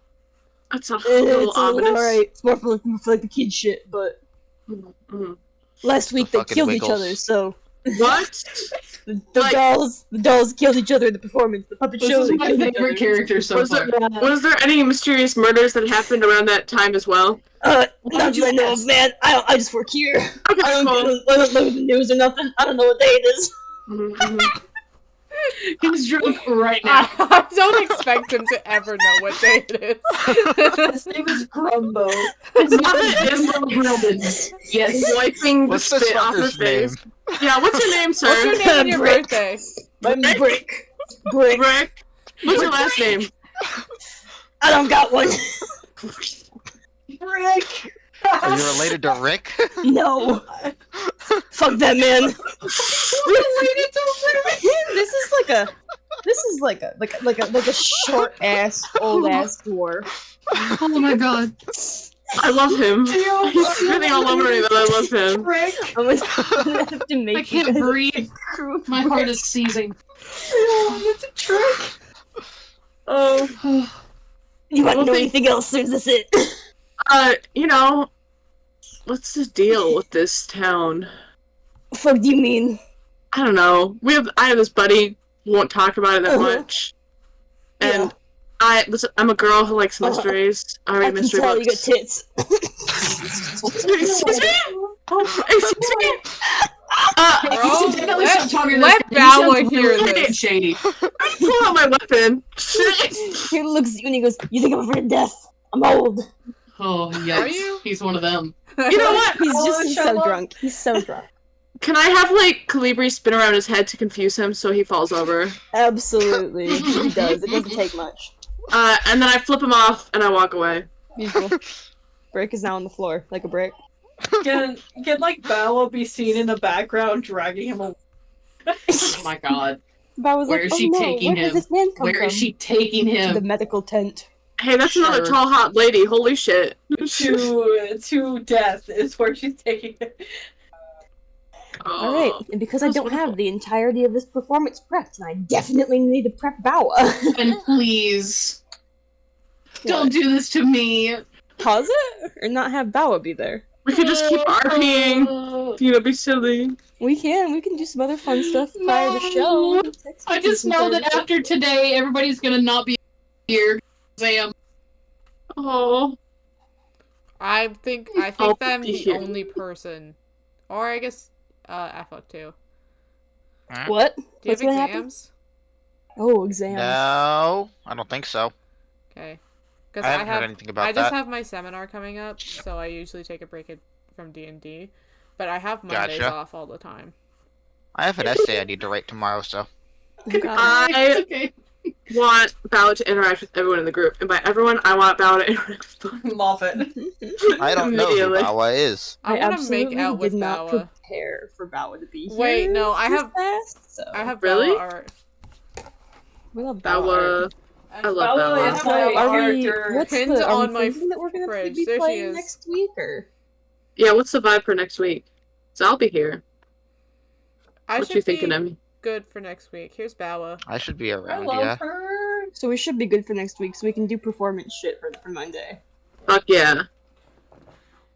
That's a little It's a ominous. little alright. It's more for like the kid shit, but Mhm. last week The they fucking killed Wiggles. each other, so What? the Like- dolls killed each other in the performance. The puppet This show is they my killed each favorite other. character so Was far. Was there any mysterious murders that happened around that time as well? Not Why'd you that I know ask? of, man. I just work here. Okay, I cool. don't look at the news or nothing. I don't know what day it is. Mhm. He's drunk right now. I don't expect him to ever know what day it is. His name is Grumbo. It's not his little Grillmans. Yes. Wiping the What's this spit off her fucker's name? face. Yeah, what's your name, sir? What's your name and your Brick. birthday? I'm Brick. Brick. Rick. What's your last name? I don't got one. Rick! Are you related to Rick? No. Fuck that man. This is like a short ass old ass dwarf. Oh my god. I love him. He's spitting all over me, but I love him. Rick! I'm gonna have to make I you can't guys breathe. crew. My heart is seizing. It's a trick! Oh. You want to Well, know thank- anything else? Or is this it? You know, what's the deal with this town? Fuck do you mean? I don't know. I have this buddy who won't talk about it that Uh-huh. much. And I'm a girl who likes mysteries. I I read can mystery tell you got books. tits. Excuse me? Excuse me? Bro, You should definitely stop talking to let this guy. He Bawa sounds hear really this. shady. I pull out my weapon. Shit. He looks at you and he goes, "You think I'm afraid of death? I'm old." Oh, yikes. Are you? He's one of them. You know what? He's so Sherlock. drunk. He's so drunk. Can I have, like, Calibri spin around his head to confuse him so he falls over? Absolutely, he does. It doesn't take much. And then I flip him off and I walk away. Beautiful. Brick is now on the floor like a brick. Can like Bawa be seen in the background dragging him away? Oh my god. But I was Where like, is oh she no, taking where him? does this man come Where from? is she taking To the him? medical tent. Hey, that's another Sure. tall, hot lady. Holy shit. to death is where she's taking it. Alright, and because I that's don't wonderful. have the entirety of this performance prepped, and I definitely need to prep Bawa. And please, don't do this to me. Pause it? Or not have Bawa be there? We could just keep RPing. Be silly. We can do some other fun stuff prior to show. Text I just messages know prior that to show. after today, everybody's gonna not be here. Sam. Oh. I think I'll that I'm be the here. only person, or I guess Afuk too. What? Do you What's have gonna happen? exams? Oh, exams. No, I don't think so. Okay. Because I haven't heard anything about I just that. have my seminar coming up, so I usually take a break from D&D. But I have Mondays Gotcha. off all the time. I have an essay I need to write tomorrow, so. God. I Okay. want Ballot to interact with everyone in the group. And by everyone, I want Ballot to interact with Ballot. Moffat. I don't know who Immediately. Bawa is. I want to absolutely make out with did not Bawa. prepare for Bawa to be here. Wait, no, I this have- fast, so. I have Really? Bawa art. We love Bawa. Bawa. I love Bawa Bawa. is So my are we? character. What's Pinned the? Are we on my thinking that we're gonna fridge. be There she playing is. next week, or? Yeah, what's the vibe for next week? So I'll be here. I What should you be thinking, Emmy? good for next week. Here's Bawa. I should be I around, love yeah. her. So we should be good for next week, so we can do performance shit for Monday. Fuck yeah.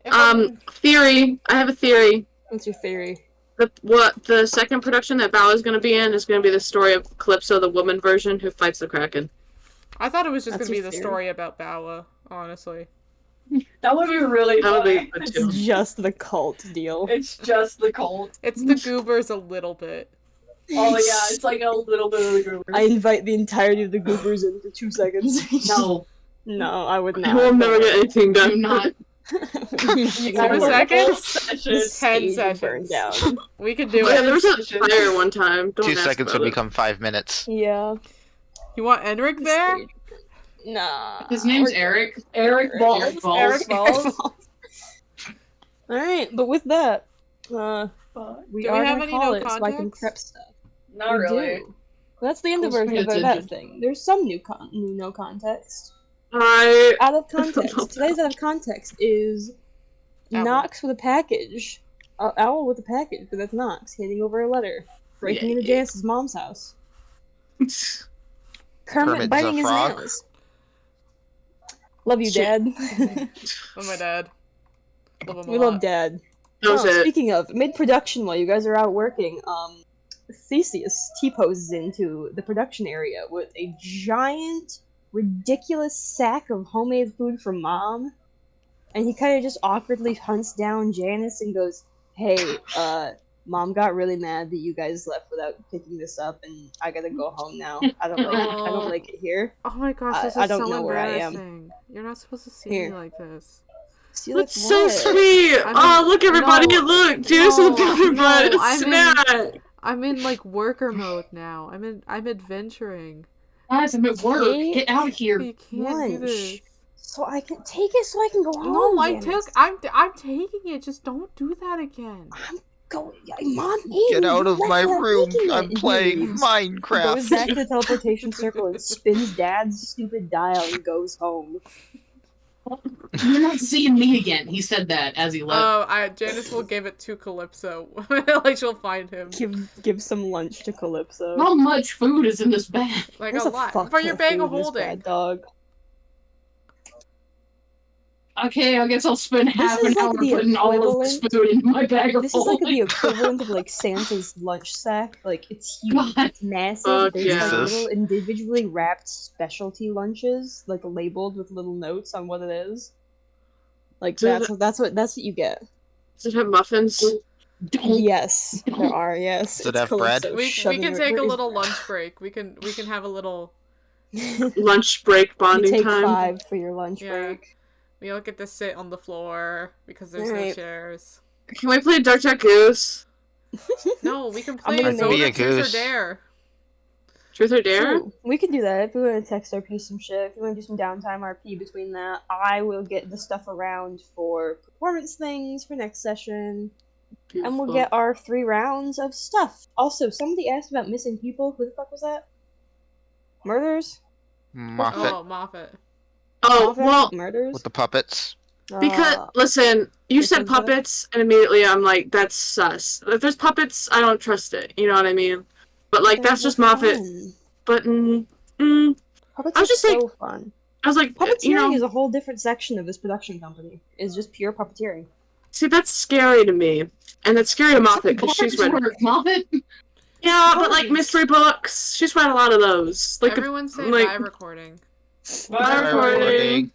If I'm- Theory. I have a theory. What's your theory? The second production that Bawa is going to be in is going to be the story of Calypso, the woman version, who fights the Kraken. I thought it was just That's going to be your the theory? story about Bawa, honestly. That would be really That would be funny. good It's too. just the cult deal. It's just the cult. It's the goobers a little bit. Oh yeah, it's like a little bit of the goobers. I invite the entirety of the goobers in for 2 seconds. No, No, I would I not. will never get anything do done. not. You 2 gotta seconds? Sessions. 10 stage burn seconds. down. We could do Oh, yeah, it. there was a Sessions. fire one time. Don't 2 ask seconds about would it. become 5 minutes. Yeah. You want Enric there? Stage. Nah. His name's we're- Eric. Eric Balls. Eric Balls. Eric Balls? Alright, but with that, we Do are we gonna have any call no it so I can context? prep stuff. Not We really. do. Well, that's the end of Who's our paying that attention? thing. There's some new no context. I Out of context. Today's out of context is Owl. Knox with a package. Owl with a package, but that's Knox handing over a letter, breaking into Janice's mom's house. Kermit Kermit's biting a his frog? nails. Love you, Shit. Dad. Oh, my dad. Love him a We lot. love Dad. that was it. Speaking of mid-production, while you guys are out working, Theseus T-poses into the production area with a giant, ridiculous sack of homemade food from Mom, and he kind of just awkwardly hunts down Janice and goes, "Hey, Mom got really mad that you guys left without picking this up, and I gotta go home now. I don't like it here. Oh my gosh, this is I don't so know where I am. embarrassing. You're not supposed to see Here. me like this. See, like, That's so what? sweet. I'm Oh, in- look, everybody! no, Look, Juice no, is powder bread. no, I'm in- Snap. I'm in like worker mode now. I'm adventuring. Guys, I'm at work. Hey, Get out of here. You can't do lunch. this. So I can take it, so I can go home. No, Janice. I'm taking it. Just don't do that again. Mom, ate Get it. out You of left my without room. taking it. I'm And he playing leaves. Goes back Minecraft. to the teleportation circle and spins Dad's stupid dial and goes home. You're not seeing me again. He said that as he left. Janice will give it to Calypso. Like she'll find him. Give some lunch to Calypso. How much food is in this bag? Like There's a lot fuck for ton your bag of food in this holding. bad dog. Okay, I guess I'll spend half is an like hour the putting all of this food in my bag of This is like holding. the equivalent of like Santa's lunch sack. Like it's huge, God. it's massive. Fuck There's yeah. like Jesus. little individually wrapped specialty lunches, like labeled with little notes on what it is. Like Does that's what you get. Does it have muffins? Don't. Yes, there are. Yes, Does it it's have bread? Calypso We shoving can her- take a her- little lunch break. We can have a little. Lunch break You bonding take time. 5 for your lunch Yeah. break. We all get to sit on the floor because there's no Alright. chairs. Can we play Duck Duck Goose? No, we can I'm play gonna Zelda be a Truth or goose. Dare. Truth or Dare? Ooh, we could do that if we want to text RP some shit. If we want to do some downtime RP between that, I will get the stuff around for performance things for next session. and we'll get our 3 rounds of stuff. Also, somebody asked about missing people. Who the fuck was that? Murders? Moffat Oh, Moffat. Oh, Moffat? well, Murders? with the puppets. because, listen, you I said think so. puppets, and immediately I'm like, that's sus. If there's puppets, I don't trust it, you know what I mean? But, like, that's just Moffat. Fun. But, Puppets I was are just so fun. I was like, Puppeteering you know, is a whole different section of this production company. It's just pure puppeteering. see, that's scary to me. And that's scary to Moffat, because she's read... Moffat? Yeah, but, like, mystery books, she's read a lot of those. Like, Everyone say like, bye recording. Bye, recording.